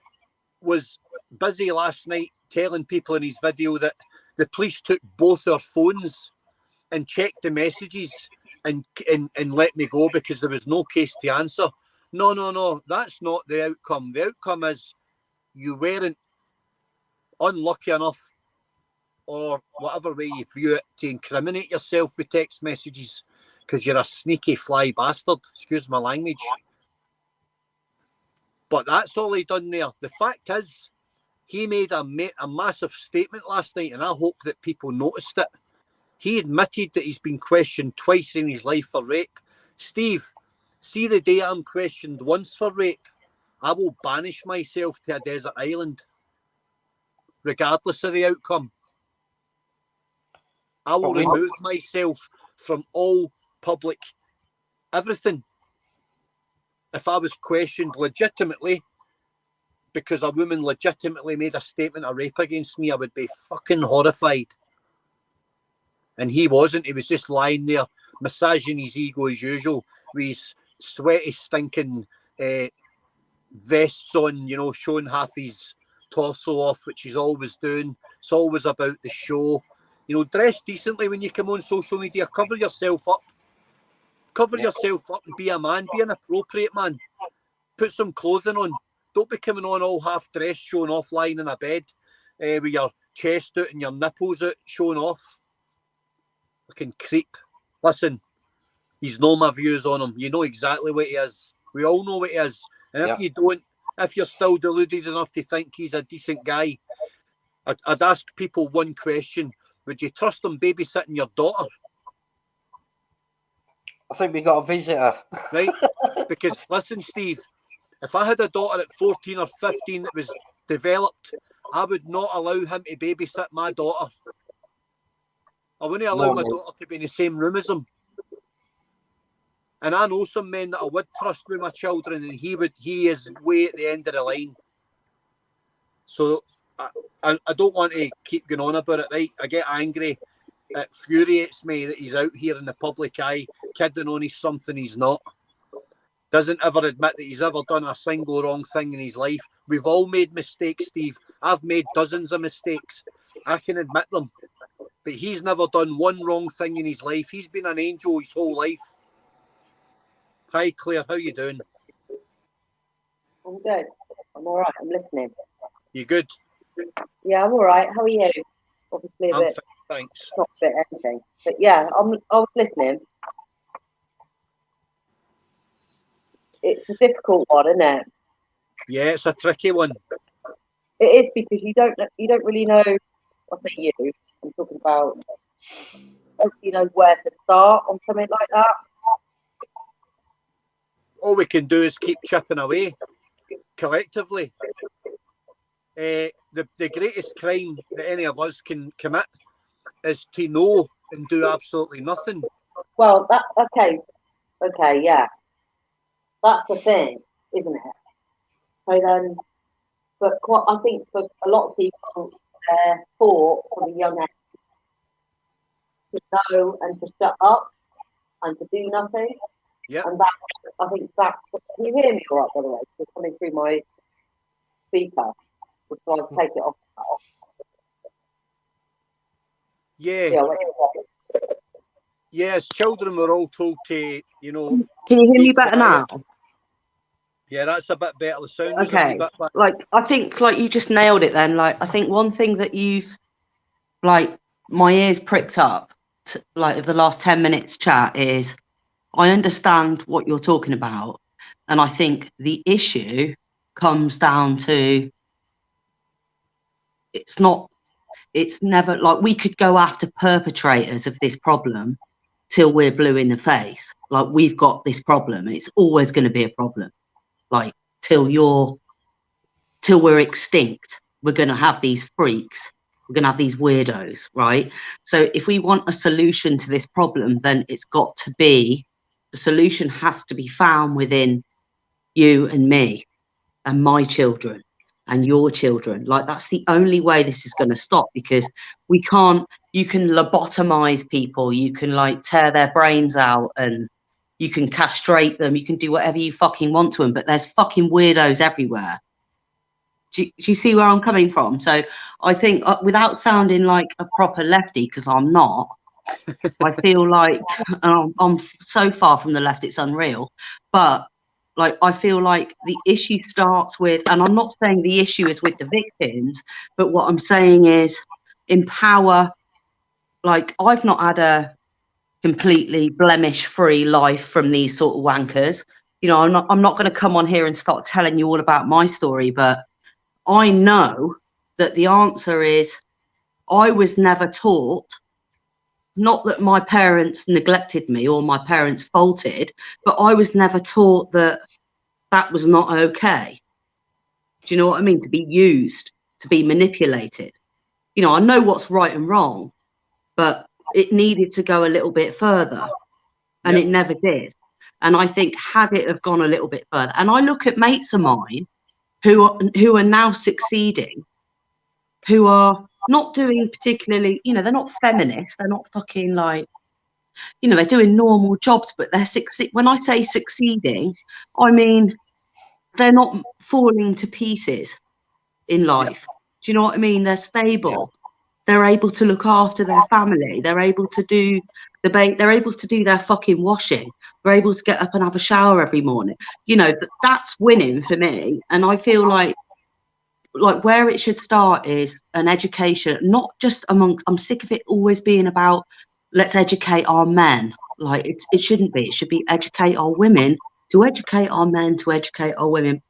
was busy last night telling people in his video that the police took both their phones and checked the messages and let me go because there was no case to answer. No. That's not the outcome. The outcome is you weren't unlucky enough, or whatever way you view it, to incriminate yourself with text messages because you're a sneaky fly bastard. Excuse my language. But that's all he done there. The fact is, he made a massive statement last night, and I hope that people noticed it. He admitted that he's been questioned twice in his life for rape. Steve, see the day I'm questioned once for rape, I will banish myself to a desert island, regardless of the outcome. I will remove myself from all public everything. If I was questioned legitimately because a woman legitimately made a statement of rape against me, I would be fucking horrified. And he wasn't. He was just lying there, massaging his ego as usual, with his sweaty, stinking vests on, you know, showing half his torso off, which he's always doing. It's always about the show. You know, dress decently when you come on social media. Cover yourself up. Cover yourself up and be a man. Be an appropriate man. Put some clothing on. Don't be coming on all half-dressed, showing off, lying in a bed with your chest out and your nipples out, showing off. Fucking creep. Listen, he's know my views on him. You know exactly what he is. We all know what he is. And if you don't, if you're still deluded enough to think he's a decent guy, I'd ask people one question. Would you trust him babysitting your daughter? I think we got a visitor. Right? Because listen, Steve, if I had a daughter at 14 or 15 that was developed, I would not allow him to babysit my daughter. I wouldn't allow my daughter to be in the same room as him. And I know some men that I would trust with my children, and he is way at the end of the line. So I don't want to keep going on about it, right? I get angry. It infuriates me that he's out here in the public eye, kidding on he's something he's not. Doesn't ever admit that he's ever done a single wrong thing in his life. We've all made mistakes, Steve. I've made dozens of mistakes. I can admit them. But he's never done one wrong thing in his life. He's been an angel his whole life. Hi, Claire. How you doing? I'm good. I'm all right. I'm listening. You good? Yeah, I'm all right. How are you? Obviously a bit. Thanks. Not a bit anything. But yeah, I was listening. It's a difficult one, isn't it? Yeah, it's a tricky one. It is, because you don't really know. I think you. I'm talking about. You know where to start on something like that. All we can do is keep chipping away collectively. The greatest crime that any of us can commit is to know and do absolutely nothing. Well, okay, yeah, that's the thing, isn't it? So then, but I think for a lot of people, they're taught from a young age to know and to shut up and to do nothing. Yeah. And that, I think that's. Can you hear me all right, by the way? It's coming through my speaker, which I'll take it off. Yeah. Yeah, as children we're all told to, you know. Can you hear me better now? Yeah, that's a bit better. The sound was a Okay. wee bit back. Like, I think, like, you just nailed it then. Like, I think one thing that you've, like, my ears pricked up, like, of the last 10 minutes chat is, I understand what you're talking about. And I think the issue comes down to, it's never, like, we could go after perpetrators of this problem till we're blue in the face. Like, we've got this problem. It's always going to be a problem. Like, till we're extinct, we're going to have these freaks. We're going to have these weirdos, right? So if we want a solution to this problem, then it's got to be, the solution has to be found within you and me and my children and your children. Like, that's the only way this is going to stop, because we can't, you can lobotomize people, you can, like, tear their brains out, and you can castrate them, you can do whatever you fucking want to them, but there's fucking weirdos everywhere. Do you see where I'm coming from? So I think, without sounding like a proper lefty, because I'm not, I feel like I'm so far from the left, it's unreal. But, like, I feel like the issue starts with, and I'm not saying the issue is with the victims, but what I'm saying is empower. Like, I've not had a completely blemish-free life from these sort of wankers. You know, I'm not going to come on here and start telling you all about my story, but I know that the answer is, I was never taught, not that my parents neglected me or my parents faulted, but I was never taught that that was not okay. Do you know what I mean? To be used, to be manipulated. You know, I know what's right and wrong, but it needed to go a little bit further, and it never did. And I think, had it have gone a little bit further, and I look at mates of mine who are now succeeding, who are not doing particularly, you know, they're not feminists, they're not fucking, like, you know, they're doing normal jobs, but they're when I say succeeding, I mean they're not falling to pieces in life. Do you know what I mean? They're stable. They're able to look after their family. They're able to do they're able to do their fucking washing. They're able to get up and have a shower every morning. You know, that's winning for me. And I feel like where it should start is an education, not just amongst, I'm sick of it always being about, let's educate our men. Like, it shouldn't be. It should be educate our women, to educate our men, to educate our women.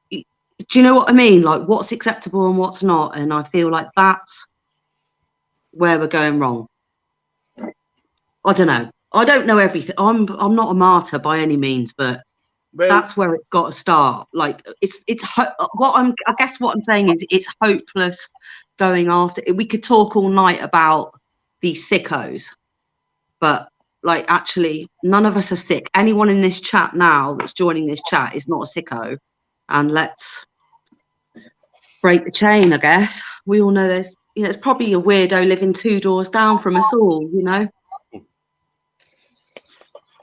Do you know what I mean? Like, what's acceptable and what's not? And I feel like that's where we're going wrong. I don't know. I don't know everything. I'm not a martyr by any means, but Well, that's where it's got to start. Like I guess what I'm saying is it's hopeless going after. We could talk all night about these sickos, but like actually none of us are sick. Anyone in this chat now that's joining this chat is not a sicko, and let's break the chain. I guess we all know there's probably a weirdo living 2 doors down from us all.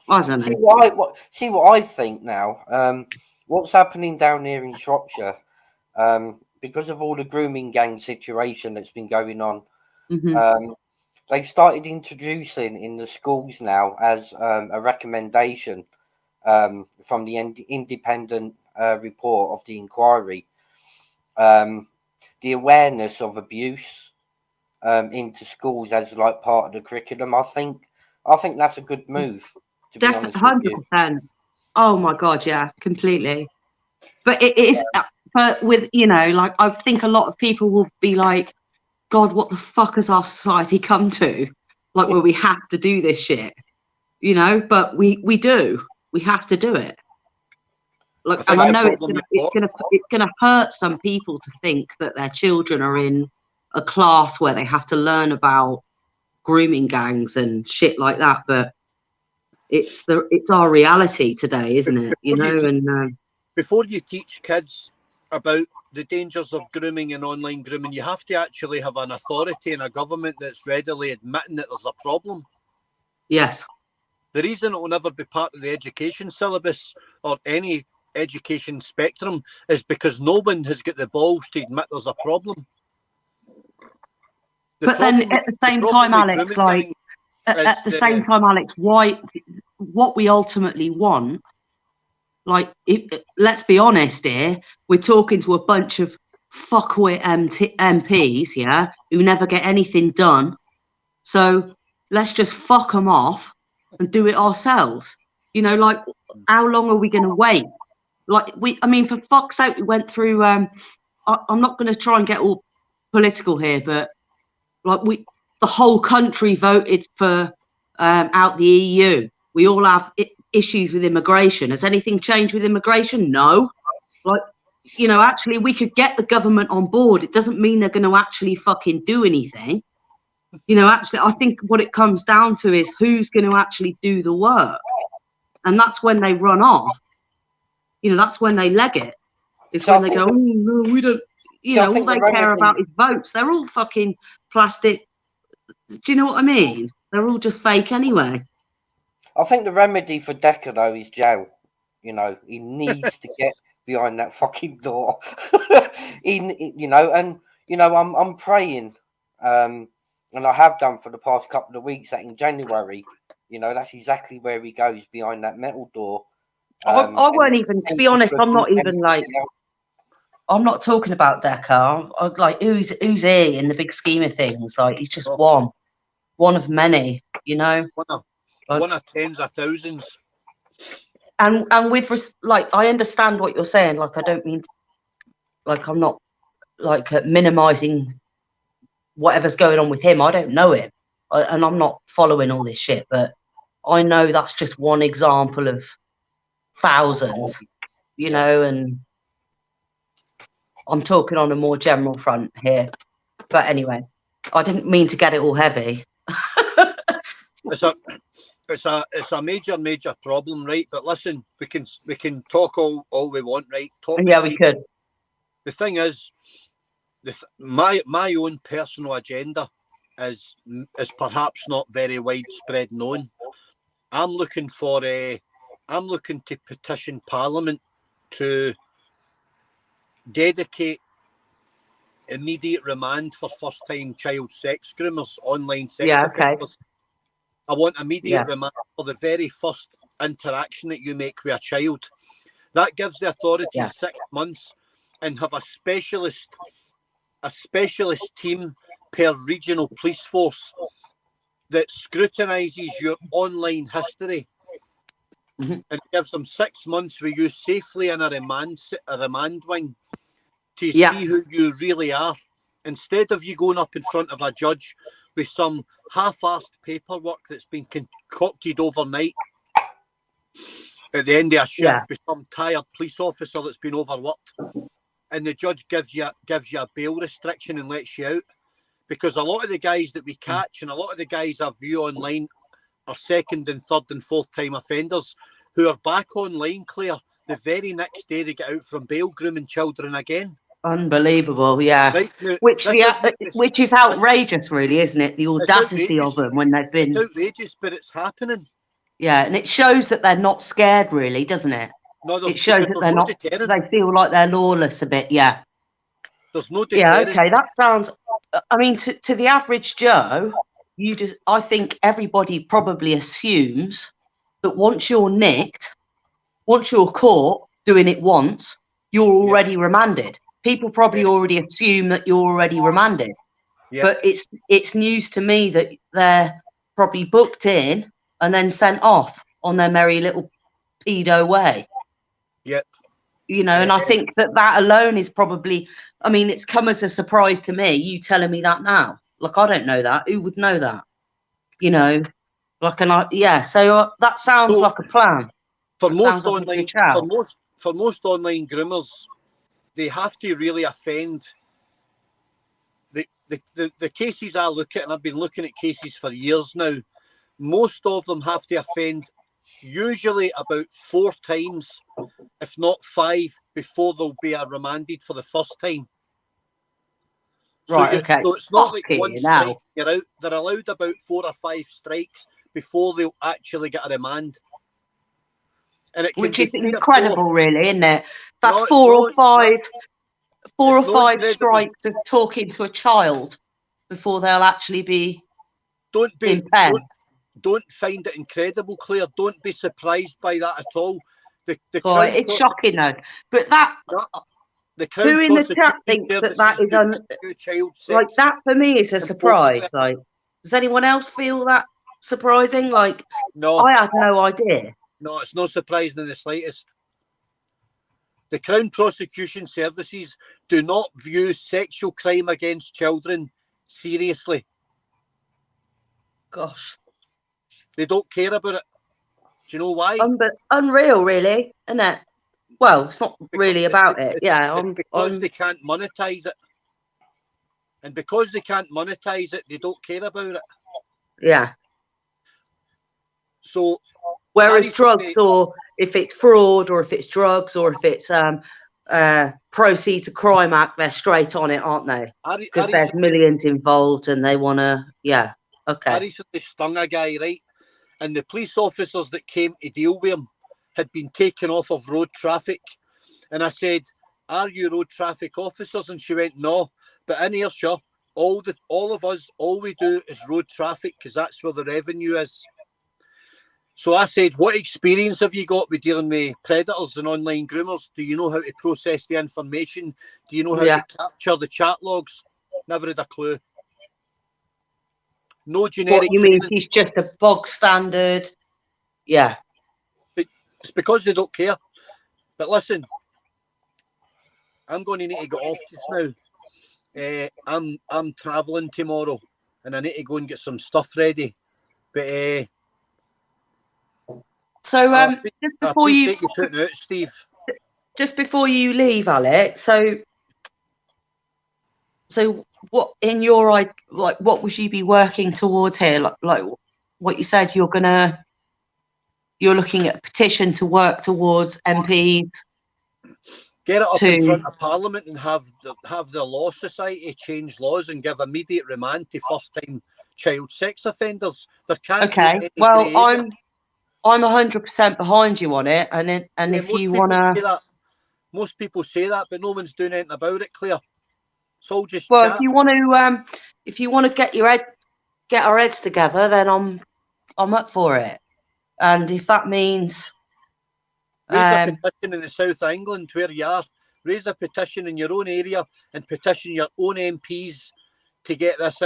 I don't know. See what I think now. What's happening down here in Shropshire? Because of all the grooming gang situation that's been going on, they've started introducing in the schools now as a recommendation from the independent report of the inquiry, the awareness of abuse into schools as like part of the curriculum. I think that's a good move. To be honest with you. 100%. Oh my God, yeah, completely. But it is, but with like I think a lot of people will be like, God, what the fuck has our society come to? Like where we have to do this shit, but we do. We have to do it. Like, and I know it's gonna hurt some people to think that their children are in a class where they have to learn about grooming gangs and shit like that, but it's our reality today, isn't it? Before you teach kids about the dangers of grooming and online grooming, you have to actually have an authority and a government that's readily admitting that there's a problem. Yes. The reason it will never be part of the education syllabus or any education spectrum is because no one has got the balls to admit there's a problem. But then at the same time, Alex, like at the same time, Alex, what we ultimately want, like, let's be honest here, we're talking to a bunch of fuckwit MPs, yeah, who never get anything done. So let's just fuck them off and do it ourselves. Like, how long are we going to wait? Like, for fuck's sake, we went through, I'm not going to try and get all political here, but like the whole country voted for out the EU. We all have issues with immigration. Has anything changed with immigration? No. Like, actually, we could get the government on board. It doesn't mean they're going to actually fucking do anything. Actually, I think what it comes down to is who's going to actually do the work. And that's when they run off. That's when they leg it. It's when they go, oh, no, we don't. All they care about is votes. They're all fucking plastic. Do you know what I mean? They're all just fake anyway. I think the remedy for DECCA, though, is jail. He needs to get behind that fucking door. I'm praying, and I have done for the past couple of weeks, that in January, that's exactly where he goes, behind that metal door. I won't even, to be honest, I'm not even like, I'm not talking about DECCA. I'm like, who's he in the big scheme of things? Like, he's just one of many, One of tens of thousands. And with like, I understand what you're saying. Like, I don't mean to, like, I'm not like minimizing whatever's going on with him. I don't know him, and I'm not following all this shit. But I know that's just one example of thousands, and I'm talking on a more general front here. But anyway, I didn't mean to get it all heavy. It's a major problem, right? But listen, we can talk all we want, right? We could. The thing is, my own personal agenda is perhaps not very widespread known. I'm looking to petition Parliament to dedicate immediate remand for first-time child sex groomers, online sex offenders. I want immediate remand for the very first interaction that you make with a child. That gives the authorities 6 months and have a specialist team per regional police force that scrutinises your online history and gives them 6 months with you safely in a remand wing to see who you really are, instead of you going up in front of a judge with some half-arsed paperwork that's been concocted overnight at the end of a shift with some tired police officer that's been overworked, and the judge gives you a bail restriction and lets you out. Because a lot of the guys that we catch and a lot of the guys I view online are second and third and fourth time offenders who are back online, Claire, the very next day they get out from bail, grooming children again. Unbelievable, yeah. Right, now, which is outrageous, really, isn't it? The audacity of them when they've been... It's outrageous, but it's happening. Yeah, and it shows that they're not scared, really, doesn't it? No, it shows that they're not... deterrent. They feel like they're lawless a bit, yeah. There's no deterrent. Yeah, okay, that sounds... I mean, to the average Joe, I think everybody probably assumes that once you're nicked, once you're caught doing it once, you're already remanded. People probably already assume that you're already remanded. Yeah. But it's news to me that they're probably booked in and then sent off on their merry little pedo way. Yep. You know, and I think that alone is probably... I mean, it's come as a surprise to me, you telling me that now. Like, I don't know that. Who would know that? You know, like, so that sounds like a plan. For most online groomers, they have to really offend. The cases I look at, and I've been looking at cases for years now, most of them have to offend usually about 4 times, if not 5, before they'll be remanded for the first time. Right, okay. So it's not like one strike, you're out. They're allowed about 4 or 5 strikes before they'll actually get a remand. And it can Which is incredible, really, isn't it? That's 4 or 5 strikes of talking to a child before they'll actually be in pen. Don't find it incredible, Claire. Don't be surprised by that at all. It's shocking, though. But who in the chat thinks that is like that? For me, is a surprise. Like, does anyone else feel that surprising? Like, no, I had no idea. No, it's not surprising in the slightest. The Crown Prosecution Services do not view sexual crime against children seriously. Gosh. They don't care about it. Do you know why? Unreal, really, isn't it? Well, it's not really about it. Yeah, because they can't monetize it. And because they can't monetize it, they don't care about it. Yeah. So, whereas drugs, or if it's fraud, or if it's drugs, or if it's Proceeds of Crime Act, they're straight on it, aren't they? Because there's millions involved, and they want to. Yeah. Okay. I recently stung a guy, right? And the police officers that came to deal with him had been taken off of road traffic. And I said, "Are you road traffic officers?" And she went, "No." But in here, sure, all of us, all we do is road traffic because that's where the revenue is. So I said, "What experience have you got with dealing with predators and online groomers? Do you know how to process the information? Do you know how to capture the chat logs?" Never had a clue. No generic. What you mean? He's just a bog standard. Yeah. It's because they don't care. But listen, I'm going to need to get off just now. I'm travelling tomorrow, and I need to go and get some stuff ready. But so just before you putting out, Steve. Just before you leave, Alec. So what in your what would you be working towards here? Like what you said, you're looking at a petition to work towards MPs. Get it up in front of Parliament and have the Law Society change laws and give immediate remand to first-time child sex offenders. There can't be any well, I'm 100% behind you on it, and if you wanna, most people say that, but no one's doing anything about it, Claire. It's all just well, chat. if you want to get our heads together, then I'm up for it. And if that means raise a petition in the South of England where you are, raise a petition in your own area and petition your own MPs to get this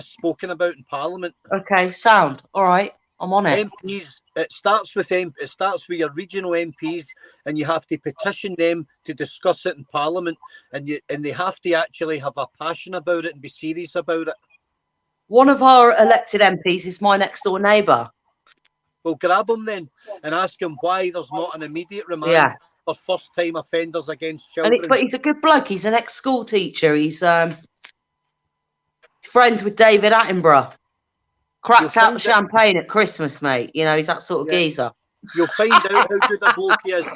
spoken about in Parliament. Okay, sound all right. I'm on it. MPs, it starts with your regional MPs, and you have to petition them to discuss it in Parliament, and they have to actually have a passion about it and be serious about it. One of our elected MPs is my next door neighbour. Well, grab him then and ask him why there's not an immediate remand Yeah. for first-time offenders against And children. but he's a good bloke. He's an ex-school teacher. He's friends with David Attenborough. Cracks out the champagne at Christmas, mate. You know, he's that sort of geezer. You'll find out how good a bloke he is.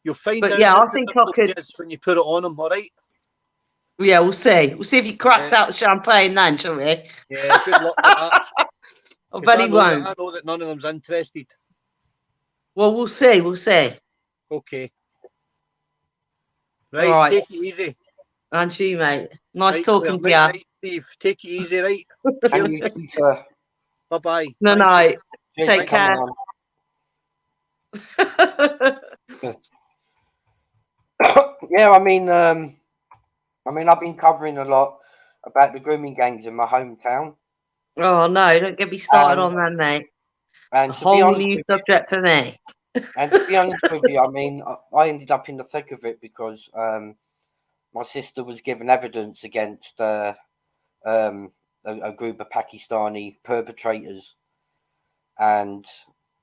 You'll find out yeah, how I good think a I bloke could. he is when you put it on him, all right? Yeah, we'll see. We'll see if he cracks out the champagne then, shall we? Yeah, good luck with that. I bet he won't. I know that none of them's interested. Well, we'll see. We'll see. Okay. Right, All right. take it easy. And you, mate. Nice Right, talking to you. Night, Steve. Take it easy, right? And you too, sir. Bye-bye. No, night. Cheers Take for coming care. on. Yeah, I mean, I've been covering a lot about the grooming gangs in my hometown. Oh no, don't get me started And- on that, mate. And It's a to be whole honest new with you, subject for me. and to be honest with you, I mean, I ended up in the thick of it because my sister was given evidence against a group of Pakistani perpetrators, and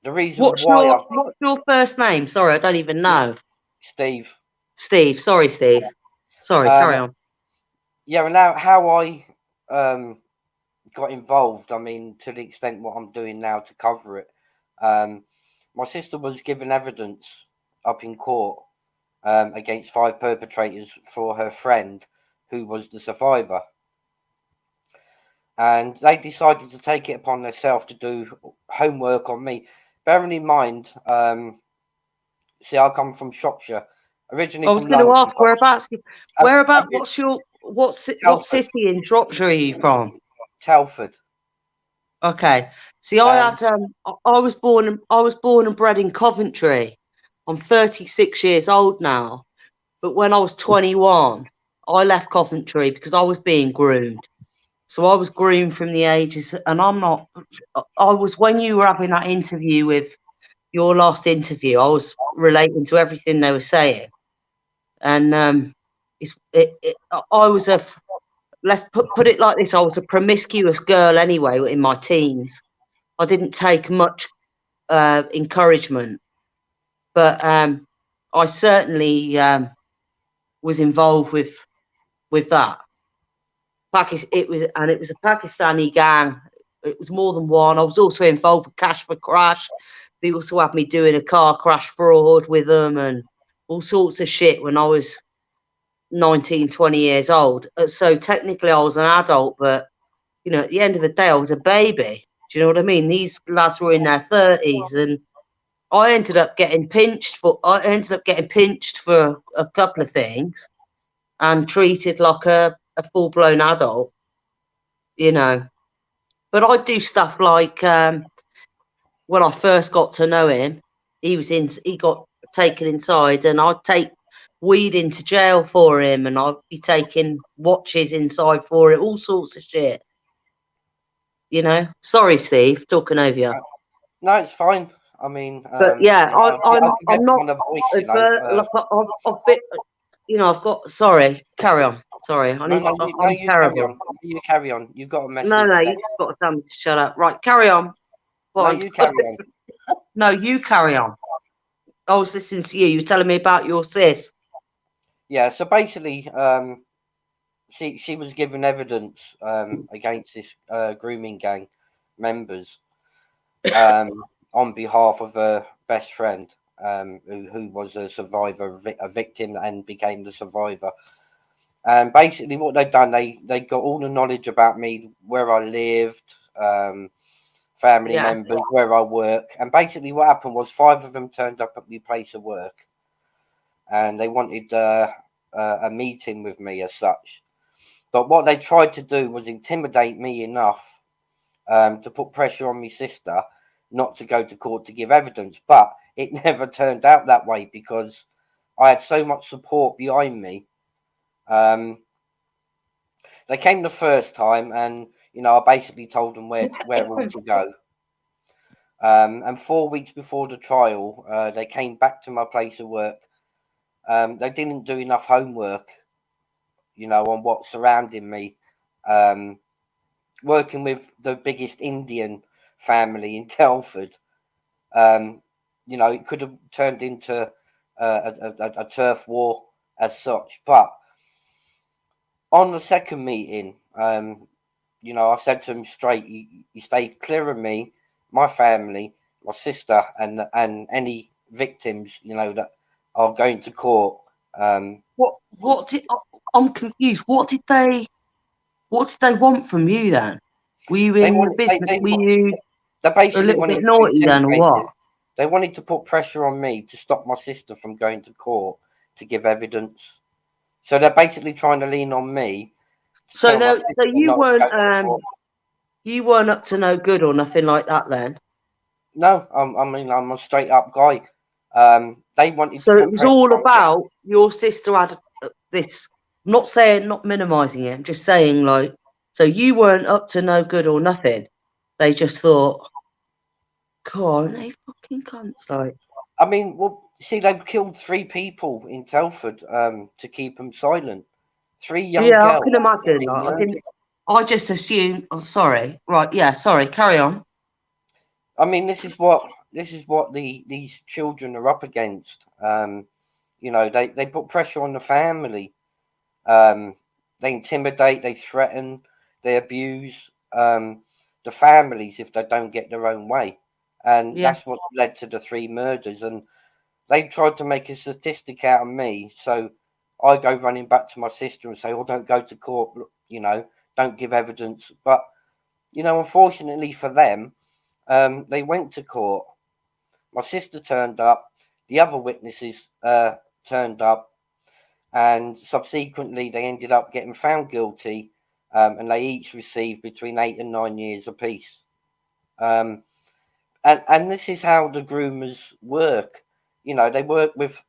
the reason What's your first name? Sorry, I don't even know. Steve. Steve. Sorry, Steve. Sorry, carry on. Yeah, and now how I got involved, I mean, to the extent what I'm doing now to cover it. My sister was given evidence up in court against 5 perpetrators for her friend who was the survivor. And they decided to take it upon themselves to do homework on me. Bearing in mind, see, I come from Shropshire, originally I was from going to London. ask whereabouts. What city in Shropshire are you from? Telford. Okay. See, I was born and bred in Coventry. I'm 36 years old now, but when I was 21, I left Coventry because I was being groomed. So I was groomed from the ages, and when you were having that interview with your last interview, I was relating to everything they were saying. And let's put it like this, I was a promiscuous girl anyway in my teens. I didn't take much encouragement, but I certainly was involved with that. It was a Pakistani gang. It was more than one. I was also involved with Cash for Crash. They also had me doing a car crash fraud with them and all sorts of shit when I was 19, 20 years old. So technically I was an adult, but you know, at the end of the day, I was a baby. Do you know what I mean? These lads were in their 30s, and I ended up getting pinched for a couple of things and treated like a full-blown adult, you know. But I do stuff like when I first got to know him, he got taken inside, and I'd take weed into jail for him, and I'd be taking watches inside for it, all sorts of shit. You know, sorry, Steve, talking over you. No, it's fine. I mean, but yeah, I'm not. I've got. Sorry, carry on. Sorry, I'm terrible. You carry on. You've got a message. No, you just got to tell me to shut up. Right, carry on. No, you carry on. No, you carry on. I was listening to you. You were telling me about your sis. Yeah. So basically, she was given evidence against this grooming gang members on behalf of her best friend, who was a survivor, a victim, and became the survivor. And basically, what they'd done, they got all the knowledge about me, where I lived, family members, where I work. And basically, what happened was 5 of them turned up at my place of work, and they wanted a meeting with me as such. But what they tried to do was intimidate me enough to put pressure on my sister not to go to court to give evidence. But it never turned out that way because I had so much support behind me. They came the first time, and I basically told them where all to go. And 4 weeks before the trial, they came back to my place of work. They didn't do enough homework, on what's surrounding me. working with the biggest Indian family in Telford. You know, it could have turned into a turf war as such. But on the second meeting, you know, I said to him straight, you stay clear of me, my family, my sister, and any victims, you know, that are going to court. What did I'm confused. What did they want from you then? Were you in the business? Were you they basically a little wanted bit to naughty then, or intimidate what? it. They wanted to put pressure on me to stop my sister from going to court to give evidence. So they're basically trying to lean on me. So you weren't up to no good or nothing like that then. No, I mean, I'm a straight up guy. They wanted. So it was all about your sister had this. I'm not saying, not minimising it. I'm just saying, like, so you weren't up to no good or nothing. They just thought, God, aren't they fucking cunts? Like, I mean, well, see, they've killed 3 people in Telford to keep them silent. 3 young girls. I can imagine. Like, I just assumed. Oh, sorry. Right. Yeah. Sorry. Carry on. I mean, this is what these children are up against. You know, they put pressure on the family. They intimidate, they threaten, they abuse the families if they don't get their own way, and that's what led to the 3 murders. And they tried to make a statistic out of me, so I go running back to my sister and say, "Oh, don't go to court. You know, don't give evidence." But you know, unfortunately for them, they went to court. My sister turned up. The other witnesses turned up, and subsequently they ended up getting found guilty, and they each received between 8 and 9 years apiece. And this is how the groomers work. You know, they work with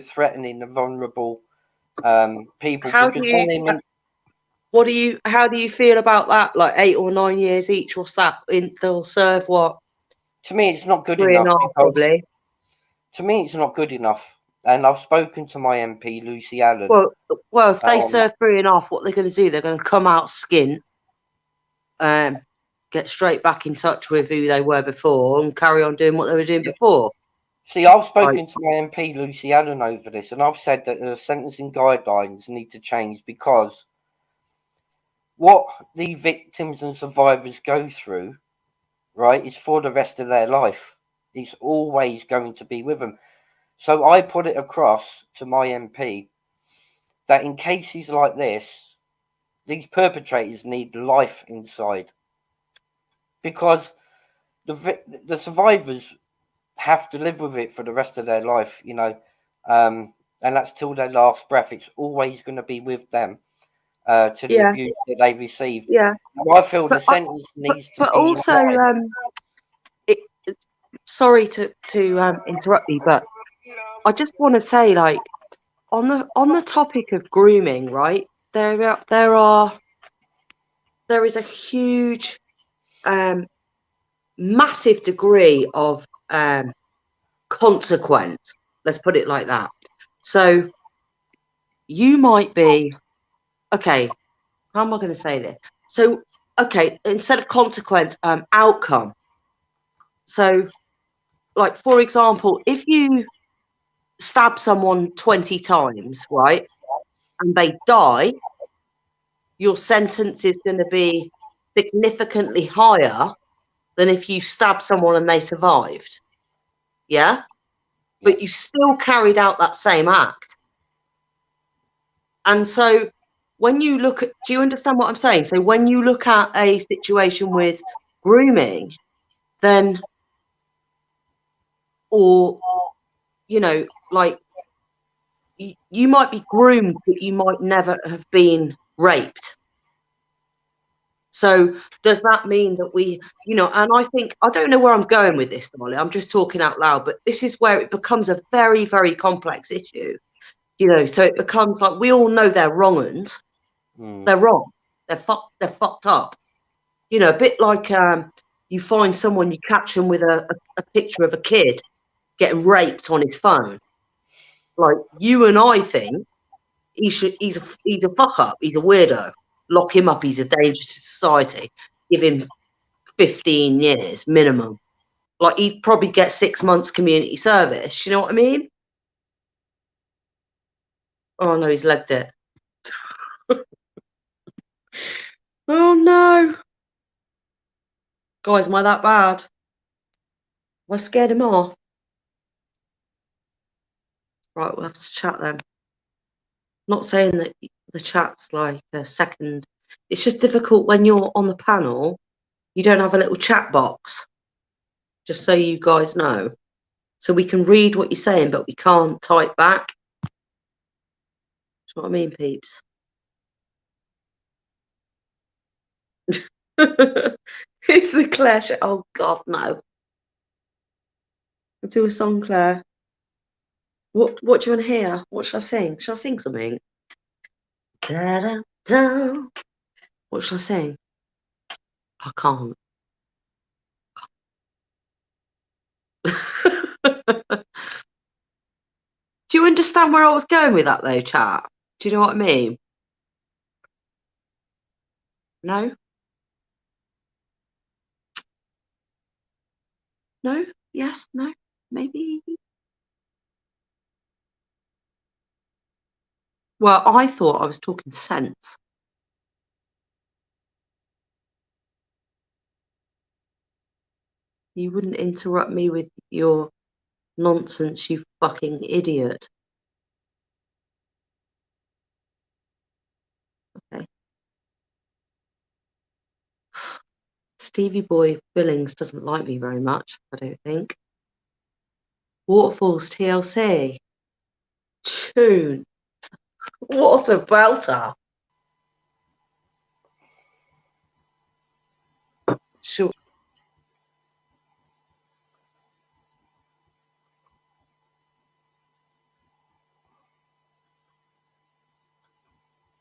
threatening the vulnerable people. How do you feel about that? Like 8 or 9 years each, what's that? They'll serve what? To me, it's not good 3 enough. and a half, probably. To me, it's not good enough. And I've spoken to my MP, Lucy Allen. Well, if they serve 3 and a half, what they're going to do? They're going to come out skint, get straight back in touch with who they were before, and carry on doing what they were doing before. See, I've spoken to my MP, Lucy Allen, over this, and I've said that the sentencing guidelines need to change, because what the victims and survivors go through, right, is for the rest of their life. It's always going to be with them. So I put it across to my MP that in cases like this, these perpetrators need life inside, because the survivors have to live with it for the rest of their life, you know, and that's till their last breath. It's always going to be with them, to the abuse that they received. Yeah. Now, I feel the sentence needs to be. But also, sorry to interrupt you, but I just want to say, like, on the topic of grooming, right? There is a huge, massive degree of consequence. Let's put it like that. So you might be, okay, how am I going to say this? So, okay, instead of consequence, outcome. So, like, for example, if you stab someone 20 times, right, and they die, your sentence is going to be significantly higher than if you stab someone and they survived. Yeah? But you still carried out that same act. And so when you look at, do you understand what I'm saying? So when you look at a situation with grooming, then, or, you know, like, you might be groomed, but you might never have been raped. So does that mean that we, you know, and I think, I don't know where I'm going with this, Molly, I'm just talking out loud, but this is where it becomes a very, very complex issue, you know, so it becomes like, we all know they're wrong uns. They're wrong. They're fucked up. You know, a bit like you find someone, you catch them with a picture of a kid getting raped on his phone. Like, you and I think he's a fuck up. He's a weirdo. Lock him up. He's a danger to society. give him 15 years minimum. Like, he'd probably get 6 months community service. You know what I mean? Oh, no, he's legged it. Oh, no. Guys, am I that bad? Have I scared him off? Right, we'll have to chat then. Not saying that the chat's like a second. It's just difficult when you're on the panel. You don't have a little chat box. Just so you guys know. So we can read what you're saying, but we can't type back. That's what I mean, peeps. Who's the Claire? Oh, God, no. I'll do a song, Claire. What do you want to hear? What shall I sing? Shall I sing something? Da, da, da. What shall I sing? I can't. Do you understand where I was going with that, though, chat? Do you know what I mean? No? No? Yes? No? Maybe? Well, I thought I was talking sense. You wouldn't interrupt me with your nonsense, you fucking idiot. Okay. Stevie Boy Billings doesn't like me very much, I don't think. Waterfalls TLC. Tune. What a belter. Sure.